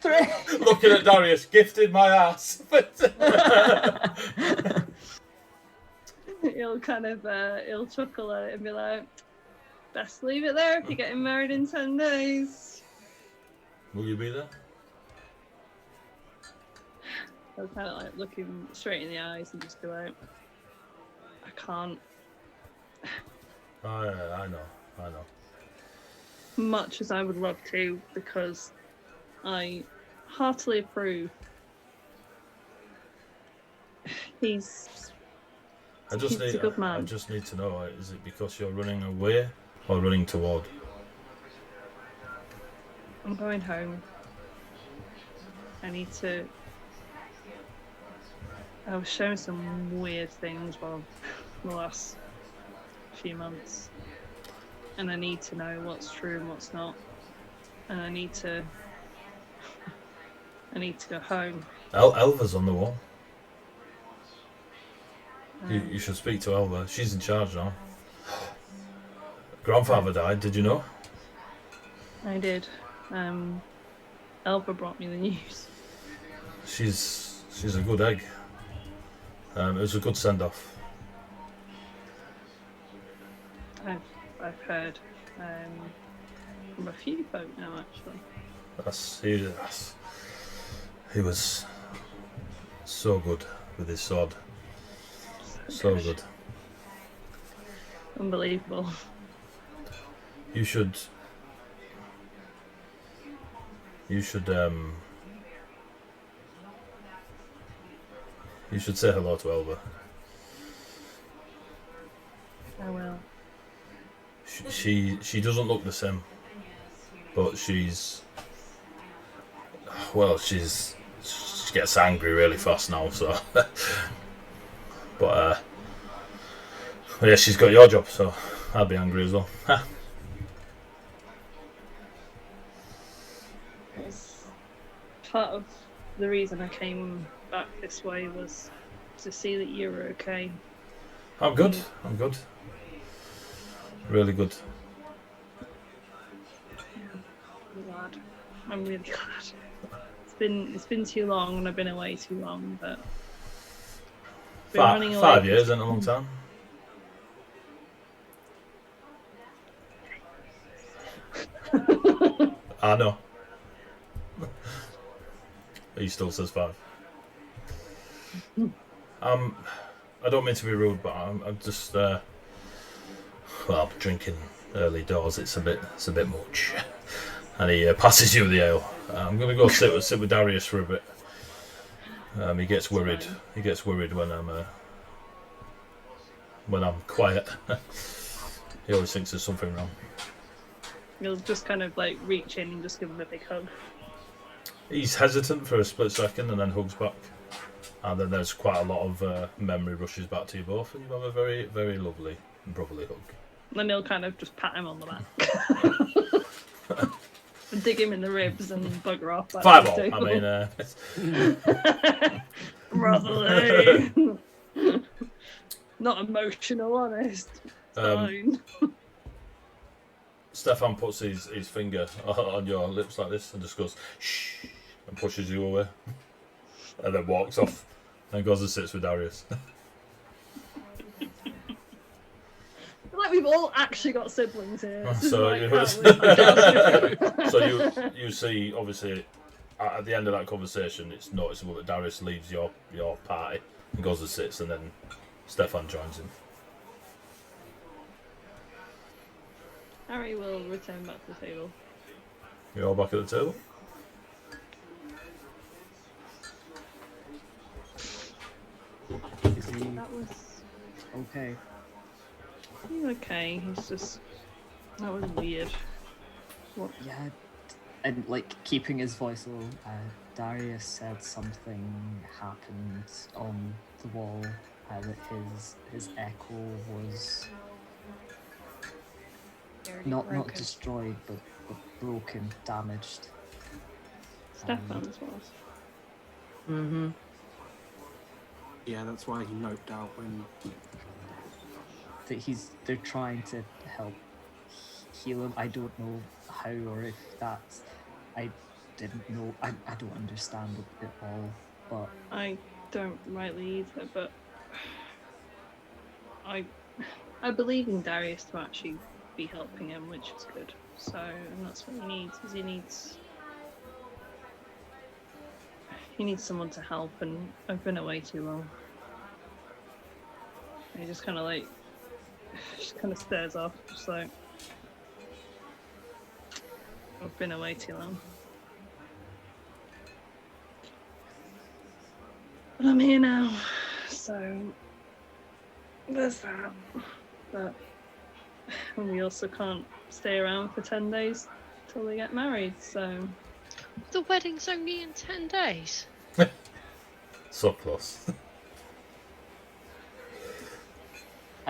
3. Looking at Darius, gifted my ass. He'll kind of he'll chuckle at it and be like, "Best leave it there if you're getting married in 10 days." Will you be there? I'll kind of like look him straight in the eyes and just be like, "I can't." Oh, yeah, I know. Much as I would love to, because I heartily approve. He's a good man. I just need to know, is it because you're running away or running toward? I'm going home. I need to. I was shown some weird things the last few months, and I need to know what's true and what's not, and I need to go home. Elva's on the wall. You should speak to Elva. She's in charge now. Grandfather died. Did you know? I did. Elva brought me the news. She's a good egg. It was a good send off. I've heard from a few folk now, actually. He was so good with his sword. So good. Unbelievable. You should You should say hello to Elva. I will. She doesn't look the same, but she's she gets angry really fast now. So, but yeah, she's got your job, so I'll be angry as well. Part of the reason I came back this way was to see that you were okay. I'm good. I'm good. Really good. I'm glad. I'm really glad. It's been too long, and I've been away too long, but been running away 5 years isn't a long time. I know. He still says 5. I don't mean to be rude, but I'm just drinking early doors. It's a bit much. And he passes you the ale. I'm gonna go sit with Darius for a bit. He gets worried. He gets worried when I'm quiet. He always thinks there's something wrong. You'll just kind of like reach in and just give him a big hug. He's hesitant for a split second and then hugs back. And then there's quite a lot of memory rushes back to you both, and you have a very, very lovely and brotherly hug. Then he'll kind of just pat him on the back. And dig him in the ribs and bugger off. 5 all. Brotherly. Not emotional, honest. Fine. Stefan puts his finger on your lips like this and just goes, shh, and pushes you away. And then walks off and goes and sits with Darius. Like we've all actually got siblings here. So you see, obviously, at the end of that conversation, it's noticeable that Darius leaves your party and goes and sits, and then Stefan joins him. Harry will return back to the table. You're all back at the table? Is he That was okay? he's okay. He's just that was weird. What? Yeah, and like keeping his voice low, Darius said something happened on the wall, that his echo was not destroyed, but broken, damaged. Stefan's was. Mm-hmm. Yeah, that's why he noped out when. That they're trying to help heal him. I don't know how or if that's. I didn't know. I don't understand it at all. But I don't rightly either, but I believe in Darius to actually be helping him, which is good. So, and that's what he needs. Is he needs someone to help, and I've been away too long. And he just kind of stares off, just like I've been away too long. But I'm here now, so there's that. But we also can't stay around for 10 days till they get married, so... The wedding's only in 10 days. So close.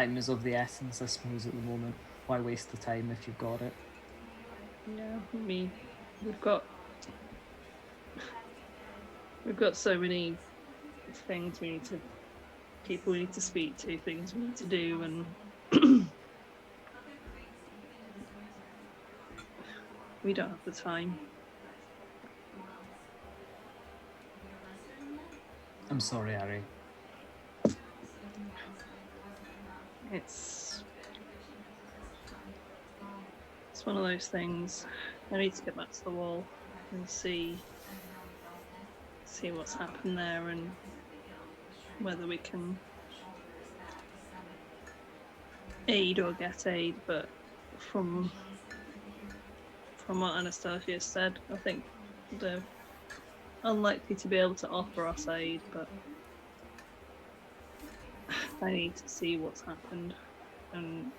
time is of the essence, I suppose, at the moment. Why waste the time if you've got it? Yeah, we've got so many things people we need to speak to, things we need to do, and we don't have the time. I'm sorry, Ari. It's one of those things. I need to get back to the wall and see what's happened there and whether we can aid or get aid, but from what Anastasia said, I think they're unlikely to be able to offer us aid, but I need to see what's happened and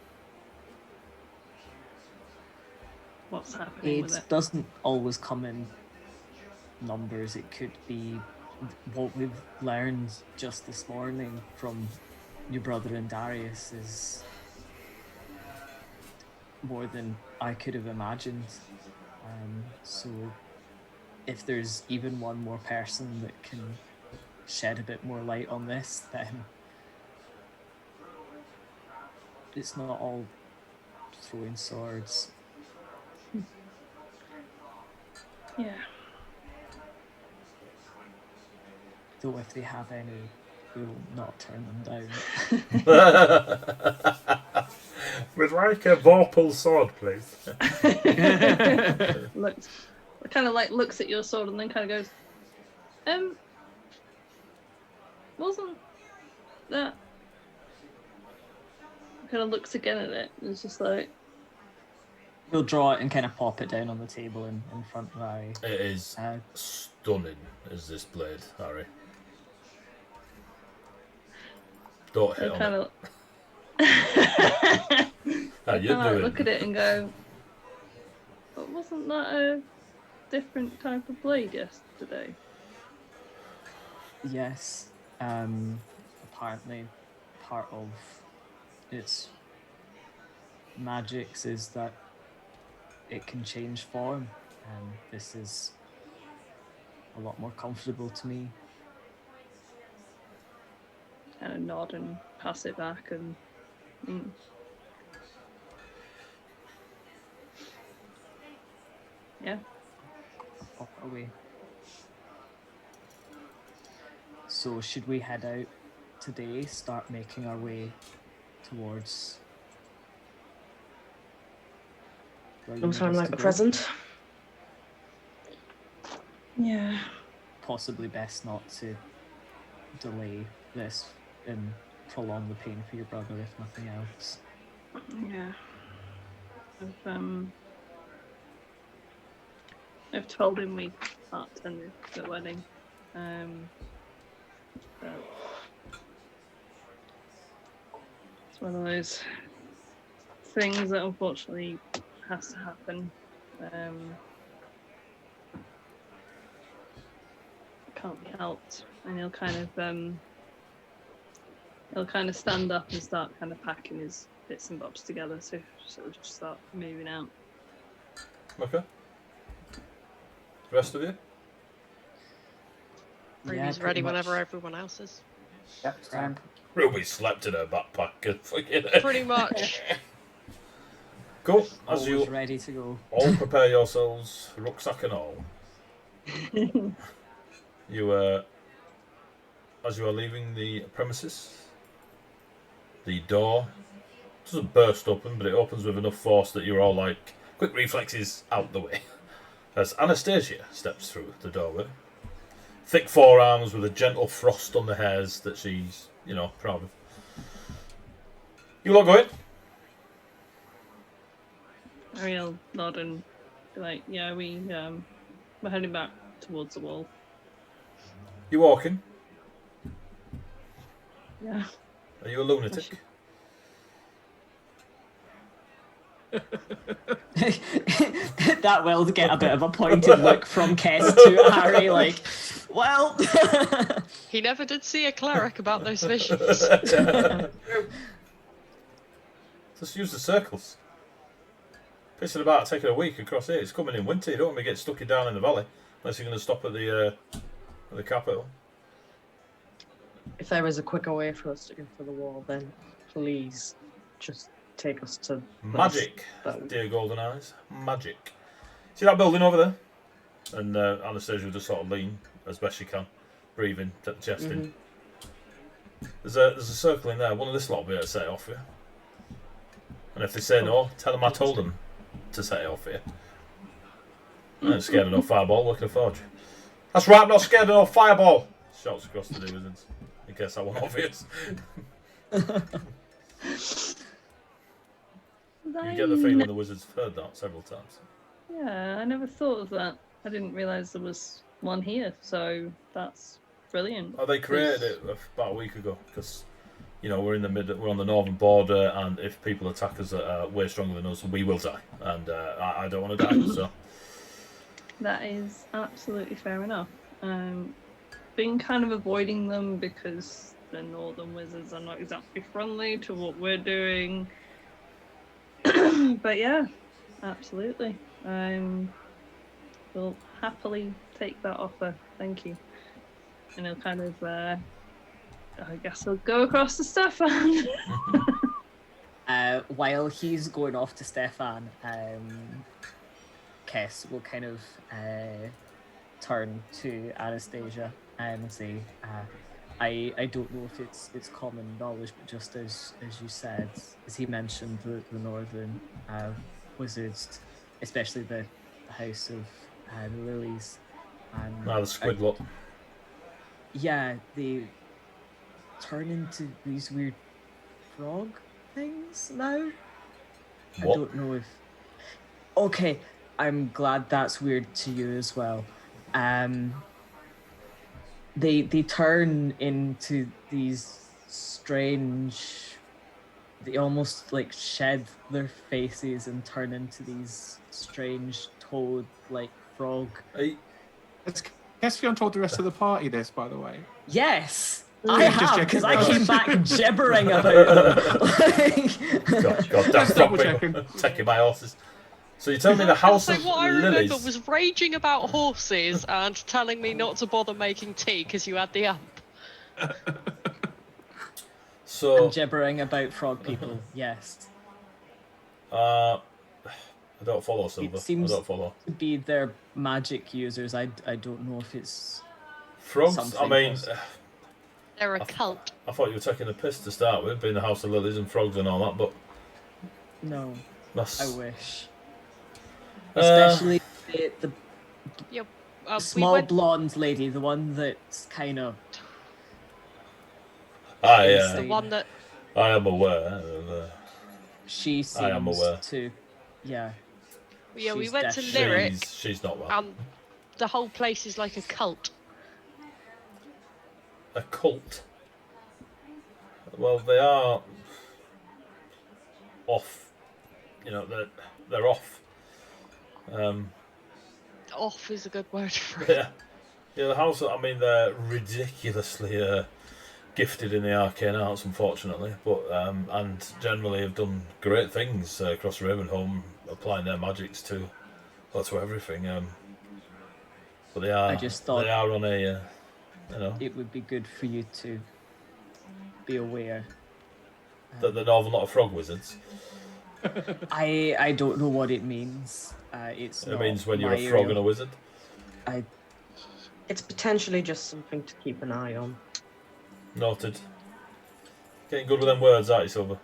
what's happening with It it. doesn't always come in numbers. It could be what we've learned just this morning from your brother and Darius is more than I could have imagined. So if there's even one more person that can shed a bit more light on this, then it's not all throwing swords. Yeah. Though if they have any, we will not turn them down. We'd like a Vorpal sword, please. Kind of like looks at your sword and then kind of goes, wasn't that? Kind of looks again at it and it's just like, We'll draw it and kind of pop it down on the table in front of Harry. It is stunning, is this blade, Harry. Don't hit on it. How you doing? Look at it and go, but wasn't that a different type of blade yesterday? Yes. Apparently part of its magics is that it can change form, and this is a lot more comfortable to me. Kind of nod and pass it back and yeah. Pop it away. So should we head out today, start making our way towards where you No need time us like to the go? present. Yeah. Possibly best not to delay this and prolong the pain for your brother, if nothing else. Yeah. I've told him we can't attend the wedding. So it's one of those things that unfortunately has to happen. Can't be helped, and he'll kind of stand up and start kind of packing his bits and bobs together. So we'll just start moving out. Okay. The rest of you? Ruby's pretty ready much. whenever everyone else is. Yep, same. Ruby slept in her backpack and forget it. Pretty much. Cool. As Always you ready to go. all prepare yourselves, rucksack and all. You as you are leaving the premises, the door doesn't burst open, but it opens with enough force that you're all like, quick reflexes out the way. As Anastasia steps through the doorway, thick forearms with a gentle frost on the hairs that she's, proud of. You all go in? Ariel nod and be like, yeah, we're heading back towards the wall. You walking? Yeah. Are you a lunatic? That will get a bit of a pointed look from Kess to Harry, like, well. He never did see a cleric about those visions. Just use the circles. Pissing about taking a week across here. It's coming in winter. You don't want me to get stuck down in the valley unless you're going to stop at the capital. If there is a quicker way for us to go for the wall, then please just take us to Magic, that- dear Golden Eyes. Magic. See that building over there? And Anastasia will just sort of lean as best she can, breathing, chest in. There's a circle in there. One of this lot will be able to set it off for you. And if they say no, tell them I told them to set it off for you. I'm not scared of no fireball. What can I afford you? That's right, I'm not scared of no fireball. Shouts across the two wizards. In case that wasn't obvious. You get the feeling the wizards have heard that several times. Yeah, I never thought of that. I didn't realise there was one here, so that's brilliant. Oh, they created it about a week ago because you know, we're in the we're on the northern border, and if people attack us that are way stronger than us, we will die, and I don't want to die. So That is absolutely fair enough. Been kind of avoiding them because the northern wizards are not exactly friendly to what we're doing. But yeah, absolutely. We'll happily take that offer. Thank you. And he'll kind of, I guess he'll go across to Stefan. While he's going off to Stefan, Kess will kind of turn to Anastasia and say, I don't know if it's common knowledge, but just as you said, as he mentioned the northern wizards, especially the House of the Lilies, and the squid lot. yeah, they turn into these weird frog things now. What? I don't know if. Okay, I'm glad that's weird to you as well. They turn into these strange. They almost like shed their faces and turn into these strange toad-like frog. Hey, Guess you told the rest of the party this, by the way. Yes, Ooh, I just have, checking because I that. came back gibbering about them. God damn, Just double stop checking. taking my horses. So you tell me the House So of what I remember Lilies? was raging about horses and telling me not to bother making tea because you had the ump. So And gibbering about frog people, yes. I don't follow Silver. It seems I don't follow. to be their magic users. I don't know if it's Frogs? I something mean, else. They're a cult. I thought you were taking a piss to start with, being the House of Lilies and frogs and all that, but no. that's... I wish. Uh, Especially the Yeah, small we went, blonde lady, the one that's kind of. the one that I am aware. Of, She seems I am aware. to. Yeah. yeah, we She's went to definitely- Lyric, she's not well. and the whole place is like a cult. A cult? Well, they are off. You know, they're off. Off is a good word for it. Yeah. Yeah, the house, I mean, they're ridiculously gifted in the arcane arts, unfortunately, but and generally have done great things across Ravenholm, applying their magics to everything. But they are, I just thought they are on a, you know, it would be good for you to be aware. that they're not frog wizards. I don't know what it means. It's It not means when you're my a frog area. and a wizard. It's potentially just something to keep an eye on. Noted. Getting good with them words, aren't you, Silver?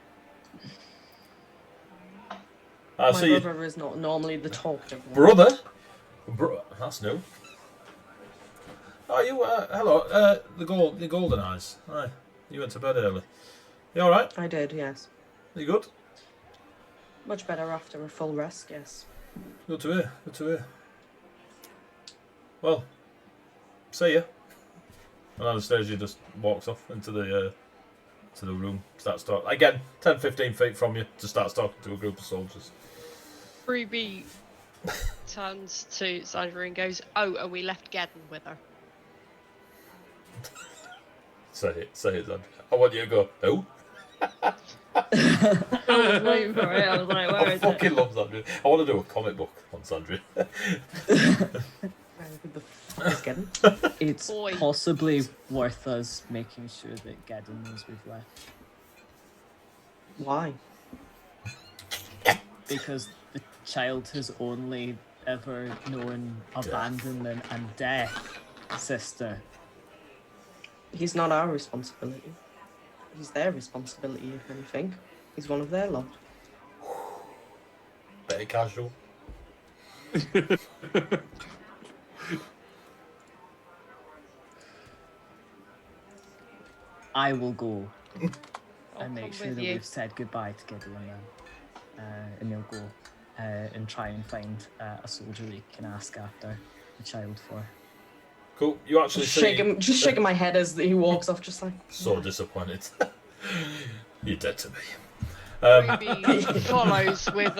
I My see you. brother is not normally the talkative one. Brother? That's new. Oh, you, hello, the golden eyes. Hi, you went to bed early. You alright? I did, yes. You good? Much better after a full rest, yes. Good to hear, good to hear. Well, see ya. And Anastasia just walks off into the room, starts talking. Again, 10-15 feet from you, to start talking to a group of soldiers. Ruby turns to Sandra and goes, "Oh, and we left Geddon with her." Say it, Sandra. I want you to go, oh? I was waiting for it. I was like, where I is fucking it? love Sandra. I want to do a comic book on Sandra. Where the f is getting? It's Boy. possibly worth us making sure that Geddon knows we've left. Why? Because the child has only ever known abandonment and death, sister. He's not our responsibility. He's their responsibility, if anything. He's one of their lot. Very casual. I will go I'll and make come sure with that you. we've said goodbye to Gideon then. And they'll go and try and find a soldier they can ask after the child for. Cool. You actually Just see... shaking my head as he walks off, just like. So disappointed. You're dead to me. Ruby follows with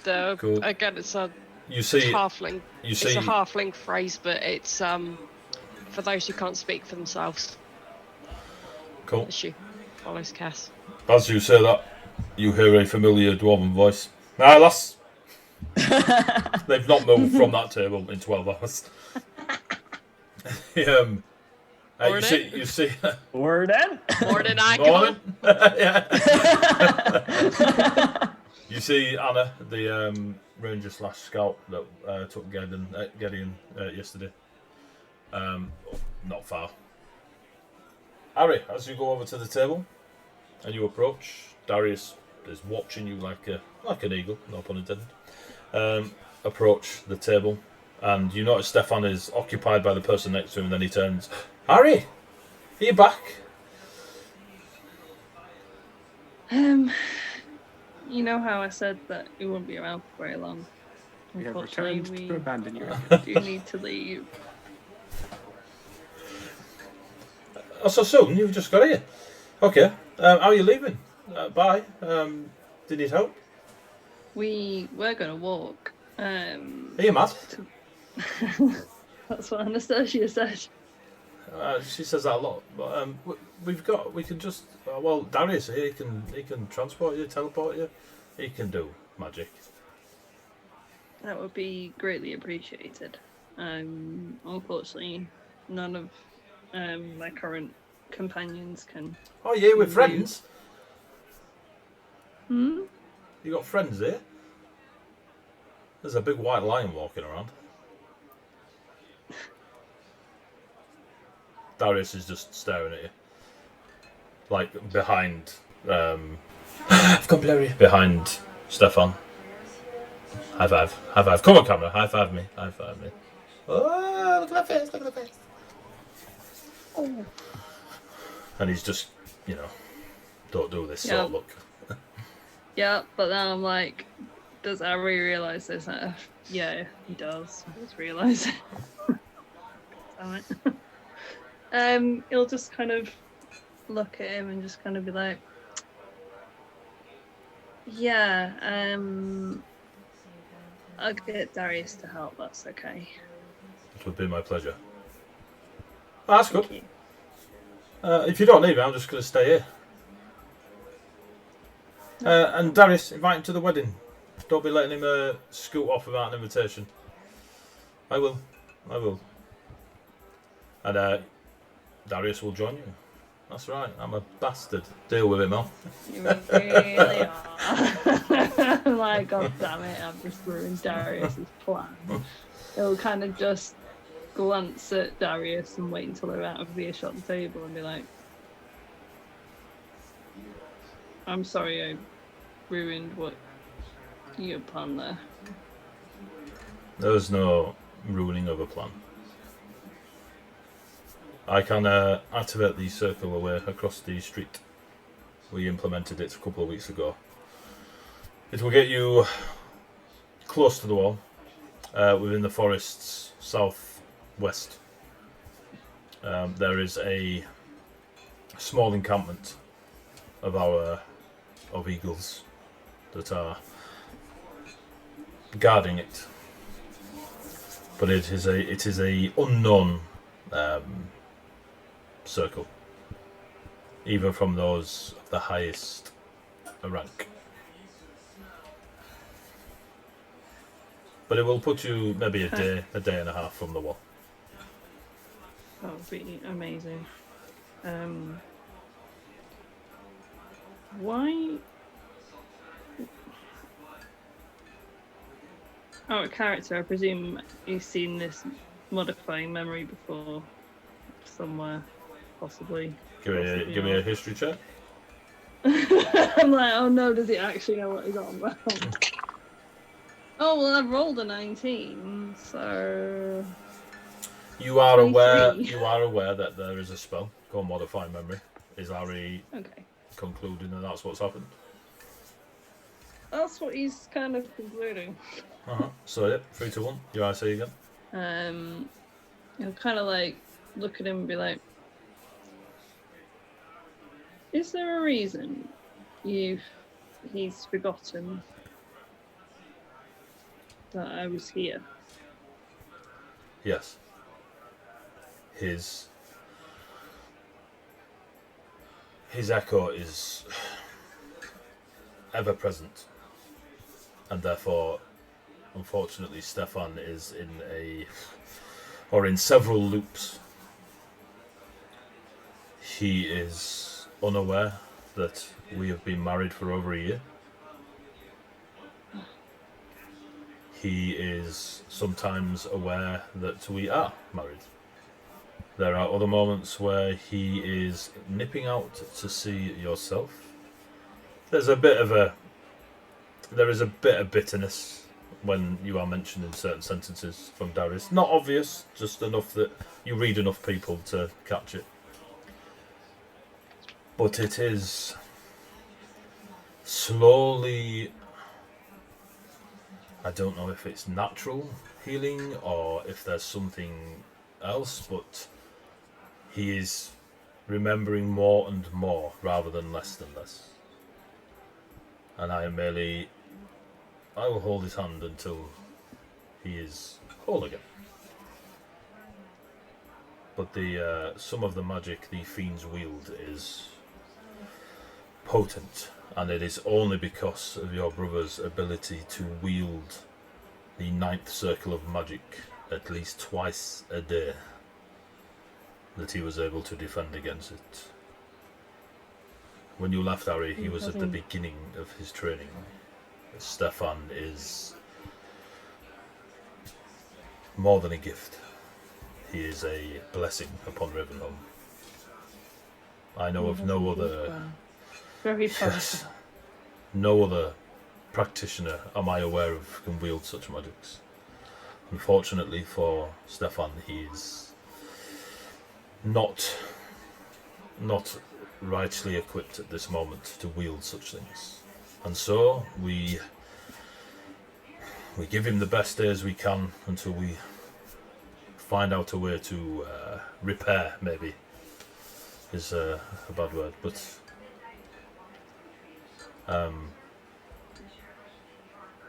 Cool. again, it's a You see, halfling. you It's see, a halfling phrase, but it's for those who can't speak for themselves. cool. She follows Cass. As you say that, you hear a familiar dwarven voice. Ah, lass. They've not moved from that table in 12 hours. You see. Word in. Morning, I Morning. Yeah. You see Anna, the ranger / scout that took Gideon yesterday. Not far. Harry, as you go over to the table and you approach, Darius is watching you like an eagle, no pun intended. Approach the table, and you notice Stefan is occupied by the person next to him. And then he turns, Harry, are you back? You know how I said that we won't be around for very long. We have Unfortunately, returned to abandon you. do need to leave. Oh, so soon? You've just got here. Okay. How are you leaving? Bye. Do you need help? We were going to walk. Are you mad? That's what Anastasia said. She says that a lot. But we can just. Well, Darius here. He can transport you, teleport you. He can do magic. That would be greatly appreciated. Unfortunately, none of my current companions can. Oh, yeah, with friends. Hmm? You got friends here? There's a big white lion walking around. Darius is just staring at you. Like, behind... I've gone blurry. Behind Stefan. High five. High five. Come on, camera. High five me. High five me. Oh, look at that face. Look at that face. Oh. And he's just, don't do this sort of look. Yeah, but then I'm like, does Ari realise this? Yeah, he does. He does realise it. Damn it. He'll just kind of look at him and just kind of be like, yeah, I'll get Darius to help, that's okay. It would be my pleasure. Oh, that's good. Thank you. If you don't need me, I'm just going to stay here. And Darius, invite him to the wedding. Don't be letting him scoot off without an invitation. I will. And Darius will join you. That's right, I'm a bastard. Deal with it, Mel. You really are. I'm like, God damn it, I've just ruined Darius's plan. He'll kind of just glance at Darius and wait until they're out of earshot of the table and be like, I'm sorry I ruined what you planned there. There was no ruining of a plan. I can activate the circle away across the street. We implemented it a couple of weeks ago. It will get you close to the wall, within the forest's southwest. There is a small encampment of eagles that are guarding it, but it is a unknown circle, even from those of the highest rank. But it will put you maybe a day and a half from the wall. That would be amazing. Why? Our character, I presume you've seen this modifying memory before, somewhere, possibly. Give me a history check. I'm like, oh no, does he actually know what he's on about? Oh well, I've rolled a 19, so. You are aware. 23. You are aware that there is a spell called Modify Memory. Is Ari Okay. concluding that that's what's happened? That's what he's kind of concluding. So yeah, 3, 2, 1. Your IC again. He'll kind of like look at him and be like, Is there a reason he's forgotten that I was here? Yes. His echo is ever present, and therefore, unfortunately, Stefan is in several loops. He is unaware that we have been married for over a year. He is sometimes aware that we are married. There are other moments where he is nipping out to see yourself. There is a bit of bitterness when you are mentioned in certain sentences from Darius. Not obvious, just enough that you read enough people to catch it. But it is slowly, I don't know if it's natural healing or if there's something else, but he is remembering more and more rather than less. And I will hold his hand until he is whole again. But some of the magic the fiends wield is potent, and it is only because of your brother's ability to wield the 9th circle of magic at least twice a day that he was able to defend against it. When you left, Harry, he was at the beginning of his training. Stefan is more than a gift. He is a blessing upon Ravenholm. I know of no other... Very powerful. Yes, no other practitioner am I aware of can wield such magics. Unfortunately for Stefan, he is not rightly equipped at this moment to wield such things. And so we give him the best days we can until we find out a way to repair, maybe, is a bad word, but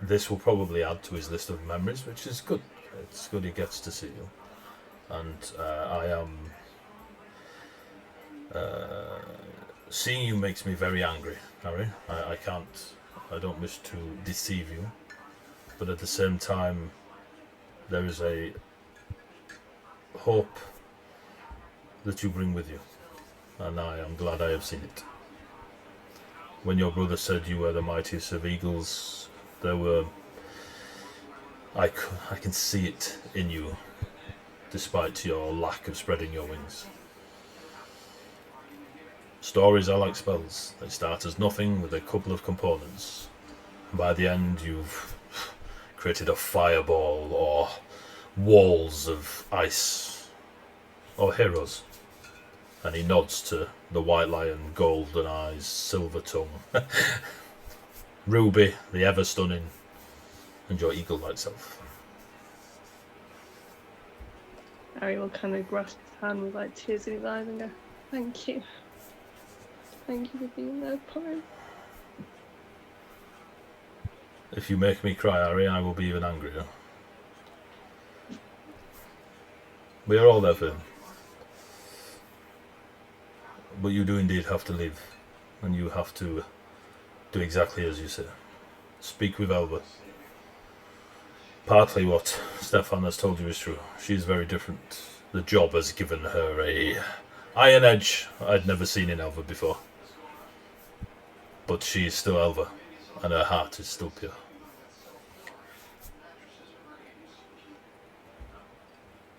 this will probably add to his list of memories, which is good. It's good he gets to see you. And I am... seeing you makes me very angry, Harry. I don't wish to deceive you. But at the same time, there is a hope that you bring with you. And I am glad I have seen it. When your brother said you were the mightiest of eagles, there were... I can see it in you, despite your lack of spreading your wings. Stories are like spells. They start as nothing with a couple of components. And by the end, you've created a fireball or walls of ice or heroes. And he nods to the white lion, golden eyes, silver tongue, Ruby, the ever stunning, and your eagle-like self. Harry will kind of grasp his hand with like tears in his eyes and go, "Thank you. Thank you for being there for him." If you make me cry, Harry, I will be even angrier. We are all there for him. But you do indeed have to leave, and you have to do exactly as you say. Speak with Elva. Partly what Stefan has told you is true. She is very different. The job has given her a iron edge I'd never seen in Elva before. But she is still Elva, and her heart is still pure.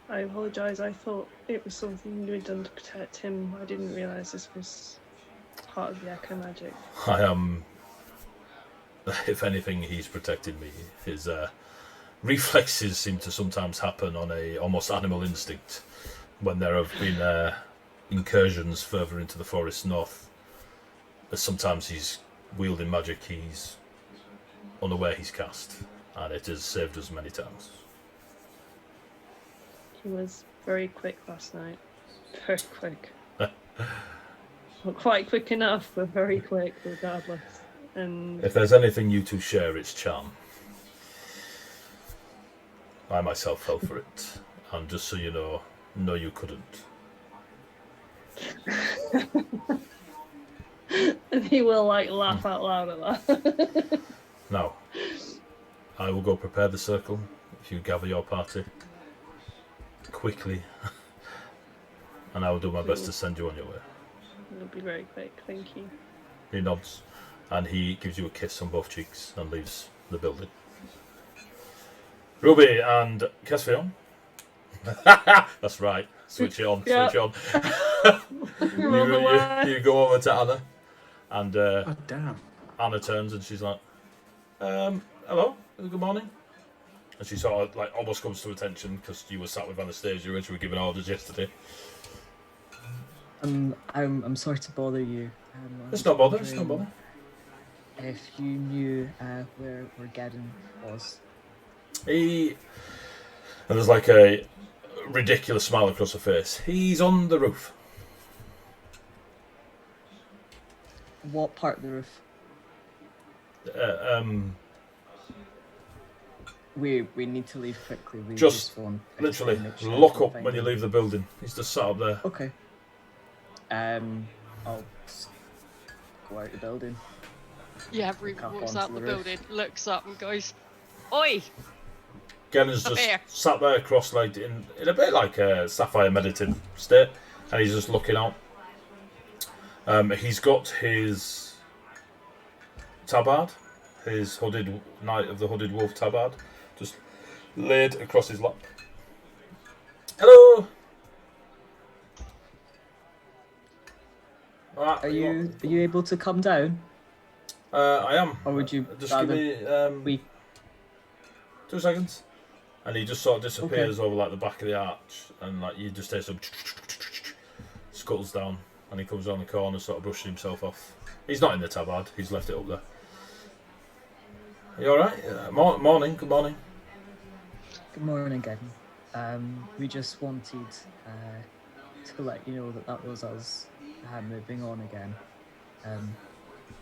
I apologise. I thought it was something you had done to protect him. I didn't realise this was part of the echo magic. I am... if anything, he's protected me. His reflexes seem to sometimes happen on a almost animal instinct when there have been incursions further into the forest north. As sometimes he's wielding magic he's unaware he's cast, and it has saved us many times. He was very quick last night. Very quick. Not quite quick enough, but very quick regardless. And If there's anything you two share, it's charm. I myself fell for it, and just so you know, no, you couldn't. and he will like laugh out loud at that. Now, I will go prepare the circle. If you gather your party quickly, and I will do my best to send you on your way. It'll be very quick, thank you. He nods, and he gives you a kiss on both cheeks and leaves the building. Ruby and Caspian. That's right. Switch it on. Yeah. Switch on. you go over to Anna, and Oh, damn. Anna turns and she's like, "Hello, good morning." And she sort of like almost comes to attention because you were sat with Anastasia and she were giving orders yesterday. I'm sorry to bother you. It's not bother. It's not bother. If you knew where Geddon was. And there's like a ridiculous smile across her face. He's on the roof. What part of the roof? We need to leave quickly. We Just want literally make sure look we up find when you him. leave the building. He's just sat up there. Okay. I'll just go out the building. Yeah, Ruby Up walks onto out the the roof. building, looks up and goes, "Oi!" Gennon's Up just here. sat there cross-legged in a bit like a sapphire meditative state, and he's just looking out. He's got his tabard, his hooded Knight of the Hooded Wolf tabard, just laid across his lap. Hello. Alright, Are you able to come down? I am. Or would you just rather give me 2 seconds, and he just sort of disappears over like the back of the arch, and like you just hear some scuttles down, and he comes around the corner, sort of brushing himself off. He's not in the tabard. He's left it up there. Are you all right? Morning. Good morning. Good morning, Geddon. We just wanted to let you know that was us moving on again.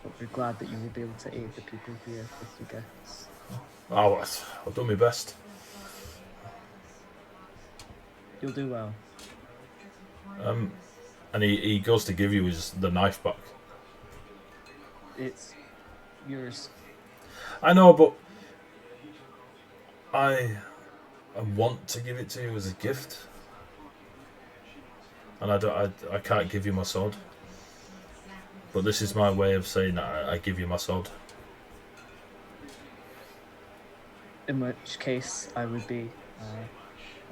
But we're glad that you will be able to aid the people here with your gifts. Oh, I'll do my best. You'll do well. And he goes to give you the knife back. It's yours. I know, but I want to give it to you as a gift, and I can't give you my sword. But this is my way of saying that I give you my sword. In which case, I would be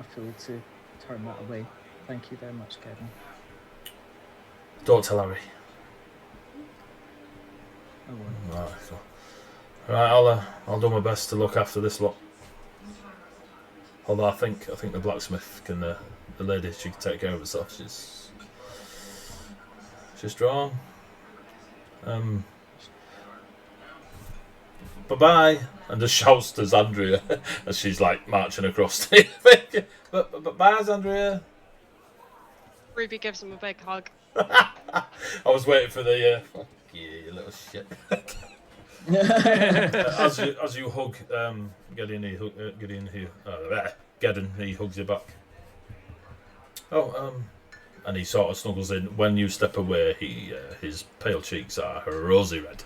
a fool to turn that away. Thank you very much, Geddon. Don't tell Harry. I won't. Right, I'll do my best to look after this lot. Although I think the blacksmith can, the lady, she can take care of herself. She's strong. Bye bye, and just shouts to Zandria as she's like marching across. But bye, Zandria. Ruby gives him a big hug. I was waiting for the fuck you little shit. As you hug Geddon, he hugs you back. And he sort of snuggles in. When you step away, his pale cheeks are rosy red.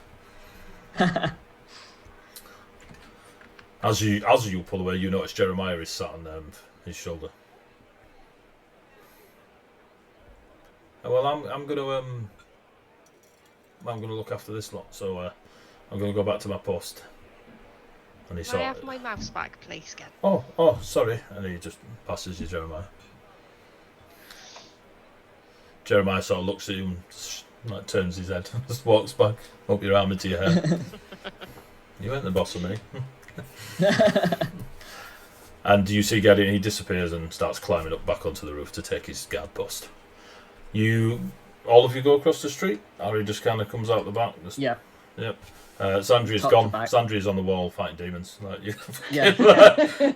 As you pull away, you notice Jeremiah is sat on his shoulder. Well, I'm gonna look after this lot, so I'm gonna go back to my post. And he Can I have my mouse back, please, Ken? Oh, sorry. And he just passes you Jeremiah. Jeremiah sort of looks at you and like turns his head, just walks back, up your arm into your hair. You ain't the boss of me. And you see Gideon, he disappears and starts climbing up back onto the roof to take his guard post. All of you go across the street. Harry just kind of comes out the back. Yeah. Yep. Sandria's Top to gone. back. Sandria's on the wall fighting demons. Like, Yeah.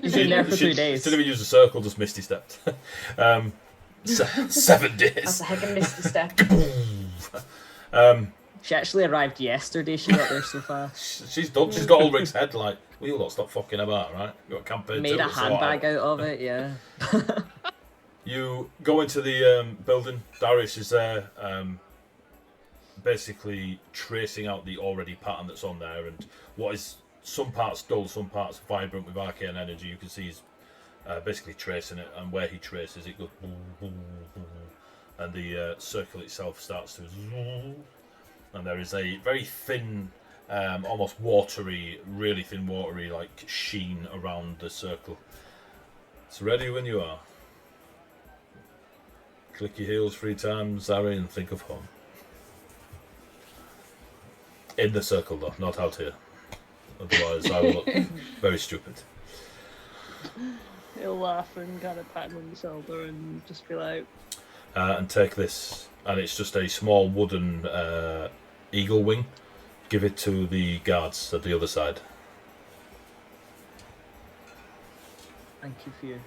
He's been there for 3 days. She didn't even use a circle, just misty stepped. 7 days. That's a heck of a misty step. She actually arrived yesterday. She got there so fast. She's done. She's got Ulrich's head. Like, well, you lot stop fucking about, right? You got campaign Made two a to sort handbag out of it. Yeah. You go into the building. Darius is there, basically tracing out the already pattern that's on there, and what is some parts dull, some parts vibrant with arcane energy. You can see he's basically tracing it, and where he traces it goes, and the circle itself starts to, and there is a very thin, almost watery, really thin watery like sheen around the circle. It's ready when you are. Click your heels 3 times, Zari, and think of home. In the circle, though, not out here. Otherwise, I will look very stupid. He'll laugh and kind of pat him on the shoulder and just be like, And take this, and it's just a small wooden eagle wing. Give it to the guards at the other side. Thank you for your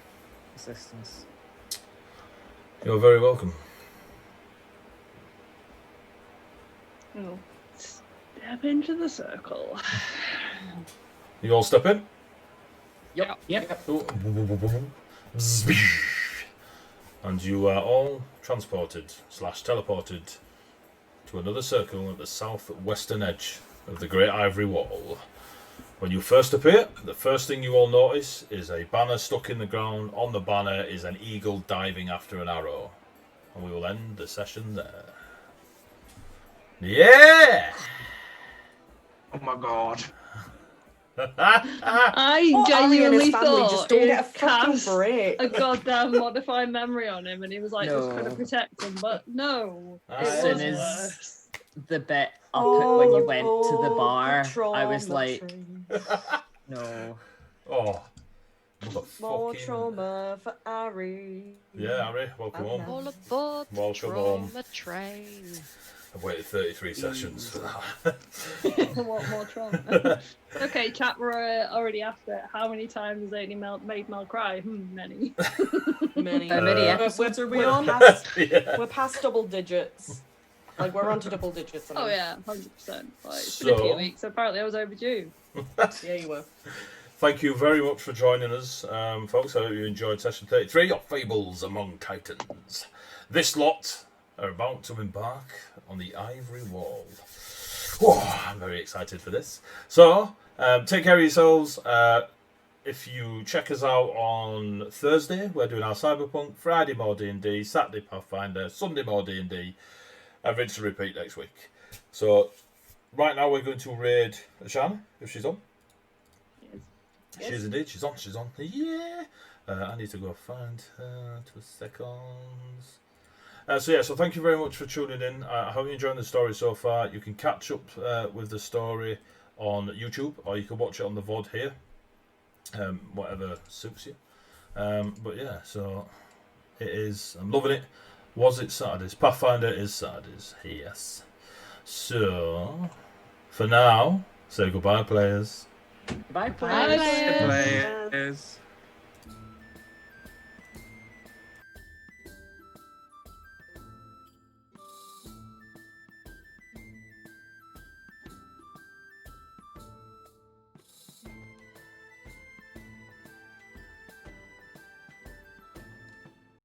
assistance. You're very welcome. "Oh, step into the circle." You all step in? Yep. And you are all transported / teleported to another circle at the southwestern edge of the Great Ivory Wall. When you first appear, the first thing you all notice is a banner stuck in the ground. On the banner is an eagle diving after an arrow. And we will end the session there. Yeah! Oh my god. I Poor Ari and his genuinely family thought just don't it get a fucking cast break. a goddamn modifying memory on him, and he was like just trying to No. protect him, but no, it As was soon as- worse. The bit up Oh, when you the went to the bar, I was trauma like, train. no. Oh. More Motherfucking... trauma for Ari. Yeah, Harry, welcome home. All aboard the Welcome home. trauma train. I've waited 33 sessions for that. What more trauma? Okay, chat, we're already after it. How many times has Amy made Mel cry? Many. Many. How many Uh, episodes are we we're on? past, Yeah. we're past double digits. Like, we're on to double digits. I Oh mean. yeah, 100%. Like, it's been a few weeks, so apparently I was overdue. Yeah, you were. Thank you very much for joining us, folks. I hope you enjoyed session 33 of Fables Among Titans. This lot are about to embark on the Ivory Wall. Whoa, I'm very excited for this. So, take care of yourselves. If you check us out on Thursday, we're doing our Cyberpunk. Friday, more D&D. Saturday, Pathfinder. Sunday, more D&D. And rinse and repeat next week. So, right now we're going to raid Ashana, if she's on. She is indeed. She's on. She's on. Yeah. I need to go find her. 2 seconds. So thank you very much for tuning in. I hope you're enjoying the story so far. You can catch up with the story on YouTube, or you can watch it on the VOD here. Whatever suits you. But yeah, so it is. I'm loving it. Was it Saturdays? Pathfinder is Saturdays. Yes. So, for now, say goodbye, players. Bye, Bye, players. players. Players.